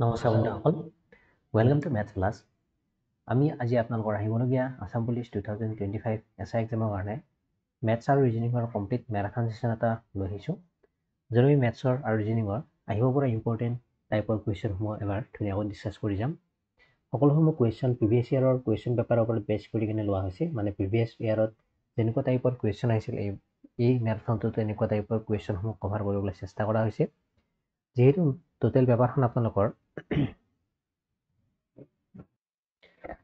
নমস্কাৰ বন্ধুসকল, welcome to maths class. আমি আজি আপোনালোকৰ আহিবলগীয়া আসাম পুলিচ 2025 এছআই এক্সামৰ কাৰণে মেথছ আৰু ৰিজনিঙৰ কমপ্লিট মেৰাথন ছেশ্যন এটা লৈ আহিছোঁ। য'ত আমি মেথছৰ আৰু ৰিজনিঙৰ আহিব পৰা ইম্পৰ্টেণ্ট টাইপৰ কুৱেশ্যনসমূহ এবাৰ ধুনীয়াকৈ ডিছকাছ কৰি যাম। সকলোসমূহ কুৱেশ্যন প্ৰিভিয়াছ ইয়াৰৰ কুৱেশ্যন পেপাৰৰ ওপৰত বেছ কৰি কিনে লোৱা হৈছে। মানে প্ৰিভিয়াছ ইয়াৰত যেনেকুৱা টাইপৰ কুৱেশ্যন আহিছিল এই মেৰাথনটোত এনেকুৱা টাইপৰ কুৱেশ্যনসমূহ কভাৰ কৰিবলৈ চেষ্টা কৰা হৈছে। যিহেতু টোটেল পেপাৰখন আপোনালোকৰ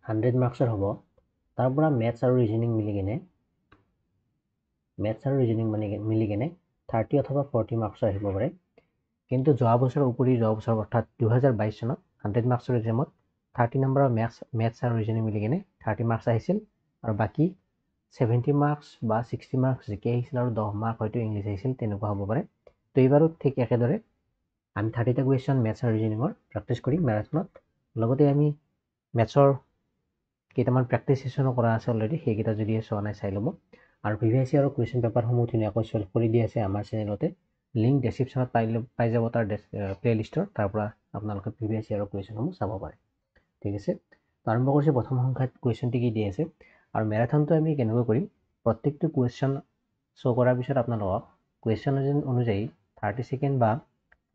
100 মাৰ্কছৰ হ'ব, তাৰ পৰা মেথছ আৰু ৰিজনিং মিলি কেনে 30 অথবা 40 মাৰ্কছৰ আহিব পাৰে। কিন্তু যোৱা বছৰ অৰ্থাৎ 2022 চনত 100 মাৰ্কছৰ এক্সামত 30 নম্বৰৰ মেথছ আৰু ৰিজনিং মিলি কেনে 30 মাৰ্কছ আহিছিল, আৰু বাকী 70 মাৰ্কছ বা 60 মাৰ্কছ জিকে আহিছিল, আৰু 10 মাৰ্ক হয়তো ইংলিছ আহিছিল, তেনেকুৱা হ'ব পাৰে। তো এইবাৰো ঠিক একেদৰে আমি 30টা কুৱেশ্যন মেথছ আৰু ৰিজনিঙৰ প্ৰেক্টিছ কৰিম মেৰাথনত। লগতে আমি মেথছৰ কেইটামান প্ৰেক্টিছ ছেশ্যনো কৰা আছে অলৰেডি, সেইকেইটা যদি চোৱা নাই চাই ল'ব। আৰু প্ৰিভিয়াছ ইয়াৰৰ কুৱেশ্যন পেপাৰসমূহ ধুনীয়াকৈ ছল্ভ কৰি দি আছে আমাৰ চেনেলতে। লিংক ডেছক্ৰিপশ্যনত পাই যাব তাৰ প্লে'লিষ্টৰ, তাৰ পৰা আপোনালোকে প্ৰিভিয়াছ ইয়াৰৰ কুৱেশ্যনসমূহ চাব পাৰে। ঠিক আছে, আৰম্ভ কৰিছোঁ। প্ৰথম সংখ্যাত কুৱেশ্যনটি কি দি আছে, আৰু মেৰাথনটো আমি কেনেকৈ কৰিম, প্ৰত্যেকটো কুৱেশ্যন শ্ব' কৰাৰ পিছত আপোনালোকক কুৱেশ্যন অনুযায়ী 30 ছেকেণ্ড বা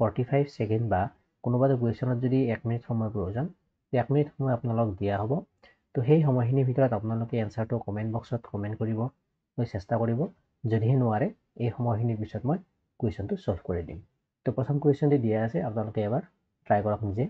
45 ছেকেণ্ড বা কোনোবা এটা কুৱেশ্যনত যদি 1 মিনিট সময়ৰ প্ৰয়োজন, 1 মিনিট সময় আপোনালোক দিয়া হ'ব। তো সেই সময়খিনিৰ ভিতৰত আপোনালোকে এনচাৰটো কমেণ্ট বক্সত কমেণ্ট কৰিবলৈ চেষ্টা কৰিব। যদিহে নোৱাৰে, এই সময়খিনিৰ পিছত মই কুৱেশ্যনটো ছল্ভ কৰি দিম। তো প্ৰথম কুৱেশ্যনটি দিয়া আছে, আপোনালোকে এবাৰ ট্ৰাই কৰক নিজে।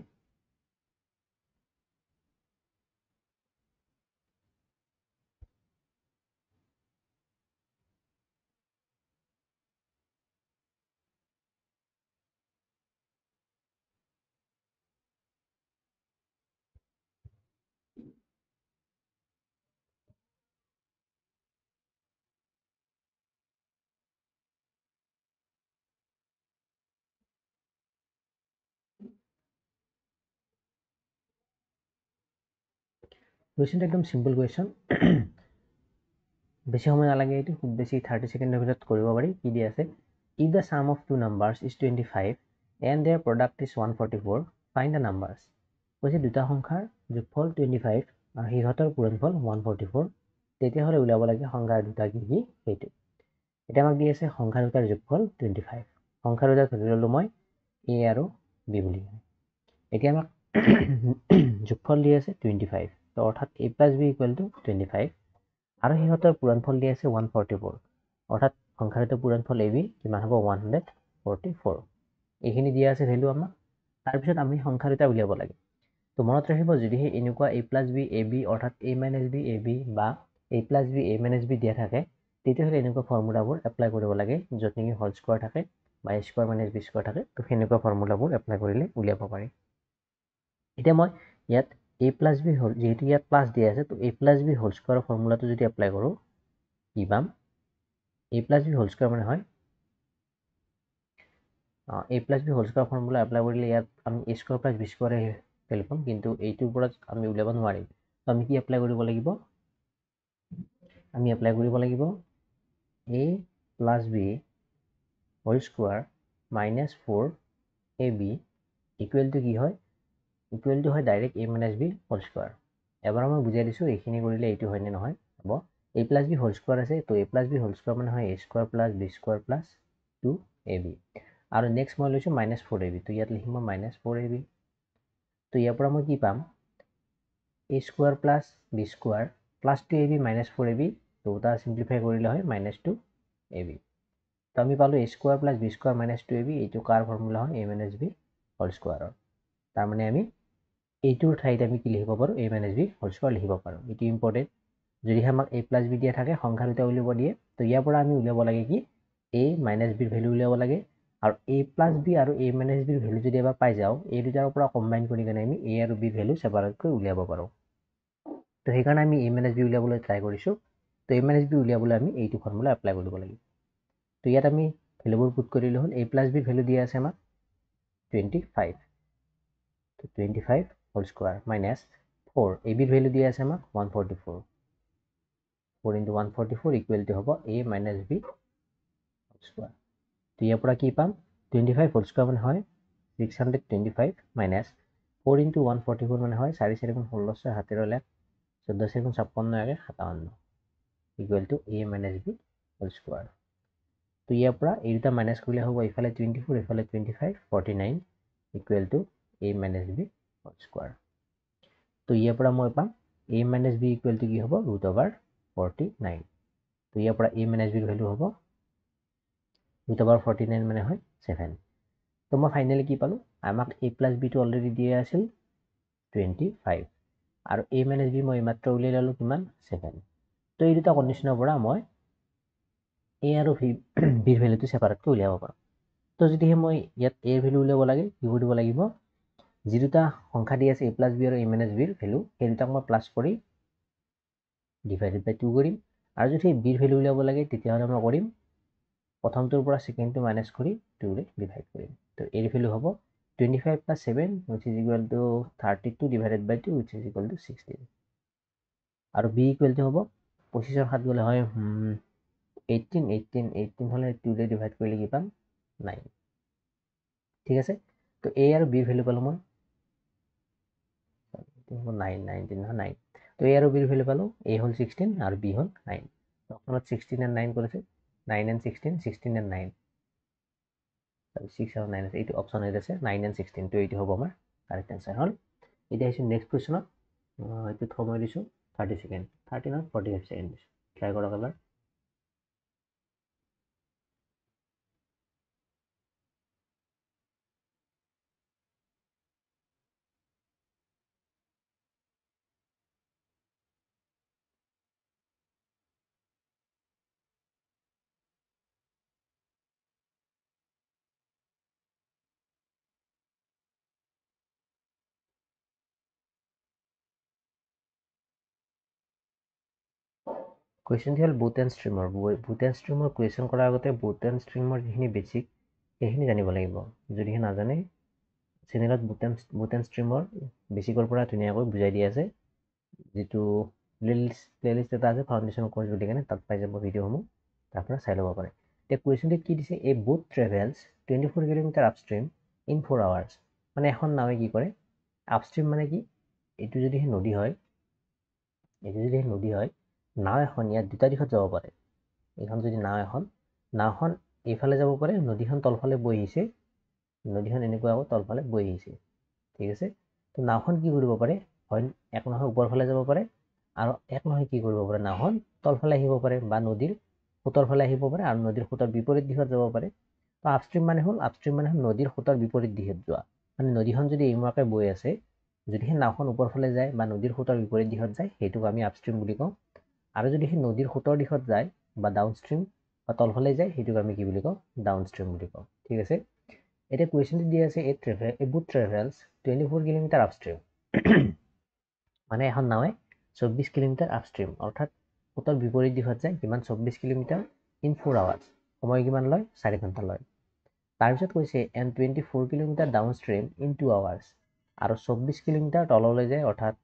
কুৱেশ্যনটো একদম চিম্পল কুৱেশ্যন, বেছি সময় নালাগে। এইটো খুব বেছি 30 ছেকেণ্ডৰ ভিতৰত কৰিব পাৰি। কি দিয়া আছে, if the sum of two numbers is 25 and their product is 144, find the numbers. কৈছে দুটা সংখ্যাৰ যোগফল 25 আৰু সিহঁতৰ পূৰণফল 144, তেতিয়াহ'লে উলিয়াব লাগে সংখ্যা দুটা কি কি সেইটো। এতিয়া আমাক দি আছে সংখ্যা দুটাৰ যোগফল 25। সংখ্যা দুটা ধৰি ল'লোঁ মই এ আৰু বি বুলি। এতিয়া আমাক যোগফল দি আছে 25, তো অৰ্থাৎ a plus B equal to 25, আৰু সিহঁতৰ পূৰণফল দি আছে 144, অৰ্থাৎ সংখ্যা দুটাৰ পূৰণফল এ বি কিমান হ'ব 144। এইখিনি দিয়া আছে ভেলু আমাক। তাৰপিছত আমি সংখ্যা দুটা উলিয়াব লাগে। তো মনত ৰাখিব, যদিহে এনেকুৱা a plus B A B অৰ্থাৎ a minus B A B বা a plus B A minus B দিয়া থাকে, তেতিয়াহ'লে এনেকুৱা ফৰ্মুলাবোৰ এপ্লাই কৰিব লাগে, য'ত নেকি হোল স্কোৱাৰ থাকে বা a square minus B square থাকে। তো সেনেকুৱা ফৰ্মুলাবোৰ এপ্লাই কৰিলে উলিয়াব পাৰি। এতিয়া মই ইয়াত a প্লাছ বি হ'ল, যিহেতু ইয়াত প্লাছ দিয়া আছে, তো a প্লাছ বি হোল স্কোৱাৰৰ ফৰ্মুলাটো যদি এপ্লাই কৰোঁ, কি পাম, a plus B whole square মানে হয় a plus B whole square formula apply কৰিলে ইয়াত আমি a স্কোৱাৰ প্লাছ বি স্কোৱাৰে ভেলু পাম, কিন্তু এইটোৰ পৰা আমি উলিয়াব নোৱাৰিম। তো আমি কি এপ্লাই কৰিব লাগিব, আমি এপ্লাই কৰিব লাগিব a plus B whole square minus 4ab equal to কি হয়, ইকুৱেল টু হয় direct a minus B whole square. এবাৰ মই বুজাই দিছোঁ, এইখিনি কৰিলে এইটো হয়নে নহয় হ'ব। a plus B whole square আছে, তো a plus B whole square মানে হয় a square plus B square plus 2ab, আৰু নেক্সট মই লৈছোঁ মাইনাছ 4ab, তো ইয়াত লিখিম মই মাইনাছ 4ab। তো ইয়াৰ পৰা মই কি পাম, a square plus B square plus 2ab minus 4ab, তো দুটা চিম্প্লিফাই কৰিলে হয় মাইনাছ 2ab। তো আমি পালোঁ a square plus B square minus 2ab, এইটো কাৰ ফৰ্মুলা হয়, a মাইনাছ বি হোল স্কোৱাৰৰ। তাৰমানে আমি এইটোৰ ঠাইত আমি কি লিখিব পাৰোঁ, a minus B whole square লিখিব পাৰোঁ। এইটো ইম্পৰ্টেণ্ট। যদিহে আমাক a প্লাছ বি দিয়া থাকে, সংখ্যা দুটা উলিয়াব দিয়ে, তো ইয়াৰ পৰা আমি উলিয়াব লাগে কি, a মাইনাছ বিৰ ভেলু উলিয়াব লাগে। আৰু a প্লাছ বি আৰু a মাইনাছ বিৰ ভেলু যদি এবাৰ পাই যাওঁ, এই দুটাৰ পৰা কম্বাইন কৰি কিনে আমি a আৰু বিৰ ভেলু ছেপাৰেটকৈ উলিয়াব পাৰোঁ। তো সেইকাৰণে আমি a মাইনাছ বি উলিয়াবলৈ ট্ৰাই কৰিছোঁ। তো a মাইনাছ বি উলিয়াবলৈ আমি এইটো ফৰ্মুলা এপ্লাই কৰিব লাগিব। তো ইয়াত আমি ভেলুবোৰ পুট কৰিলে হ'ল, a প্লাছ বিৰ ভেলু দিয়া আছে আমাক 25, তো 25 হোল স্কোৱাৰ মাইনাছ 4, a বিৰ ভেলু দিয়া আছে আমাক 144, 4 into 144 ইকুৱেল টু হ'ব a minus B whole square. তো ইয়াৰ পৰা কি পাম, 25 হোল স্কোৱাৰ মানে হয় 625 মাইনাছ 4 × 144 মানে হয় 4 4 গুণ 16 হাতেৰ লেখ 14 4 গুণ 56 আগে 57 equal to a minus b whole square. তো ইয়াৰ পৰা এই দুটা মাইনাছ কৰিলে হ'ব ইফালে 24 ইফালে 25 49 equal to a minus b whole square. তো ইয়াৰ পৰা মই পাম a minus b equal to কি হ'ব √49। তো ইয়াৰ পৰা a মাইনাছ b ভেলু হ'ব √49 মানে হয় 7। তো মই ফাইনেলি কি পালোঁ, আমাক a প্লাছ b টো অলৰেডি দিয়া আছিল 25 আৰু a মাইনাছ b মই মাত্ৰ উলিয়াই ল'লোঁ কিমান 7। তো এই দুটা কণ্ডিশ্যনৰ পৰা মই a আৰু bৰ ভেলুটো ছেপাৰেটকৈ উলিয়াব পাৰোঁ। তো যদিহে মই ইয়াত a ভেলু উলিয়াব লাগে কি কৰিব লাগিব, যি দুটা সংখ্যা দি আছে a প্লাছ b আৰু a মাইনাছ bৰ ভেলু সেই দুটাক মই প্লাছ কৰি ডিভাইডেড বাই 2 কৰিম। আৰু যদি bৰ ভেলু উলিয়াব লাগে তেতিয়াহ'লে মই কৰিম প্ৰথমটোৰ পৰা ছেকেণ্ডটো মাইনাছ কৰি 2ৰে ডিভাইড কৰিম। তো এৰ ভেলু হ'ব 25 + 7 which is equal to 32 divided by 2 which is equal to 16। আৰু b ইকুৱেল টু হ'ব 25 7 গ'লে হয় 18 হ'লে 2ৰে ডিভাইড কৰিলে কি পাম 9। ঠিক আছে, তো a আৰু bৰ ভেলু পালোঁ মই 9। তো a আৰু bৰ ভেলু পালোঁ, a হ'ল 16 আৰু b হ'ল 9। অপশ্যনত 16 and 9 কৰিছে 9 and 16 16 and 9 6 আৰু 9 আছে, এইটো অপশ্যনত আছে 9 and 16। তো এইটো হ'ব আমাৰ কাৰেক্ট এনচাৰ হ'ল। এতিয়া আহিছোঁ নেক্সট কুৱেশ্যনত, এইটোত সময় দিছোঁ 30 ছেকেণ্ড 30 নহয় 45 ছেকেণ্ড দিছোঁ, ট্ৰাই কৰক এবাৰ। কুৱেশ্যনটি হ'ল বুট এণ্ড ষ্ট্ৰীমৰ। বুট এণ্ড ষ্ট্ৰীমৰ কুৱেশ্যন কৰাৰ আগতে বুট এণ্ড ষ্ট্ৰীমৰ যিখিনি বেছিক সেইখিনি জানিব লাগিব। যদিহে নাজানে চেনেলত বুট এণ্ড ষ্ট্ৰীমৰ বেছিকৰ পৰা ধুনীয়াকৈ বুজাই দিয়া আছে, যিটো প্লেলিষ্ট এটা আছে ফাউণ্ডেশ্যন কোৰ্ছ বুলি কেনে, তাত পাই যাব ভিডিঅ'সমূহ, তাৰ পৰা চাই ল'ব পাৰে। এতিয়া কুৱেশ্যনটিত কি দিছে, a boat travels 24 kilometre upstream in 4 hours। মানে এখন নাৱে কি কৰে, আপষ্ট্ৰীম মানে কি, এইটো যদিহে নদী হয় নাও এখন ইয়াত দুটা দিশত যাব পাৰে। এইখন যদি নাওখন এইফালে যাব পাৰে, নদীখন তলফালে বৈ আহিছে, নদীখন এনেকুৱা আকৌ তলফালে বৈ আহিছে। ঠিক আছে, তো নাওখন কি কৰিব পাৰে, হয় এক নহয় ওপৰ ফালে যাব পাৰে আৰু এক নহয় কি কৰিব পাৰে, নাওখন তলফালে আহিব পাৰে বা নদীৰ সোঁতৰ ফালে আহিব পাৰে আৰু নদীৰ সোঁতৰ বিপৰীত দিশত যাব পাৰে। তো আপষ্ট্ৰীম মানে হ'ল নদীৰ সোঁতৰ বিপৰীত দিশত যোৱা। মানে নদীখন যদি এইমুৱাকে বৈ আছে, যদিহে নাওখন ওপৰ ফালে যায় বা নদীৰ সোঁতৰ বিপৰীত দিশত যায়, সেইটোক আমি আপষ্ট্ৰীম বুলি কওঁ। আৰু যদি সেই নদীৰ সোঁতৰ দিশত যায় বা ডাউনষ্ট্ৰীম বা তলফালে যায়, সেইটোক আমি কি বুলি কওঁ, ডাউনষ্ট্ৰীম বুলি কওঁ। ঠিক আছে, এতিয়া কুৱেশ্যনটো দিয়া আছে এ বুট ট্ৰেভেলছ 24 কিলোমিটাৰ আপষ্ট্ৰীম। মানে এখন নাৱে 24 কিলোমিটাৰ আপষ্ট্ৰীম, অৰ্থাৎ সোঁতৰ বিপৰীত দিশত যায়, কিমান 24 কিলোমিটাৰ ইন 4 hours। সময় কিমান লয়, 4 ঘণ্টা লয়। তাৰপিছত কৈছে and 24 kilometre downstream in 2 hours। আৰু 24 কিলোমিটাৰ তললৈ যায়, অৰ্থাৎ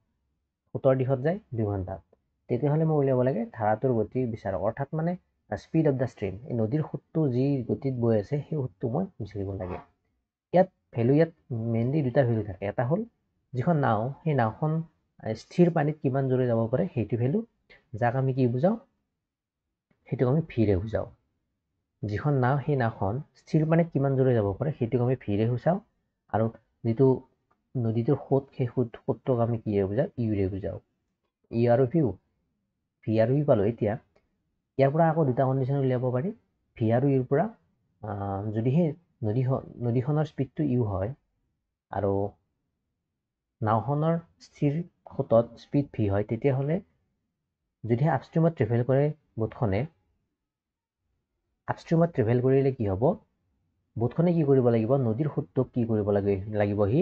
সোঁতৰ দিশত যায় 2 ঘণ্টাত। তেতিয়াহ'লে মই উলিয়াব লাগে ধাৰাটোৰ গতি বিচাৰক, অৰ্থাৎ মানে স্পীড অফ দ্য ষ্ট্ৰীম। এই নদীৰ সোঁতটো যি গতিত বৈ আছে সেই সোঁতটো মই বিচাৰিব লাগে। ইয়াত মেইনলি দুটা ভেলু থাকে, এটা হ'ল যিখন নাও, সেই নাওখন স্থিৰ পানীত কিমান জোৰে যাব পাৰে সেইটো ভেলু, যাক আমি কি বুজাওঁ, সেইটোক আমি ভিৰে বুজাওঁ। যিখন নাও, সেই নাওখন স্থিৰ পানীত কিমান জোৰে যাব পাৰে সেইটোক আমি ভিৰে বুজাওঁ। আৰু যিটো নদীটোৰ সোঁত, সেই সোঁতটোক আমি কিৰে বুজাওঁ, ইউৰে বুজাওঁ। ই আৰু ভি আৰু ইউ পালোঁ। এতিয়া ইয়াৰ পৰা আকৌ দুটা কণ্ডিশ্যন উলিয়াব পাৰি, ভি আৰু ইউৰ পৰা যদিহে নদীখনৰ স্পীডটো ইউ হয় আৰু নাওখনৰ স্থিৰ সোঁতত স্পীড ভি হয়, তেতিয়াহ'লে যদিহে আপষ্ট্ৰীমত ট্ৰেভেল কৰে বোটখনে, আপষ্ট্ৰীমত ট্ৰেভেল কৰিলে কি হ'ব, বোটখনে কি কৰিব লাগিব, নদীৰ সোঁতটোক কি কৰিব লাগিব, সি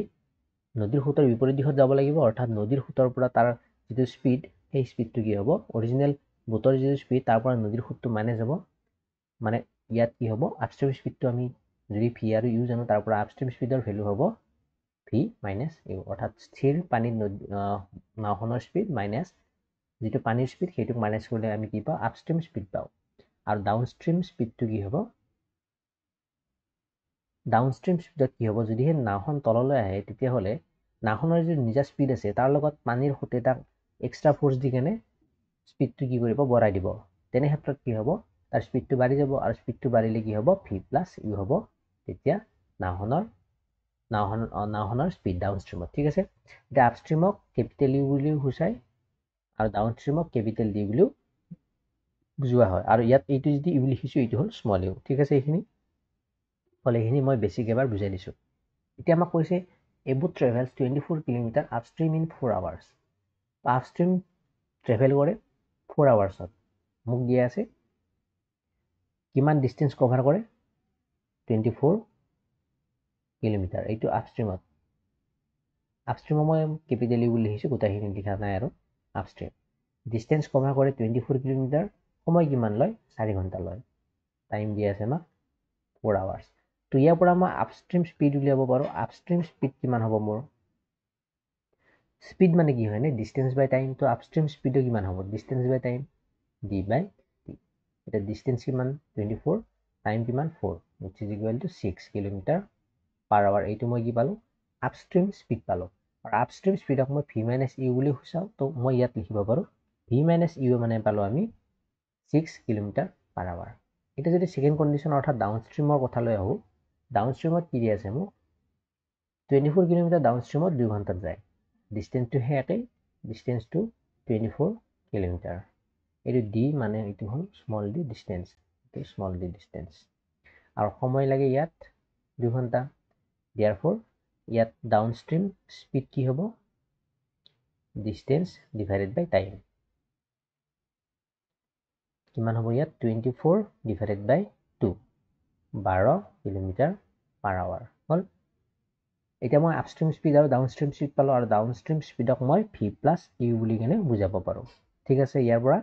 নদীৰ সোঁতৰ বিপৰীত দিশত যাব লাগিব, অৰ্থাৎ নদীৰ সোঁতৰ পৰা তাৰ যিটো স্পীড, সেই স্পীডটো কি হ'ব, অৰিজিনেল বোটৰ যিটো স্পীড তাৰ পৰা নদীৰ সোঁতটো মাইনাছ যাব। মানে ইয়াত কি হ'ব, আপষ্ট্ৰীম স্পীডটো আমি যদি ভি আৰু ইউ জানো, তাৰ পৰা আপষ্ট্ৰীম স্পীডৰ ভেলু হ'ব ভি মাইনাছ ইউ, অৰ্থাৎ স্থিৰ পানীত নাওখনৰ স্পীড মাইনাছ যিটো পানীৰ স্পীড, সেইটোক মাইনাছ কৰিলে আমি কি পাওঁ, আপষ্ট্ৰীম স্পীড পাওঁ। আৰু ডাউনষ্ট্ৰীম স্পীডটো কি হ'ব, ডাউনষ্ট্ৰীম স্পীডত কি হ'ব, যদিহে নাওখন তললৈ আহে তেতিয়াহ'লে নাওখনৰ যে নিজা স্পীড আছে তাৰ লগত পানীৰ সৈতে তাক এক্সট্ৰা ফ'ৰ্চ দি কেনে স্পীডটো কি কৰিব বঢ়াই দিব তেনে ক্ষেত্ৰত কি হ'ব তাৰ স্পীডটো বাঢ়ি যাব আৰু স্পীডটো বাঢ়িলে কি হ'ব ভি প্লাছ ইউ হ'ব তেতিয়া নাওখনৰ স্পীড ডাউন ষ্ট্ৰীমত ঠিক আছে এতিয়া আপষ্ট্ৰীমক কেপিটেল ইউ বুলিও সূচায় আৰু ডাউন ষ্ট্ৰীমক কেপিটেল ডি বুলিও বুজোৱা হয় আৰু ইয়াত এইটো যদি ইউ লিখিছোঁ এইটো হ'ল স্মল ইউ ঠিক আছে এইখিনি মই বেছিক এবাৰ বুজাই দিছোঁ এতিয়া আমাক কৈছে a boat travels 24 kilometre upstream in 4 hours upstream travel কৰে 4 hours মোক দিয়া আছে কিমান ডিষ্টেঞ্চ কভাৰ কৰে 24 কিলোমিটাৰ এইটো আপষ্ট্ৰীমত মই কেপিটেল ইউ বুলি লিখিছোঁ গোটেইখিনি লিখা নাই আৰু আপষ্ট্ৰীম ডিষ্টেঞ্চ কভাৰ কৰে 24 কিলোমিটাৰ সময় কিমান লয় 4 ঘণ্টা লয় টাইম দিয়া আছে আমাক 4 hours তো ইয়াৰ পৰা মই আপষ্ট্ৰীম স্পীড উলিয়াব পাৰোঁ আপষ্ট্ৰীম স্পীড কিমান হ'ব মোৰ স্পীড মানে কি হয় নে ডিষ্টেঞ্চ বাই টাইম তো আপষ্ট্ৰীম স্পীডো কিমান হ'ব distance by time D by T এটা ডিষ্টেঞ্চ কিমান 24 টাইম কিমান 4 which is equal to 6 kilometre per hour এইটো মই কি পালোঁ আপষ্ট্ৰীম স্পীড পালোঁ আৰু আপষ্ট্ৰীম স্পীডক মই ভি মাইনাছ ইউ বুলি সূচাওঁ তো মই ইয়াত লিখিব পাৰোঁ ভি মাইনাছ ইউ মানে পালোঁ আমি 6 কিলোমিটাৰ পাৰ আৱাৰ এতিয়া যদি ছেকেণ্ড কণ্ডিশ্যন অৰ্থাৎ ডাউনষ্ট্ৰীমৰ কথালৈ আহোঁ ডাউনষ্ট্ৰীমত কি দি আছে মোক 24 কিলোমিটাৰ ডাউনষ্ট্ৰীমত 2 ঘণ্টাত যায় ডিষ্টেঞ্চটোহে একেই ডিষ্টেঞ্চটো 24 কিলোমিটাৰ এইটো ডি মানে এইটো হ'ল স্মল ডি ডিষ্টেঞ্চ আৰু সময় লাগে ইয়াত 2 ঘণ্টা therefore ইয়াত ডাউনষ্ট্ৰীম স্পীড কি হ'ব ডিষ্টেঞ্চ ডিভাইডেড বাই টাইম কিমান হ'ব ইয়াত 24 divided by 2 12 kilometre per hour হ'ল এতিয়া মই আপষ্ট্ৰীম স্পীড আৰু ডাউনষ্ট্ৰীম স্পীড পালোঁ আৰু ডাউনষ্ট্ৰীম স্পীডক মই ভি প্লাছ ইউ বুলি কেনে বুজাব পাৰোঁ ঠিক আছে ইয়াৰ পৰা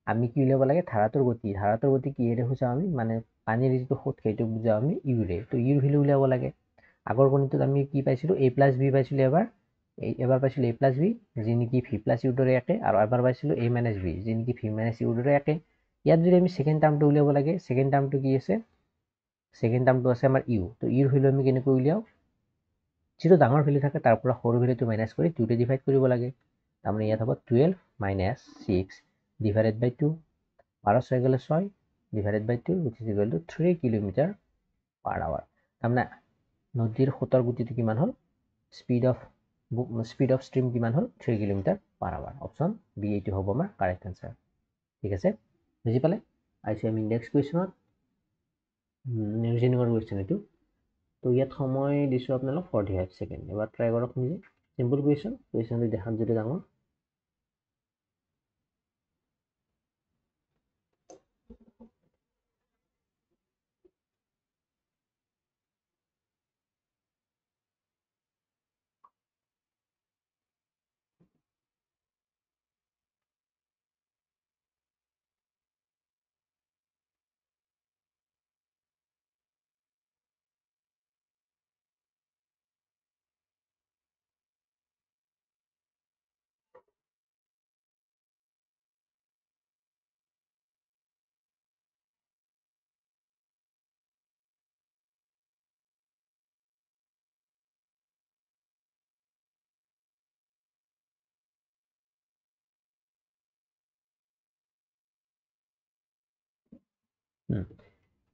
আমি কি উলিয়াব লাগে ধাৰাটোৰ গতি কিহেৰে সূচাওঁ আমি মানে পানীৰ যিটো সোঁত সেইটো বুজাওঁ আমি ইউৰে তো ইউৰ ভেলু উলিয়াব লাগে আগৰ গণিতত আমি কি পাইছিলোঁ এ প্লাছ বি পাইছিলোঁ এবাৰ পাইছিলোঁ এ প্লাছ বি যি নেকি ভি প্লাছ ইউৰ দৰে একে আৰু এবাৰ পাইছিলোঁ এ মাইনাছ বি যি নেকি ভি মাইনাছ ইউৰ দৰে একে ইয়াত যদি আমি ছেকেণ্ড টাৰ্মটো উলিয়াব লাগে ছেকেণ্ড টাৰ্মটো কি আছে ছেকেণ্ড টাৰ্মটো আছে আমাৰ ইউ তো ইউৰ ভেলু আমি কেনেকৈ উলিয়াওঁ যিটো ডাঙৰ ভেলু থাকে তাৰ পৰা সৰু ভেলুটো মাইনাছ কৰি 2 ডিভাইড কৰিব লাগে তাৰমানে ইয়াত হ'ব 12 মাইনাছ 6 ডিভাইডেড বাই 2 12 6 গ'লে 6 divided by 2 which is equal to 3 kilometre per hour তাৰমানে নদীৰ সোঁতৰ গতিটো কিমান হ'ল স্পীড অফ ষ্ট্ৰীম কিমান হ'ল 3 kilometre per hour option B এইটো হ'ব আমাৰ কাৰেক্ট এনচাৰ ঠিক আছে বুজি পালে আহিছোঁ আমি নেক্সট কুৱেশ্যনত ৰিজনিঙৰ কুৱেশ্যন এইটো তো ইয়াত সময় দিছোঁ আপোনালোক 45 ছেকেণ্ড এবাৰ ট্ৰাই কৰক নিজে চিম্পল কুৱেশ্যনটো দেখাত যদি ডাঙৰ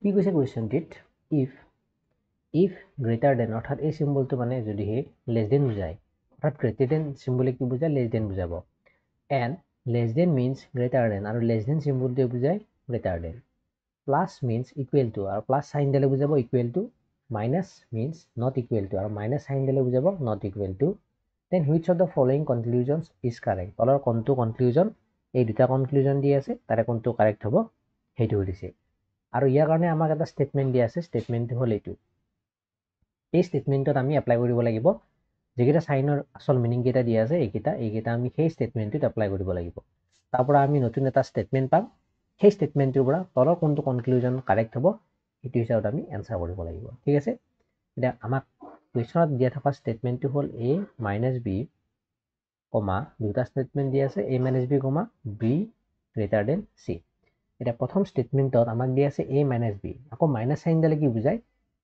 কি কৈছে কুৱেশ্যনটিত ইফ গ্ৰেটাৰ দেন অৰ্থাৎ এই চিম্বলটো মানে যদিহে লেছ দেন বুজায় অৰ্থাৎ গ্ৰেটাৰ দেন চিম্বলে কি বুজায় লেছ দেন বুজাব and less than means greater than আৰু লেছ দেন চিম্বলটোৱে বুজায় greater than plus means equal to আৰু প্লাছ চাইন দিলে বুজাব equal to minus means not equal to আৰু মাইনাছ চাইন দিলে বুজাব not equal to then which of the following conclusions is correct তলৰ কোনটো কনক্লুজন এই দুটা কনক্লুজন দি আছে তাৰে কোনটো কাৰেক্ট হ'ব সেইটো সুধিছে আৰু ইয়াৰ কাৰণে আমাক এটা ষ্টেটমেণ্ট দিয়া আছে ষ্টেটমেণ্টটো হ'ল এইটো এই ষ্টেটমেণ্টত আমি এপ্লাই কৰিব লাগিব যিকেইটা চাইনৰ আচল মিনিং কেইটা দিয়া আছে এইকেইটা আমি সেই ষ্টেটমেণ্টটোত এপ্লাই কৰিব লাগিব তাৰ পৰা আমি নতুন এটা ষ্টেটমেণ্ট পাম সেই ষ্টেটমেণ্টটোৰ পৰা তলৰ কোনটো কনক্লুজন কাৰেক্ট হ'ব সেইটো হিচাপত আমি এনচাৰ কৰিব লাগিব ঠিক আছে এতিয়া আমাক কুৱেশ্যনত দিয়া থকা ষ্টেটমেণ্টটো হ'ল এ মাইনাছ বি কমা দুটা ষ্টেটমেণ্ট দিয়া আছে এ minus B comma B greater than C এতিয়া প্ৰথম ষ্টেটমেণ্টত আমাক দিয়া আছে এ মাইনাছ বি আকৌ মাইনাছ চাইন দিলে কি বুজায়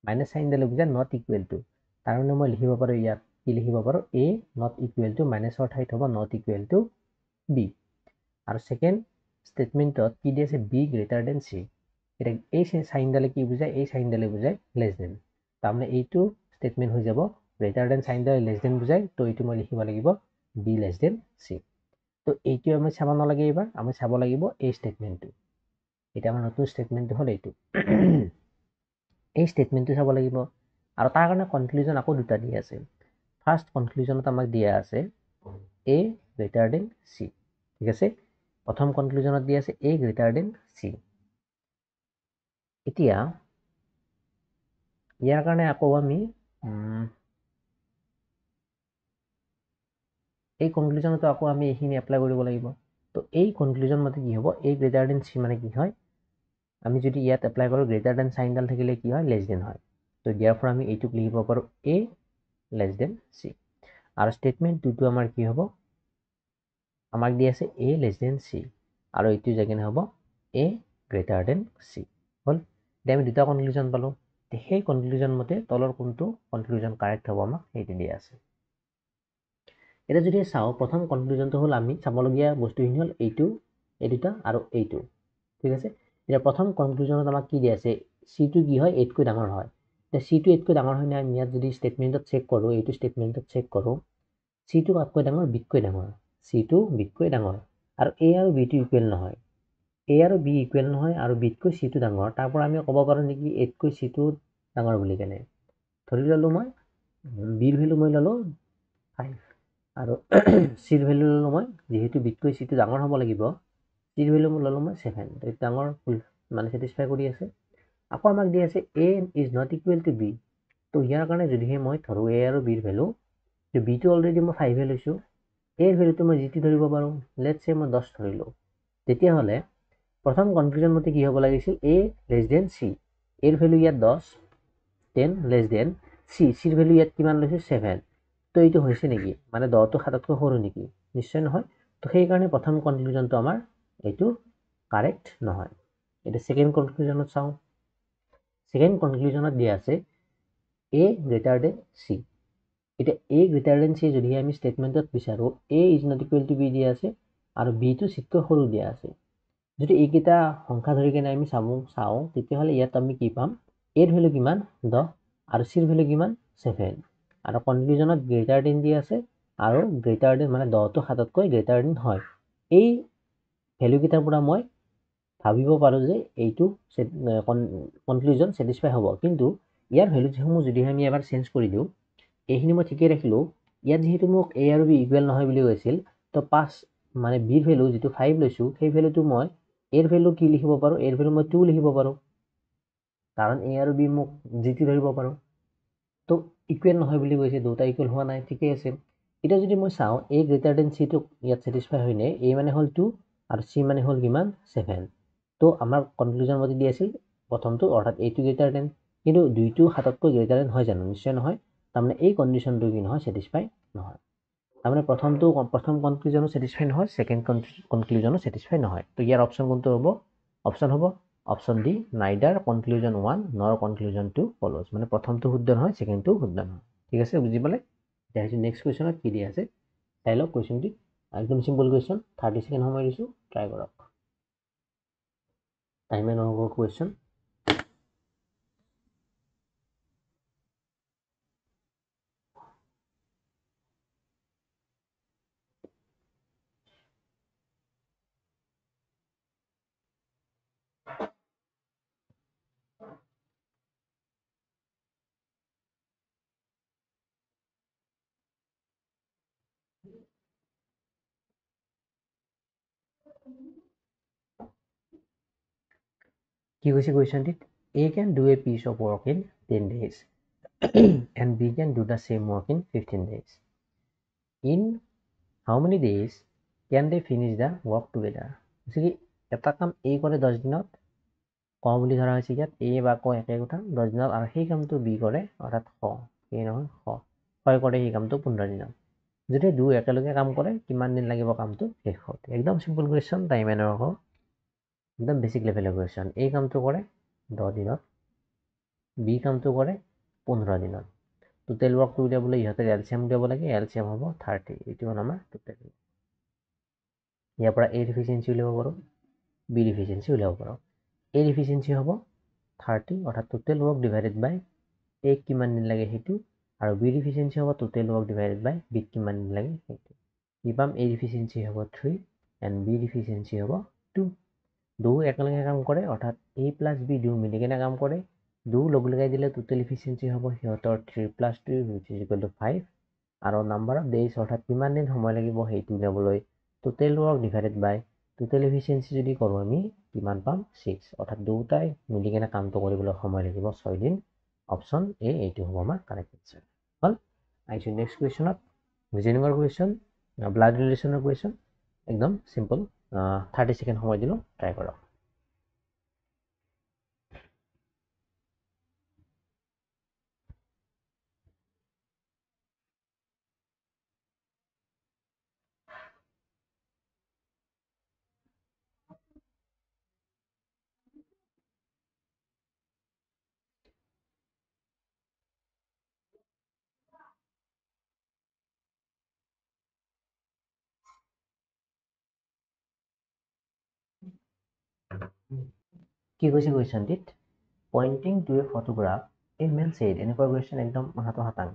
মাইনাছ চাইন দিলে বুজায় নট ইকুৱেল টু তাৰ মানে মই লিখিব পাৰোঁ ইয়াত কি লিখিব পাৰোঁ a not equal to মাইনাছৰ ঠাইত হ'ব not equal to b আৰু সেকেন্ড স্টেটমেন্টত কি দি আছে b greater than c এটা এই সাইনডালে কি বুজায় এই সাইনডালে বুজায় less than তাৰমানে এইটো স্টেটমেন্ট হৈ যাব greater than সাইনডালে less than বুজায় তো এইটো মই লিখিব লাগিব b less than c তো এইটো আমি চাব নালাগে এবাৰ আমি চাব লাগিব এই স্টেটমেন্টটো এটা আমাৰ নতুন স্টেটমেন্ট হ'ল এইটো এই স্টেটমেন্টটো চাব লাগিব আৰু তাৰ কাৰণে কনক্লুজন আকৌ দুটা দি আছে ফাৰ্স্ট কনক্লুজনত আমাক দিয়া আছে a greater than c ঠিক আছে প্ৰথম কনক্লুজনত দিয়া আছে a greater than c এতিয়া ইয়াৰ কাৰণে আকৌ আমি এই কনক্লুজনটো আকৌ আমি এইখিনি এপ্লাই কৰিব লাগিব তো এই কনক্লুজন মতে কি হ'ব a greater than c মানে কি হয় আমি যদি ইয়াত এপ্লাই কৰোঁ greater than সাইনডাল থাকিলে কি হয় less than হয় তো therefore আমি এইটোক লিখিব পাৰোঁ a less than c আৰু স্টেটমেন্ট 2 টো আমাৰ কি হ'ব আমাক দি আছে a less than c আৰু এইটো জাগিনে হ'ব a greater than c হল আমি দুটা কনক্লুজন পালো সেই কনক্লুজন মতে তলৰ কোনটো কনক্লুজন কাৰেক্ট হ'ব আমাক এইটো দিয়া আছে এটা যদি চাও প্ৰথম কনক্লুজনটো হ'ল আমি চাবলগীয়া বস্তুখিনি হ'ল এইটো এই দুটা আৰু এইটো ঠিক আছে এটা প্ৰথম কনক্লুজনত আমাক কি দিয়া আছে c টো কি হয় 8 কৈ ডাঙৰ হয় তে c টো 8 কৈ ডাঙৰ হয় না আমি ইয়াত যদি স্টেটমেন্টত চেক কৰো এইটো স্টেটমেন্টত চেক কৰো c টো কাকৈ ডাঙৰ b কৈ ডাঙৰ c টো b কৈ ডাঙৰ আৰু a আৰু b টো ইকুৱেল নহয় a আৰু b ইকুৱেল নহয় আৰু b কৈ c টো ডাঙৰ তাৰ পৰা আমি ক'ব পাৰো নেকি 8 কৈ c টো ডাঙৰ বুলি কেনে ধৰি ললো মই b ৰ ভ্যালু মই ললো 5 আৰু c ৰ ভ্যালু ললো মই যেহেতু b কৈ c টো ডাঙৰ হ'ব লাগিব c ৰ ভ্যালু মই ললো মই 7 এইটো ডাঙৰ মানে স্যাটিসফাই কৰি আছে আকৌ আমাক দি আছে a is not equal to b তো ইয়াৰ কাৰণে যদিহে মই ধৰো a আৰু b ৰ ভ্যালু তো b টো অলৰেডি মই 5 এ লৈছো a ৰ ভ্যালুটো মই জিটি ধৰিব পাৰো লেটস সে মই 10 ধৰিলো তেতিয়া হলে প্ৰথম কনক্লুজন মতে কি হ'ব লাগিছিল a less than c a ৰ ভ্যালু ইয়াত 10 10 less than c ৰ ভ্যালু ইয়াত কিমান লৈছে 7 তো এইটো হৈছে নেকি মানে 10 টো 7 তকৈ সৰু নেকি নিশ্চয় নহয় তো সেই কাৰণে প্ৰথম কনক্লুজনটো আমাৰ এইটো কাৰেক্ট নহয় এটা সেকেন্ড কনক্লুজনত চাও সেকেন্ড কনক্লুজনত দিয়া আছে a greater than c এটা a greater than c যদি আমি স্টেটমেন্টত বিচাৰো a is not equal to b দিয়া আছে আৰু b টো c তকৈ সৰু দিয়া আছে যদি এইকেইটা সংখ্যা ধৰি কেনে আমি চাও তেতিয়াহলে ইয়াত আমি কি পাম a ৰ ভ্যালু কিমান 10 আৰু c ৰ ভ্যালু কিমান 7 আৰু কনক্লুজনত গ্ৰেটাৰ দেন দি আছে আৰু গ্ৰেটাৰ দেন মানে 10 টো 7 তকৈ গ্ৰেটাৰ দেন হয় এই ভ্যালু কেইটাৰ পৰা মই ভাবিব পাৰো যে এইটো কনক্লুজন স্যাটিসফাই হ'ব কিন্তু ইয়াৰ ভ্যালুসমূহ যদি আমি এবাৰ চেঞ্জ কৰি দিও এইখিনি মই ঠিকই ৰাখিলো ইয়াত যেহেতু মোক a আৰু b ইকুৱেল নহয় বুলি কৈছিল তো 5 মানে b ৰ ভ্যালু যেটো 5 লৈছো সেই ভ্যালুটো মই a ৰ ভ্যালু কি লিখিব পাৰো a ৰ ভ্যালু মই 2 লিখিব পাৰো কাৰণ a আৰু b মোক জিটি ধৰিব পাৰো তো ইকুৱেল নহয় বুলি কৈছে দুটা ইকুৱেল হোৱা নাই ঠিকই আছে এটা যদি মই চাও a greater than c টো ইয়াত স্যাটিসফাই হয় নাই a মানে হল 2 আৰু c মানে হল কিমান 7 তো আমাৰ কনক্লুজন মতে দি আছিল প্ৰথমটো অৰ্থাৎ a টো গ্ৰেটাৰ দেন কিন্তু দুইটো 7 তকৈ গ্ৰেটাৰ দেন হয় জানো নিশ্চয় নহয় তাৰমানে এই কন্ডিশনটো কি নহয় স্যাটিসফাই নহয় তাৰমানে প্ৰথম কনক্লুজনো স্যাটিসফাই নহয় সেকেন্ড কনক্লুজনো স্যাটিসফাই নহয় তো ইয়াৰ অপচন কোনটো হ'ব option D neither conclusion 1 nor conclusion 2 follows মানে প্ৰথমটো শুদ্ধ নহয় সেকেন্ডটো শুদ্ধ নহয় ঠিক আছে বুজি পালে এতিয়া নেক্সট কোৱেশ্চনত কি দি আছে চাই লওক কোৱেশ্চনটি একদম সিম্পল কোৱেশ্চন 30 সেকেন্ড সময় দিছো ট্ৰাই কৰক টাইম এণ্ড অংকৰ কোৱেশ্চন কি কৈছে কোৱেশ্চনটিত a can do a piece of work in 10 days and b can do the same work in 15 days in how many days can they finish the work together কি এটা কাম a কৰে 10 দিনত ক বুলি ধৰা হৈছে ইয়াত a বা ক একে কথা 10 দিনত আৰু সেই কামটো b কৰে অৰ্থাৎ খ কি নহয় খ কৰে সেই কামটো 15 দিনত যদি দুই একেলগে কাম কৰে কিমান দিন লাগিব কামটো শেষ হতে একদম সিম্পল কোৱেশ্চন টাইম এণ্ড অংক একদম বেসিক লেভেলৰ কোৱেশ্চন এই কামটো কৰে 10 দিনত বি কামটো কৰে 15 দিনত টোটেল ৱৰ্কটো উলিয়াবলৈ ইহঁতৰ এলচিএম উলিয়াব লাগে, এলচিএম হ'ব 30, এইটো হ'ল আমাৰ টোটেল। ইয়াৰ পৰা এৰ ইফিচিয়েঞ্চি উলিয়াব পাৰোঁ, বিৰ ইফিচিয়েঞ্চি উলিয়াব পাৰোঁ। এৰ ইফিচিয়েঞ্চি হ'ব 30, অৰ্থাৎ টোটেল ৱৰ্ক ডিভাইডেড বাই এক কিমান দিন লাগে সেইটো, আৰু বিৰ ইফিচিয়েঞ্চি হ'ব টোটেল ৱৰ্ক ডিভাইডেড বাই বিক কিমান দিন লাগে সেইটো। কি পাম? এৰ ইফিচিয়েঞ্চি হ'ব 3 এণ্ড বিৰ ইফিচিয়েঞ্চি হ'ব 2। দু একেলগে কাম কৰে, অৰ্থাৎ এ প্লাছ বি দু মিলি কেনে কাম কৰে। দু লগ লগাই দিলে টোটেল ইফিচিয়েঞ্চি হ'ব সিহঁতৰ 3 + 2 which is equal to 5, আৰু নাম্বাৰ অফ ডেইজ অৰ্থাৎ কিমান দিন সময় লাগিব সেইটো উলিয়াবলৈ টোটেল ৱৰ্ক ডিভাইডেড বাই টোটেল ইফিচিয়েঞ্চি যদি কৰোঁ আমি কিমান পাম? 6, অৰ্থাৎ দুটাই মিলি কেনে কামটো কৰিবলৈ সময় লাগিব 6 দিন। অপশ্যন এ এইটো হ'ব আমাৰ কাৰেক্ট এনচাৰ। হ'ল। আহিছোঁ নেক্সট কুৱেশ্যনত, ৰিজনিঙৰ কুৱেশ্যন, ব্লাড ৰিলেশ্যনৰ কুৱেশ্যন, একদম চিম্পল। 30 ছেকেণ্ড সময় দিলোঁ, ট্ৰাই কৰক। কি কৈছে কুৱেশ্যনটিত? Pointing to a photograph a man said, এনেকুৱা কুৱেশ্যন একদম মাথাটো খাটাং।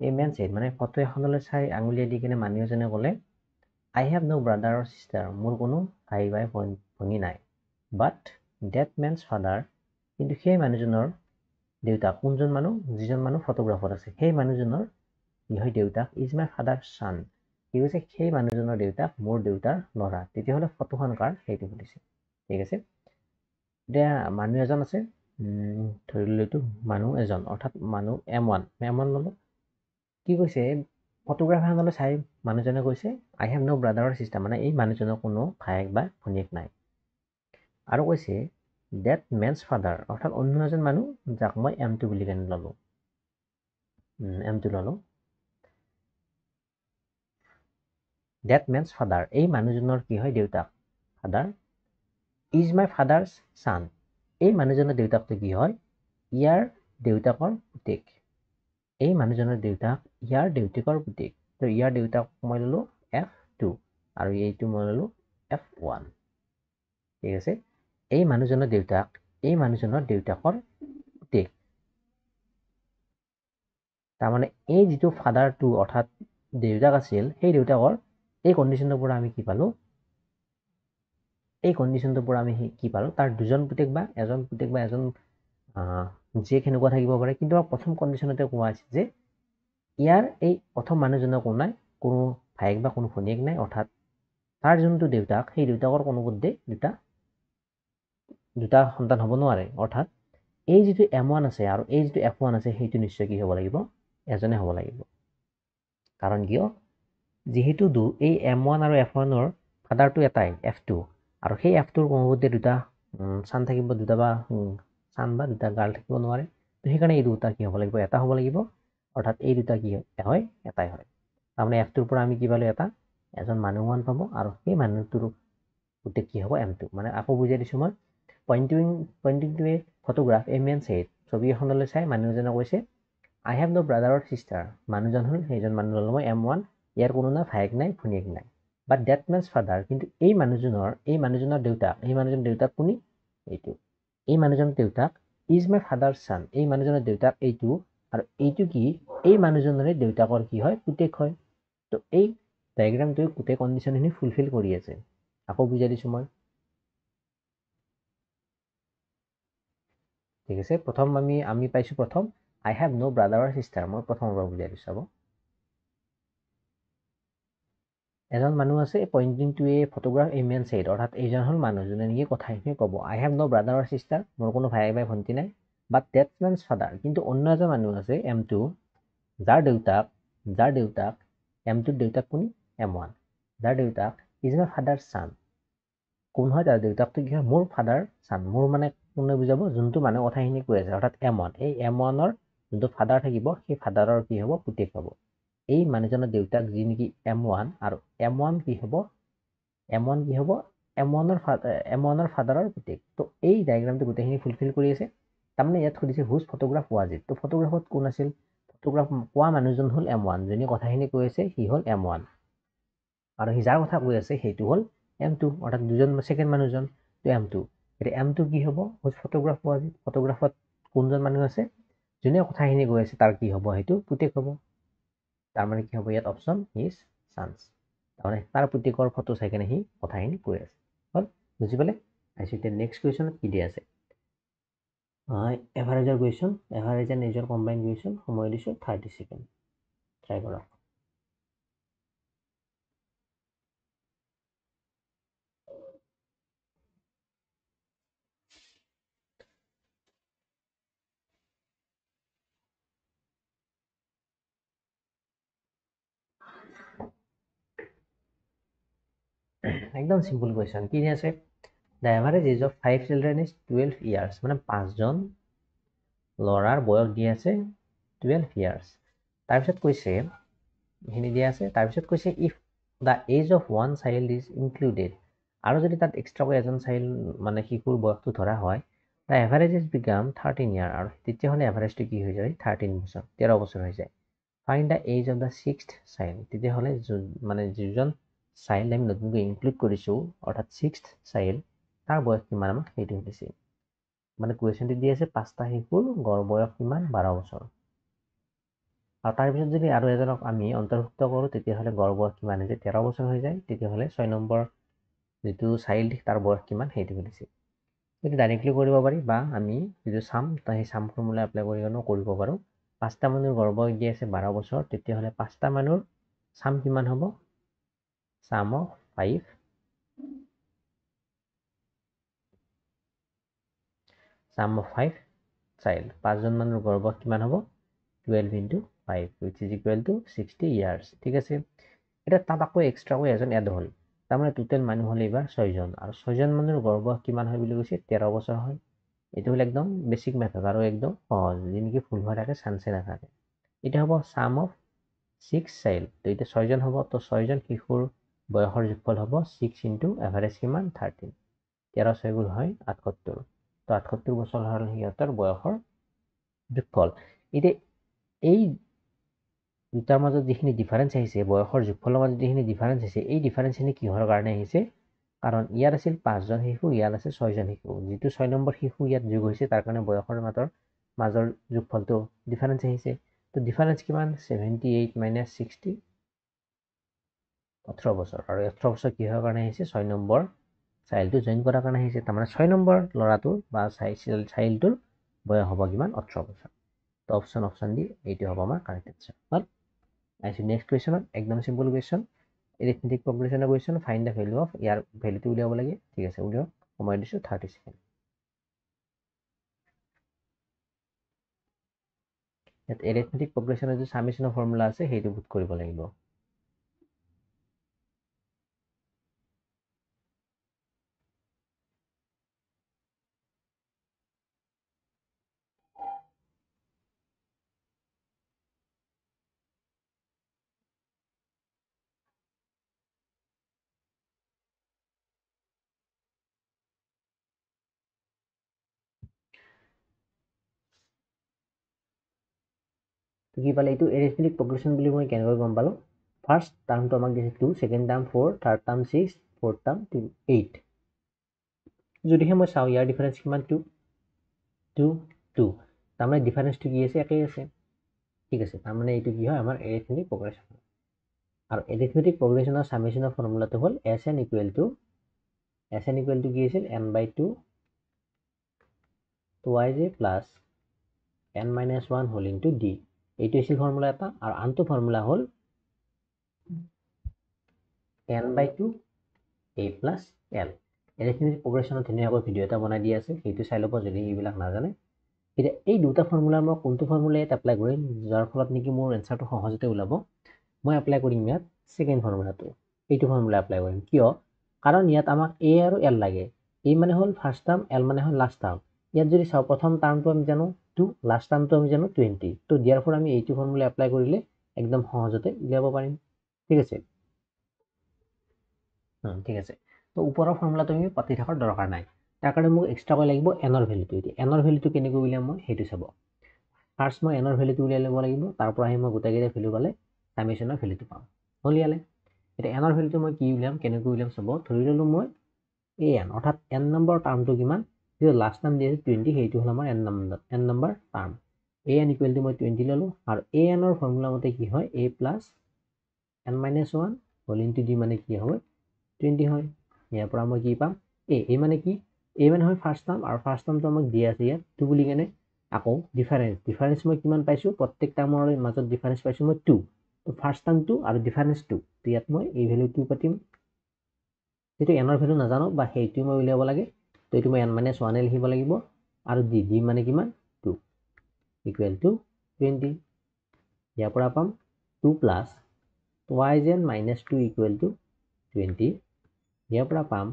এ মেন ছেইড মানে ফটো এখনলৈ চাই আঙুলিয়াই দি কিনে মানুহ এজনে ক'লে I have no' brother or sister, মোৰ কোনো ভাই বা ভনী নাই। বাট ডেট মেনছ ফাদাৰ, কিন্তু সেই মানুহজনৰ দেউতাক, কোনজন মানুহ? যিজন মানুহ ফটোগ্ৰাফত আছে সেই মানুহজনৰ কি হয়? দেউতাক ইজ মাই ফাদাৰ ছান। কি কৈছে? সেই মানুহজনৰ দেউতাক মোৰ দেউতাৰ ল'ৰা। তেতিয়াহ'লে ফটোখন কাৰ সেইটো সুধিছে। ঠিক আছে, এতিয়া মানুহ এজন আছে, ধৰি ললোঁ এইটো মানুহ এজন, অৰ্থাৎ মানুহ M1 ল'লোঁ। কি কৈছে? ফটোগ্ৰাফ এখনলৈ চাই মানুহজনে কৈছে I have no' brother or sister, মানে এই মানুহজনৰ কোনো ভায়েক বা ভনীয়েক নাই। আৰু কৈছে ডেট মেনছ ফাদাৰ, অৰ্থাৎ অন্য এজন মানুহ যাক মই M2 বুলি কেনে ল'লোঁ, M2 ল'লোঁ। ডেট মেনছ ফাদাৰ, এই মানুহজনৰ কি হয়? দেউতাক, father. Is my father son, এই মানুহজনৰ দেউতাকটো কি হয়? ইয়াৰ দেউতাকৰ পুতেক। এই মানুহজনৰ দেউতাক ইয়াৰ দেউতাকৰ পুতেক। তো ইয়াৰ দেউতাক মই ল'লোঁ F2 আৰু এইটো মই ল'লোঁ F1। ঠিক আছে, এই মানুহজনৰ দেউতাক এই মানুহজনৰ দেউতাকৰ পুতেক। তাৰমানে এই যিটো ফাদাৰটো অৰ্থাৎ দেউতাক আছিল, সেই দেউতাকৰ এই কণ্ডিশ্যনটোৰ পৰা আমি কি পালোঁ? এই কণ্ডিশ্যনটোৰ পৰা আমি কি পালোঁ? তাৰ দুজন পুতেক বা এজন পুতেক বা এজন জীয়েক সেনেকুৱা থাকিব পাৰে, কিন্তু প্ৰথম কণ্ডিশ্যনতে কোৱা হৈছে যে ইয়াৰ এই প্ৰথম মানুহজনৰ কোনো নাই, কোনো ভায়েক বা কোনো ভনীয়েক নাই, অৰ্থাৎ তাৰ যোনটো দেউতাক সেই দেউতাকৰ কোনো পধ্যে দুটা সন্তান হ'ব নোৱাৰে। অৰ্থাৎ এই যিটো M1 আছে আৰু এই যিটো F1 আছে সেইটো নিশ্চয় কি হ'ব লাগিব? এজনে হ'ব লাগিব। কাৰণ কিয়? যিহেতু এই M1 আৰু F1ৰ ফাদাৰটো এটাই F2, আৰু সেই F2ৰ কোনো পধ্যে দুটা চান থাকিব, দুটা বা চান বা দুটা গাৰ্ল থাকিব নোৱাৰে। তো সেইকাৰণে এই দুটা কি হ'ব লাগিব? এটা হ'ব লাগিব, অৰ্থাৎ এই দুটা কি হয়? এটাই হয়। তাৰমানে F2ৰ পৰা আমি কি পালোঁ? এটা, এজন মানুহ 1 পাব, আৰু সেই মানুহটোৰ পুতেক কি হ'ব? M2। মানে আকৌ বুজাই দিছোঁ মই, pointing to a photograph a man said, ছবি এখনলৈ চাই মানুহ এজনে কৈছে I have no' brother or sister, মানুহজন হ'ল সেইজন মানুহ ল'লোঁ মই M1, ইয়াৰ কোনো না ভায়েক নাই, ভনীয়েক নাই। বাট ডেট মেনছ ফাদাৰ, কিন্তু এই মানুহজনৰ দেউতাক কোনি? এইটো। এই মানুহজনৰ দেউতাক ইজ মাই ফাদাৰ ছান, এই মানুহজনৰ দেউতাক এইটো, আৰু এইটো কি? এই মানুহজনৰে দেউতাকৰ কি হয়? পুতেক হয়। তো এই ডায়েগ্ৰামটোৱে গোটেই কণ্ডিশ্যনখিনি ফুলফিল কৰি আছে। আকৌ বুজাই দিছোঁ মই। ঠিক আছে, প্ৰথম আমি পাইছোঁ প্ৰথম I have no' brother or sister, মই প্ৰথমৰ পৰা বুজাই দিছোঁ। চাব, এজন মানুহ আছে, pointing to a photograph a man said, অৰ্থাৎ এইজন হ'ল মানুহ যোনে নেকি কথাখিনি ক'ব I have no' brother or sister, মোৰ কোনো ভাই বা ভণ্টি নাই। বাট ডেট মেনছ ফাদাৰ, কিন্তু অন্য এজন মানুহ আছে M2, যাৰ দেউতাক M2ৰ দেউতাক কোন? M1, যাৰ দেউতাক ইজ মাই ফাদাৰ ছান। কোন হয় তাৰ দেউতাকটো? কি হয়? মোৰ ফাদাৰ ছান। মোৰ মানে কোনে বুজাব? যোনটো মানুহ কথাখিনি কৈ আছে, অৰ্থাৎ M1, এই M1ৰ যোনটো ফাদাৰ থাকিব সেই ফাদাৰৰ কি হ'ব? পুতেক হ'ব। এই মানুহজনৰ দেউতাক যি নেকি M1, আৰু M1 কি হ'ব? M1ৰ ফাদাৰৰ পুতেক। তো এই ডায়েগ্ৰামটো গোটেইখিনি ফুলফিল কৰি আছে। তাৰমানে ইয়াত সুধিছে হুজ ফটোগ্ৰাফ ৱাজ ইট, তো ফটোগ্ৰাফত কোন আছিল? ফটোগ্ৰাফ কোৱা মানুহজন হ'ল M1, যোনে কথাখিনি কৈ আছে সি হ'ল M1, আৰু সি যাৰ কথা কৈ আছে সেইটো হ'ল M2, অৰ্থাৎ দুজন ছেকেণ্ড মানুহজন তো M2। এতিয়া M2 কি হ'ব? ফটোগ্ৰাফত কোনজন মানুহ আছে? যোনে কথাখিনি কৈ আছে তাৰ কি হ'ব? সেইটো পুতেক হ'ব। তাৰমানে কি হ'ব ইয়াত অপশ্যন ইজ চান্স। তাৰমানে তাৰ পুতেকৰ ফটো চাই কেনে সি কথাখিনি কৈ আছে। হ'ল, বুজি পালে? আহিছোঁ এতিয়া নেক্সট কুৱেশ্যনত কি দিয়া আছে? এভাৰেজৰ কুৱেশ্যন, এভাৰেজ এণ্ড এজৰ কম্বাইন কুৱেশ্যন, সময় দিছোঁ 30 ছেকেণ্ড। ট্ৰাই কৰক। একদম চিম্পল কুৱেশ্যন। কি আছে? The average age of 5 children is 12 years, মানে 5জন ল'ৰাৰ বয়স দিয়া আছে 12 ইয়াৰ্ছ। তাৰপিছত কৈছে এইখিনি দিয়া আছে, তাৰপিছত কৈছে if the age of one child is included, আৰু যদি তাত এক্সট্ৰাকৈ এজন চাইল্ড মানে শিশুৰ বয়সটো ধৰা হয়, দ্য এভাৰেজ ইজ বিকাম 13 ইয়াৰ, আৰু তেতিয়াহ'লে এভাৰেজটো কি হৈ যায়? 13 বছৰ, 13 বছৰ হৈ যায়। Find the age of the 6th child, তেতিয়াহ'লে মানে যিজন চাইল্ড আমি নতুনকৈ ইনক্লুড কৰিছোঁ, অৰ্থাৎ 6th চাইল্ড, তাৰ বয়স কিমান আমাক সেইটো সুধিছে। মানে কুৱেশ্যনটো দি আছে 5টা শিশুৰ গড় বয়স কিমান? 12 বছৰ। আৰু তাৰপিছত যদি আৰু এজনক আমি অন্তৰ্ভুক্ত কৰোঁ, তেতিয়াহ'লে গড় বয়স কিমান হৈ যায়? 13 বছৰ হৈ যায়। তেতিয়াহ'লে 6 নম্বৰ যিটো চাইল্ড তাৰ বয়স কিমান সেইটো সুধিছে। সেইটো ডাইৰেক্টলি কৰিব পাৰি, বা আমি যিটো চাম সেই চাম ফৰ্মুলা এপ্লাই কৰি কেনেও কৰিব পাৰোঁ। 5টা মানুহৰ গড় বয়স দি আছে 12 বছৰ, তেতিয়াহ'লে 5টা মানুহৰ চাম কিমান হ'ব? চাম অফ 5 চাইল্ড, 5জন মানুহৰ গড় বয়স কিমান হ'ব? 12 into 5 which is equal to 60 years। ঠিক আছে, এতিয়া তাত আকৌ এক্সট্ৰাকৈ এজন এড হ'ল, তাৰমানে টোটেল মানুহ হ'ল এইবাৰ 6জন, আৰু 6জন মানুহৰ গড় বয়স কিমান হয় বুলি কৈছে? 13 বছৰ হয়। এইটো হ'ল একদম বেছিক মেথড আৰু একদম সহজ, যি নেকি ভুল হোৱা থাকে চান্সে নাথাকে। এতিয়া হ'ব চাম অফ 6 চাইল্ড, তো এতিয়া 6জন হ'ব, তো 6জন শিশুৰ বয়সৰ যোগফল হ'ব 6 into এভাৰেজ কিমান? 13। 13 6 গুণ হয় 78, তো 78 বছৰ হ'ল সিহঁতৰ বয়সৰ যোগফল। এতিয়া এই দুটাৰ মাজত যিখিনি ডিফাৰেঞ্চ আহিছে, বয়সৰ যোগফলৰ মাজত যিখিনি ডিফাৰেঞ্চ আহিছে, এই ডিফাৰেঞ্চখিনি কিহৰ কাৰণে আহিছে? কাৰণ ইয়াত আছিল 5জন শিশু, ইয়াত আছে 6জন শিশু। যিটো 6 নম্বৰ শিশু ইয়াত যোগ হৈছে, তাৰ কাৰণে বয়সৰ মাজৰ যোগফলটো ডিফাৰেঞ্চ আহিছে। তো ডিফাৰেঞ্চ কিমান? 78 minus 60, 18 বছৰ। আৰু 18 বছৰ কিহৰ কাৰণে আহিছে? 6 নম্বৰ চাইল্ডটো জইন কৰাৰ কাৰণে আহিছে। তাৰমানে 6 নম্বৰ ল'ৰাটোৰ বা চাইল্ডটোৰ বয়স হ'ব কিমান? 18 বছৰ। তো অপশ্যন দি এইটো হ'ব আমাৰ কাৰেক্ট এনচাৰ। হ'ল, আহিছোঁ নেক্সট কুৱেশ্যনত। একদম চিম্পল কুৱেশ্যন, এৰিথমেটিক প্ৰগ্ৰেশ্যনৰ question. Find the value of, ইয়াৰ ভেলুটো উলিয়াব লাগে। ঠিক আছে, উলিয়াওক। সময় দিছোঁ 30 ছেকেণ্ড। ইয়াত এৰিথমেটিক প্ৰগ্ৰেশ্যনৰ যে ছামেশ্যনৰ ফৰ্মুলা আছে সেইটো পুট কৰিব লাগিব। কি পালে? এইটো এৰিথমেটিক প্ৰগ্ৰেশ্যন বুলি মই কেনেকৈ গম পালোঁ? ফাৰ্ষ্ট টাৰ্মটো আমাক দিছে 2, second term 4, third term 6, fourth term 8। যদিহে মই চাওঁ ইয়াৰ ডিফাৰেঞ্চ কিমান? 2, 2, 2, তাৰমানে ডিফাৰেঞ্চটো কি আছে? একেই আছে। ঠিক আছে, তাৰমানে এইটো কি হয়? আমাৰ এৰিথমেটিক প্ৰগ্ৰেশ্যন। আৰু এৰিথমেটিক প্ৰগ্ৰেশ্যনৰ ছামেশ্যনৰ ফৰ্মুলাটো হ'ল SN ইকুৱেল টু কি আছিল? n/2 2ij plus n-1 whole into d। এইটো আছিল ফৰ্মুলা এটা, আৰু আনটো ফৰ্মুলা হ'ল n/2 a plus l। Arithmetic প্ৰগ্ৰেশ্যনত ধুনীয়াকৈ ভিডিঅ' এটা বনাই দিয়া আছে, সেইটো চাই ল'ব যদি এইবিলাক নাজানে। এতিয়া এই দুটা ফৰ্মুলা মই কোনটো ফৰ্মুলা ইয়াত এপ্লাই কৰিম যাৰ ফলত নেকি মোৰ এনচাৰটো সহজতে ওলাব? মই এপ্লাই কৰিম ইয়াত ছেকেণ্ড ফৰ্মুলাটো, এইটো ফৰ্মুলা এপ্লাই কৰিম। কিয়? কাৰণ ইয়াত আমাক a আৰু l লাগে। a মানে হ'ল ফাৰ্ষ্ট টাৰ্ম, l মানে হ'ল লাষ্ট টাৰ্ম। ইয়াত যদি চাওঁ, প্ৰথম টাৰ্মটো আমি জানো 2, লাষ্ট টাৰ্মটো আমি জানো 20, তো দিয়াৰ ফলত আমি এইটো ফৰ্মুলা এপ্লাই কৰিলে একদম সহজতে উলিয়াব পাৰিম। ঠিক আছে, ঠিক আছে। তো ওপৰৰ ফৰ্মুলাটো আমি পাতি থকাৰ দৰকাৰ নাই, তাৰ কাৰণে মোক এক্সট্ৰাকৈ লাগিব এনৰ ভেলুটো। এতিয়া এনৰ ভেলুটো কেনেকৈ উলিয়াম মই সেইটো চাব। ফাৰ্ষ্ট মই এনৰ ভেলুটো উলিয়াই ল'ব লাগিব, তাৰ পৰা আহি মই গোটেইকেইটা ভেলু পালে সামেশ্যনৰ ভেলুটো পাম। হ'ল ইয়ালে। এতিয়া এনৰ ভেলুটো মই কি উলিয়াম, কেনেকৈ উলিয়াম চাব। ধৰি ল'লোঁ মই এ এন, অৰ্থাৎ এন নম্বৰ টাৰ্মটো কিমান, যিটো লাষ্ট টাৰ্ম দি আছে 20, সেইটো হ'ল আমাৰ N number term. A N equal to মই 20 ল'লোঁ, আৰু এ এনৰ ফৰ্মুলা মতে কি হয়, a plus n minus 1 whole into d মানে কি হয় 20 হয়। ইয়াৰ পৰা মই কি পাম, এ মানে কি, এ মানে হয় ফাৰ্ষ্ট টাৰ্ম, আৰু ফাৰ্ষ্ট টাৰ্মটো আমাক দিয়া আছে ইয়াত 2 বুলি কেনে। আকৌ ডিফাৰেঞ্চ মই কিমান পাইছোঁ, প্ৰত্যেক টাৰ্মৰ মাজত ডিফাৰেঞ্চ পাইছোঁ মই 2। তো ফাৰ্ষ্ট টাৰ্ম 2 আৰু ডিফাৰেঞ্চ 2, তো ইয়াত মই এই ভেলু 2 পাতিম। যিটো এনৰ ভেলু নাজানো বা সেইটো মই উলিয়াব লাগে, তো এইটো মই এন মাইনাছ 1 লিখিব লাগিব, আৰু ডি মানে কিমান 2 ইকুৱেল টু 20। ইয়াৰ পৰা পাম 2 plus twice n minus 2 equal to 20। ইয়াৰ পৰা পাম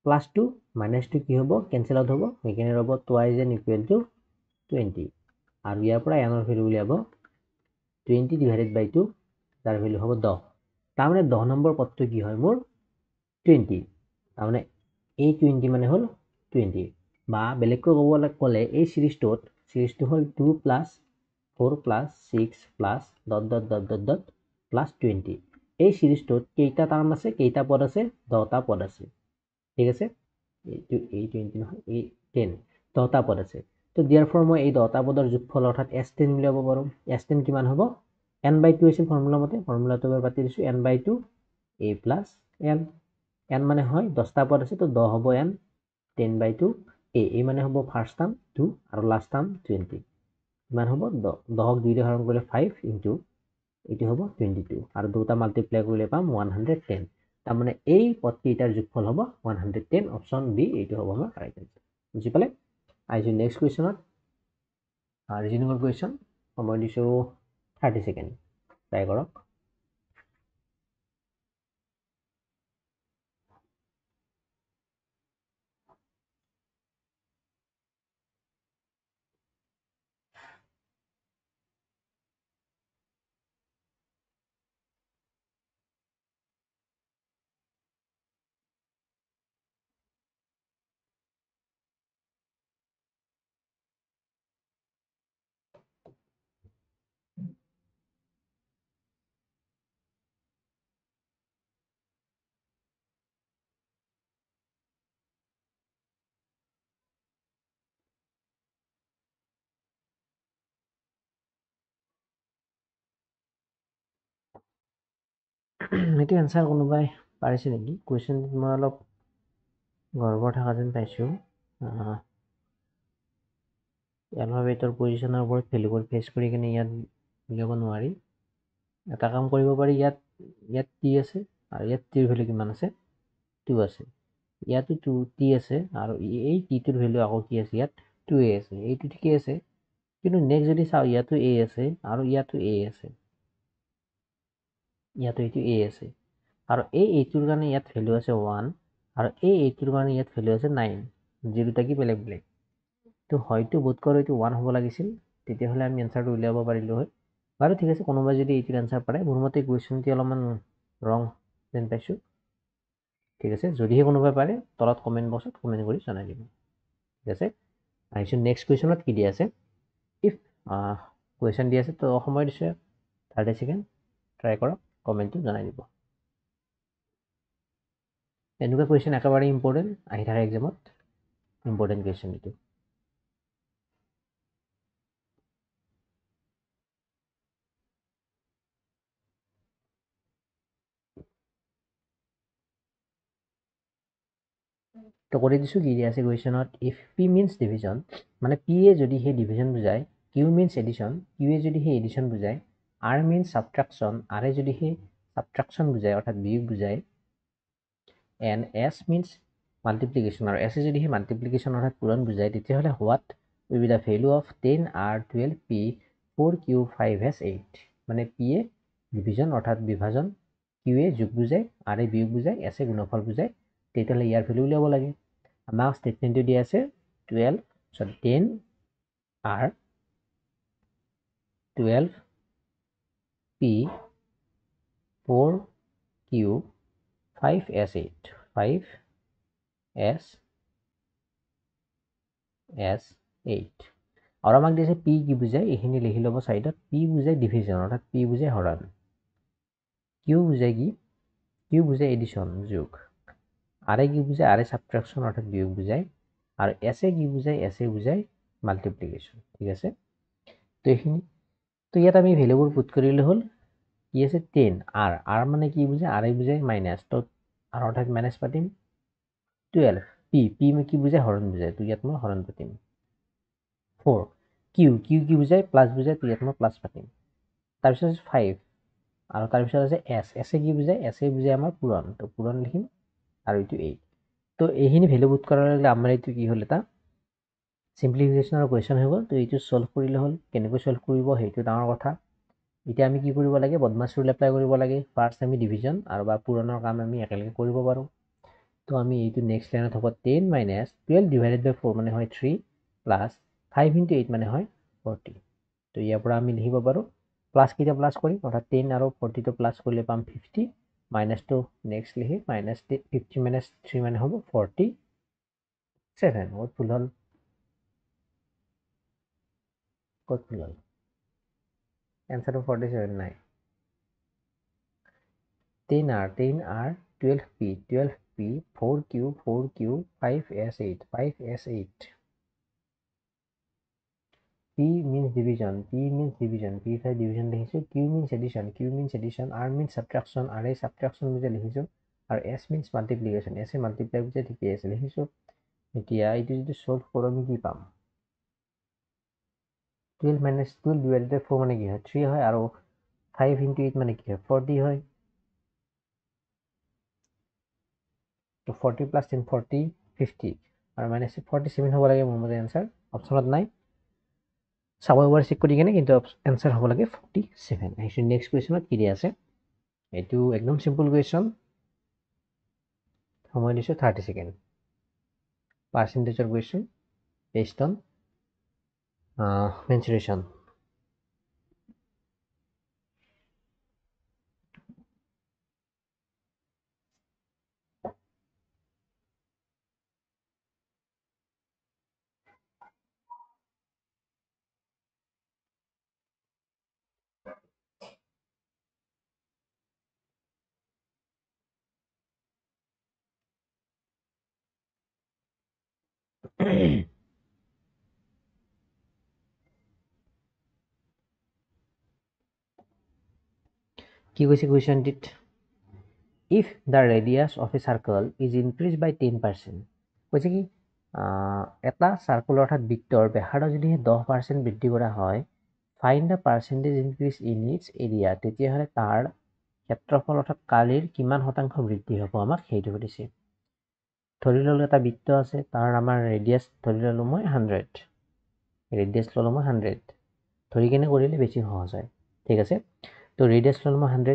প্লাছ 2 মাইনাছ 2 কি হ'ব, কেঞ্চেল আউট হ'ব, সেইকাৰণে ৰ'ব টুৱাইজ এন ইকুৱেল টু 20। আৰু ইয়াৰ পৰা এনৰ ভেলু উলিয়াব 20 ডিভাইডেড বাই 2, যাৰ ভেলু হ'ব 10। তাৰমানে 10 নম্বৰ পদটো কি হয় মোৰ 20, তাৰমানে এই 20 মানে হ'ল 20, বা বেলেগকৈ ক'লে এই চিৰিজটো হ'ল 2 plus 4 plus 6 plus dot dot dot dot dot plus 20। এই চিৰিজটোত কেইটা টাৰ্ম আছে, কেইটা পদ আছে, 10টা পদ আছে। ঠিক আছে, এইটো এই 20 নহয়, এই 10, 10টা পদ আছে। তো দিয়াৰ ফৰ মই এই 10টা পদৰ যোগফল অৰ্থাৎ S10 উলিয়াব পাৰোঁ। S10 কিমান হ'ব, n/2 আছিল ফৰ্মুলা মতে, ফৰ্মুলাটো এবাৰ পাতি দিছোঁ, n/2 a plus n। n মানে হয় 10টা পদ আছে, তো 10 হ'ব n, 10/2 a মানে হ'ব ফাৰ্ষ্ট টাৰ্ম 2 আৰু লাষ্ট টাৰ্ম 20। কিমান হ'ব, 10ক 2 হৰণ কৰিলে 5 ইনটু এইটো হ'ব 22, আৰু দুটা মাল্টিপ্লাই কৰিলে পাম 110। তাৰমানে এই পদকেইটাৰ যোগফল হ'ব 110। অপশ্যন বি এইটো হ'ব আমাৰ কাৰেক্ট এনচাৰ। বুজি পালে? আহিছোঁ নেক্সট কুৱেশ্যনত। ৰিজনিঙৰ কুৱেশ্যন, সময় দিছোঁ 30 ছেকেণ্ড, ট্ৰাই কৰক। এইটো এনচাৰ কোনোবাই পাৰিছে নেকি? কুৱেশ্যনটোত মই অলপ গৰ্বৰ থকা যেন পাইছোঁ। এলফাবেটৰ পজিশ্যনৰ ওপৰত ভেলুবোৰ ফেচ কৰি কিনে ইয়াত উলিয়াব নোৱাৰি। এটা কাম কৰিব পাৰি, ইয়াত টি আছে, আৰু ইয়াত টিৰ ভেলু কিমান আছে, 2 আছে। ইয়াতো 2 টি আছে, আৰু এই টিটোৰ ভেলু আকৌ কি আছে, ইয়াত 2a আছে। এইটো ঠিকেই আছে, কিন্তু নেক্সট যদি চাওঁ, ইয়াতো a আছে আৰু ইয়াতো a আছে, ইয়াতো এইটো a আছে, আৰু এই এইটোৰ কাৰণে ইয়াত ভেলু আছে 1, আৰু এই এইটোৰ কাৰণে ইয়াত ভেলু আছে 9, যি দুটা কি বেলেগ বেলেগ। তো হয়তো বোধকৰো এইটো 1 হ'ব লাগিছিল, তেতিয়াহ'লে আমি এনচাৰটো উলিয়াব পাৰিলোঁ হয়। বাৰু ঠিক আছে, কোনোবাই যদি এইটোৰ এনচাৰ পাৰে, মোৰ মতে কুৱেশ্যনটি অলপমান ৰং যেন পাইছোঁ। ঠিক আছে, যদিহে কোনোবাই পাৰে তলত কমেণ্ট বক্সত কমেণ্ট কৰি জনাই দিব। ঠিক আছে, আহিছোঁ নেক্সট কুৱেশ্যনত। কি দিয়া আছে, ইফ কুৱেশ্যন দি আছে, তো সময় দিছে 30 ছেকেণ্ড, ট্ৰাই কৰক, কমেণ্টটো জনাই দিব। এনেকুৱা কুৱেশ্যন একেবাৰে ইম্পৰ্টেণ্ট, আহি থাকে এক্সামত, ইম্পৰ্টেণ্ট কুৱেশ্যন এইটো। তো কৰি দিছোঁ, কি দিয়া আছে কুৱেশ্যনত, ইফ পি মিনছ ডিভিজন, মানে পি এ যদি সেই ডিভিজন বুজায়, কিউ মিনছ এডিশ্যন, কিউ এ যদি সেই এডিশ্যন বুজায়, আৰ মিনছ ছাবট্ৰাকশ্যন, আৰ এ যদি সেই ছাবট্ৰাকশ্যন বুজায় অৰ্থাৎ বিয়োগ বুজায়, এণ্ড এছ মিনছ মাল্টিপ্লিকেশ্যন, আৰু এছ এ যদি সেই মাল্টিপ্লিকেশ্যন অৰ্থাৎ পূৰণ বুজায়, তেতিয়াহ'লে what will be the value of 10 R 12 P 4 Q 5 S 8। মানে পি এ ডিভিজন অৰ্থাৎ বিভাজন, কিউ এ যোগ বুজায়, আৰ এ বিয়োগ বুজায়, এছ এ গুণফল বুজায়, তেতিয়াহ'লে ইয়াৰ ভেলু উলিয়াব লাগে। আমাক ষ্টেটমেণ্টটো দিয়া আছে 10 R 12 P 4 Q 5 S 8, 5 S 8। আৰু আমাক দিছে পি কি বুজায় এইখিনি লিখি ল'ব সাইডত পি বুজায় ডিভিজন অৰ্থাৎ পি বুজায় হৰণ কিউ বুজায় কি কিউ বুজায় এডিশন যোগ আৰ কি বুজায় আৰ সাবট্ৰাকশন অৰ্থাৎ বিয়োগ বুজায় আৰু এস কি বুজায় এস বুজায় মাল্টিপ্লিকেশন ঠিক আছে তো এইখিনি তো ইয়াত আমি ভ্যালুবোৰ পুট কৰিলে হ'ল কি আছে 10 আৰ মানে কি বুজায় আৰ বুজায় মাইনাস তো আর অর্থাৎ মাইনাস পাতিম 12 পি পি কি বুজায় হরণ বুজায় তো ইয়াত মই হরণ পাতিম 4 কিউ কিউ কি বুজায় প্লাস বুজায় তো ইয়াত মই প্লাস পাতিম তাৰপিছত 5 আৰু তাৰপিছত আছে এস এস কি বুজায় এস বুজায় আমাৰ পূৰণ তো পূৰণ লিখিম আৰু এইটো 8 তো এইখিনি ভ্যালু পুট কৰাৰ লগে আমাৰ এইটো কি হ'ল এটা সিম্পলিফিকেশনৰ কুৱেশ্যন হৈ গ'ল তো এইটো সলভ কৰিলে হ'ল কেনেকৈ সলভ কৰিব সেইটো ডাঙৰ কথা এতিয়া আমি কি কৰিব লাগে বদমাছ ৰুল এপ্লাই কৰিব লাগে ফাৰ্ষ্ট আমি ডিভিজন আৰু বা পূৰণৰ কাম আমি একেলগে কৰিব পাৰোঁ তো আমি এইটো নেক্সট লাইনত হ'ব 10 মাইনাস 12 ডিভাইডেড বাই 4 মানে হয় 3 প্লাস 5 ইনটু 8 মানে হয় 40 তো ইয়াৰ পৰা আমি লিখিব পাৰোঁ প্লাস কেইটা প্লাস কৰিম অৰ্থাৎ 10 আৰু 40 তো প্লাস কৰিলে পাম 50 মাইনাস তো নেক্সট লিখি মাইনাস 50 মাইনাস 3 মানে হ'ব 47 ক'ত ভুল হ'ল ক'ত ভুল হ'ল এনসারটো 47 নাই 10R 12P 12P 4Q 5S8 5S8 P means division P for division লিখিছো Q means addition R means subtraction R subtraction বুজায় লিখিছো আৰু S means multiplication S multiply বুজায় ঠিকে আছে লিখিছো এতিয়া এইটো যদি সলভ কৰোঁ আমি কি পাম 12 minus 12 divided by 4 মানে কি হয় 3 হয় আৰু 5 into 8 মানে কি হয় 40 হয় তো 40 plus 10 40 50 আৰু minus 47 হ'ব লাগে মোৰ মতে এনসাৰ অপচনত নাই চাব এবাৰ চেক কৰি কেনে কিন্তু এনসাৰ হ'ব লাগে 47 আহিছো নেক্সট কুৱেশ্যনত কি দিয়া আছে এইটো একদম সিম্পল কুৱেশ্যন সময় দিছো 30 সেকেন্ড পাৰ্সেন্টেজৰ কুৱেশ্যন based on mensuration কি কৈছে কুৱেশ্যনটিত if the radius of a circle is increased by 10% কৈছে কি এটা সার্কেল অর্থাৎ বৃত্তৰ ব্যাসাৰ্ধ যদি 10% বৃদ্ধি কৰা হয় find the percentage increase in its area তেতিয়াহ'লে তাৰ ক্ষেত্ৰফল অৰ্থাৎ কালিৰ কিমান শতাংশ বৃদ্ধি হ'ব আমাক সেইটো সুধিছে ধৰি ললো এটা বৃত্ত আছে তাৰ আমাৰ ৰেডিয়াস ধৰি ললো মই 100 ৰেডিয়াস ললো মই 100 ধৰি কেনে কৰিলে বেছি সহজ হয় ঠিক আছে তো ৰেডিয়াস ললো মই 100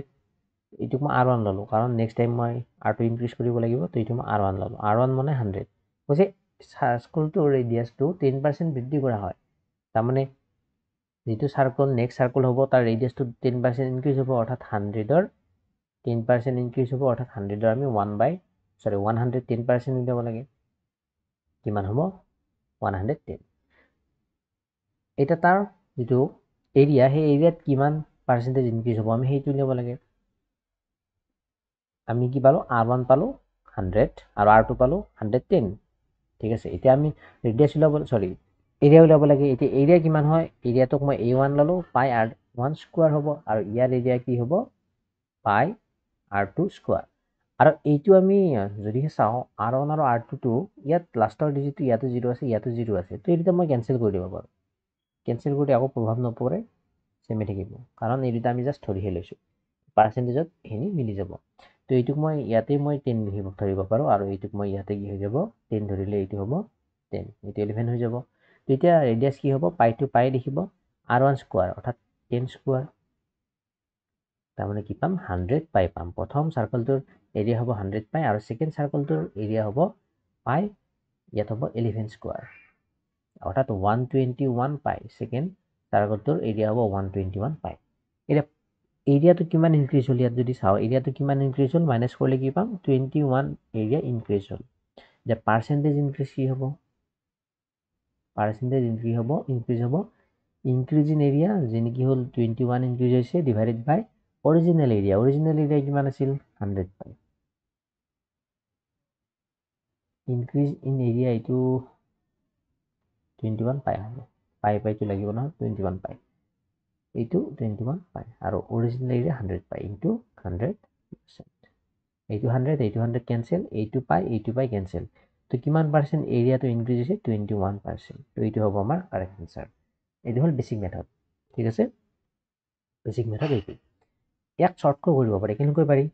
এইটো মই R1 ললো কাৰণ নেক্সট টাইম মই R2 ইনক্ৰিজ কৰিব লাগিব তো এইটো মই R1 ললো R1 মানে 100 কৈছে সাৰ্কেলটোৰ ৰেডিয়াসটো 10% বৃদ্ধি কৰা হয় তাৰমানে যেটো সাৰ্কেল নেক্সট সাৰ্কেল হ'ব তাৰ ৰেডিয়াসটো 10% ইনক্ৰিজ হ'ব অৰ্থাৎ 100ৰ 10% ইনক্ৰিজ হ'ব অৰ্থাৎ 100ৰ আমি 110% উলিয়াব লাগে কিমান হ'ব 110 এটা তাৰ যেটো এৰিয়া সেই এৰিয়াত কিমান পাৰ্সেন্টেজ ইনক্ৰিজ হ'ব আমি সেইটো উলিয়াব লাগে আমি কি পালো R1 পালো 100 আৰু R2 পালো 110 ঠিক আছে এতিয়া আমি ৰেডিয়াস উলাব এৰিয়া উলাব লাগে এতিয়া এৰিয়া কিমান হয় এৰিয়াটোক মই A1 ললো পাই R1 স্কয়াৰ হ'ব আৰু ইয়াৰ এৰিয়া কি হ'ব পাই R2 স্কয়াৰ আৰু এইটো আমি যদি চাও R1 আৰু R2 টো ইয়াত লাষ্টৰ ডিজিটটো ইয়াতো 0 আছে ইয়াতো 0 আছে তো এটা মই ক্যান্সেল কৰি দিব পাৰো ক্যান্সেল কৰি আকৌ প্ৰভাৱ নপৰে সেমে থাকিব কাৰণ এইটা আমি জাস্ট ধৰিহে লৈছো পার্সেন্টেজত এখিনি মিলি যাব তো এইটুক মই ইয়াতে মই 10 লিখিব ধৰিব পাৰো আৰু এইটুক মই ইয়াতে কি হৈ যাব 10 ধৰিলে এইটো হ'ব 10 এইটো 11 হৈ যাব তো এতিয়া ৰেডিয়াস কি হ'ব পাই টু পাই লিখিব R1 স্কয়াৰ অৰ্থাৎ 10 স্কয়াৰ তাৰমানে কি পাম 100 পাই পাম প্ৰথম সাৰ্কেলটোৰ এৰিয়া হ'ব 100 পাই আৰু সেকেন্ড সাৰ্কেলটোৰ এৰিয়া হ'ব পাই ইয়াত হ'ব 11 স্কয়াৰ অৰ্থাৎ 121 পাই সেকেন্ড সাৰ্কেলটোৰ এৰিয়া হ'ব 121 পাই এটা এৰিয়াটো কিমান ইনক্ৰিজ হ'ল ইয়াত যদি চাও এৰিয়াটো কিমান ইনক্ৰিজ হ'ল মাইনাস কৰিলে কি পাম 21 এৰিয়া ইনক্ৰিজ হ'ল যে পাৰ্সেন্টেজ ইনক্ৰিজ কি হ'ব পাৰ্চেণ্টেজ ইনক্ৰিজ হ'ব ইনক্ৰিজ ইন এৰিয়া যেনে কি হ'ল 21 ইনক্ৰিজ হৈছে ডিভাইডেড বাই অৰিজিনেল এৰিয়া কিমান আছিল 100 পাই ইনক্ৰিজ ইন এৰিয়া এইটো 21 পাই হ'ব পাইটো লাগিব নহয় 21 পাই এইটো 21 পাই আৰু অৰিজিনেল এৰিয়া 100 পাই ইনটু 100% এইটো 100 কেনসেল এইটো পাই কেনসেল তো কিমান পাৰ্চেণ্ট এৰিয়াটো ইনক্ৰিজ হৈছে 21%। তো এইটো হ'ব আমাৰ কাৰেক্ট আনসাৰ এইটো হ'ল বেসিক মেথড ঠিক আছে বেসিক মেথড এইটো ইয়াক শৰ্টকৈ কৰিব পাৰি কেনেকৈ পাৰি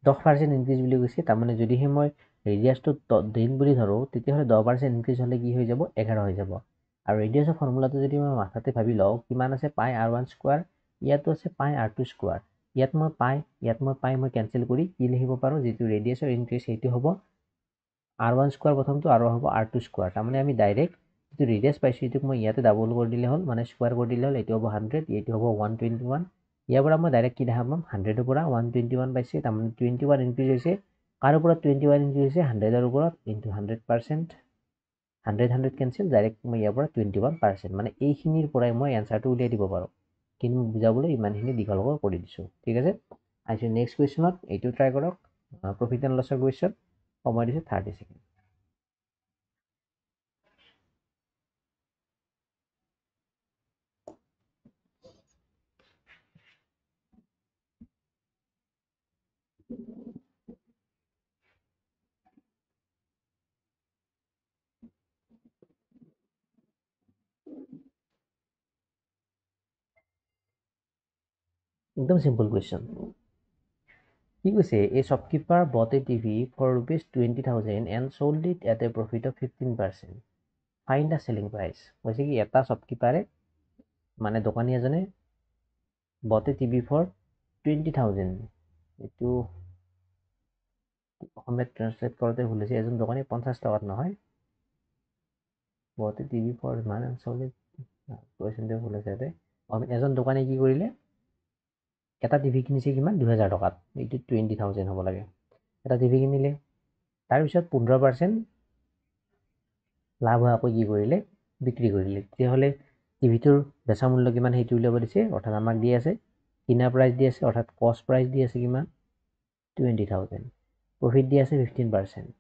10% ইনক্ৰিজ বুলি কৈছে তাৰমানে যদিহে মই ৰেডিয়াছটো 10 বুলি ধৰো তেতিয়াহ'লে 10% ইনক্ৰিজ হ'লে কি হৈ যাব 11 হৈ যাব আৰু ৰেডিয়াছৰ ফৰ্মুলাটো যদি মই মাথাতে ভাবি লওঁ কিমান আছে পাই r1 স্কয়াৰ ইয়াতো আছে পাই r2 স্কয়াৰ ইয়াত মই পাই মই কেনসেল কৰি কি লিখিব পাৰো যেটো ৰেডিয়াছৰ ইনক্ৰিজ সেইটো হ'ব r1 স্কয়াৰ প্ৰথমটো আৰু হ'ব r2 স্কয়াৰ তাৰমানে আমি ডাইৰেক্ট যেটো ৰেডিয়াছ পাইছো এটোক মই ইয়াতে ডাবল কৰি দিলে হ'ল মানে স্কয়াৰ কৰি দিলে হ'ল এটো হ'ব 100 এটো হ'ব 121 ইয়াৰ পৰা মই ডাইৰেক্ট কি দেখাম 100 ৰ পৰা 121 পাইছে তাৰমানে 21 ইনক্ৰিজ হৈছে কাৰ ওপৰত 21 ইনক্ৰিজ হৈছে 100 ৰ ওপৰত ইনটু 100% 100 কেনসেল ডাইৰেক্ট মই ইয়াৰ পৰা 21% মানে এইখিনিৰ পৰাই মই এনসাৰটো উলিয়াই দিব পাৰো কিন্তু বুজাবলৈ ইমানখিনি দীঘলকৈ কৰি দিছো ঠিক আছে আইছো নেক্সট কোৱেশ্চনত এইটো ট্ৰাই কৰক প্ৰফিট এণ্ড লছৰ কোৱেশ্চন সময় দিছে 30 সেকেন্ড একদম সিম্পল কোৱেশ্চন কি কৈছে a shopkeeper bought a TV for rupees 20,000 and sold it at a profit of 15%. Find the selling price. কৈছে কি এটা shopkeeper মানে দোকানী এজনে bought a TV for 20,000 এটো অসমীয়াত ট্ৰান্সলেট কৰোঁতে ভুল হৈছে এজন দোকানী 50 টকাত নহয় bought a TV for man and sold it কোৱেশ্চনটো ভুল হৈছে এজন দোকানী কি কৰিলে এটা টিভি কিনিছে কিমান 2000 টকাত এইটো 20,000 হ'ব লাগে এটা টিভি কিনিলে তাৰ পিছত 15% লাভ হোৱাকৈ কি কৰিলে বিক্ৰী কৰিলে তেতিয়াহ'লে টিভিটোৰ বেচা মূল্য কিমান সেইটো উলিয়াব দিছে অৰ্থাৎ আমাক দি আছে কিনা প্ৰাইচ দি আছে অৰ্থাৎ কষ্ট প্ৰাইচ দি আছে কিমান 20,000 প্ৰফিট দি আছে 15%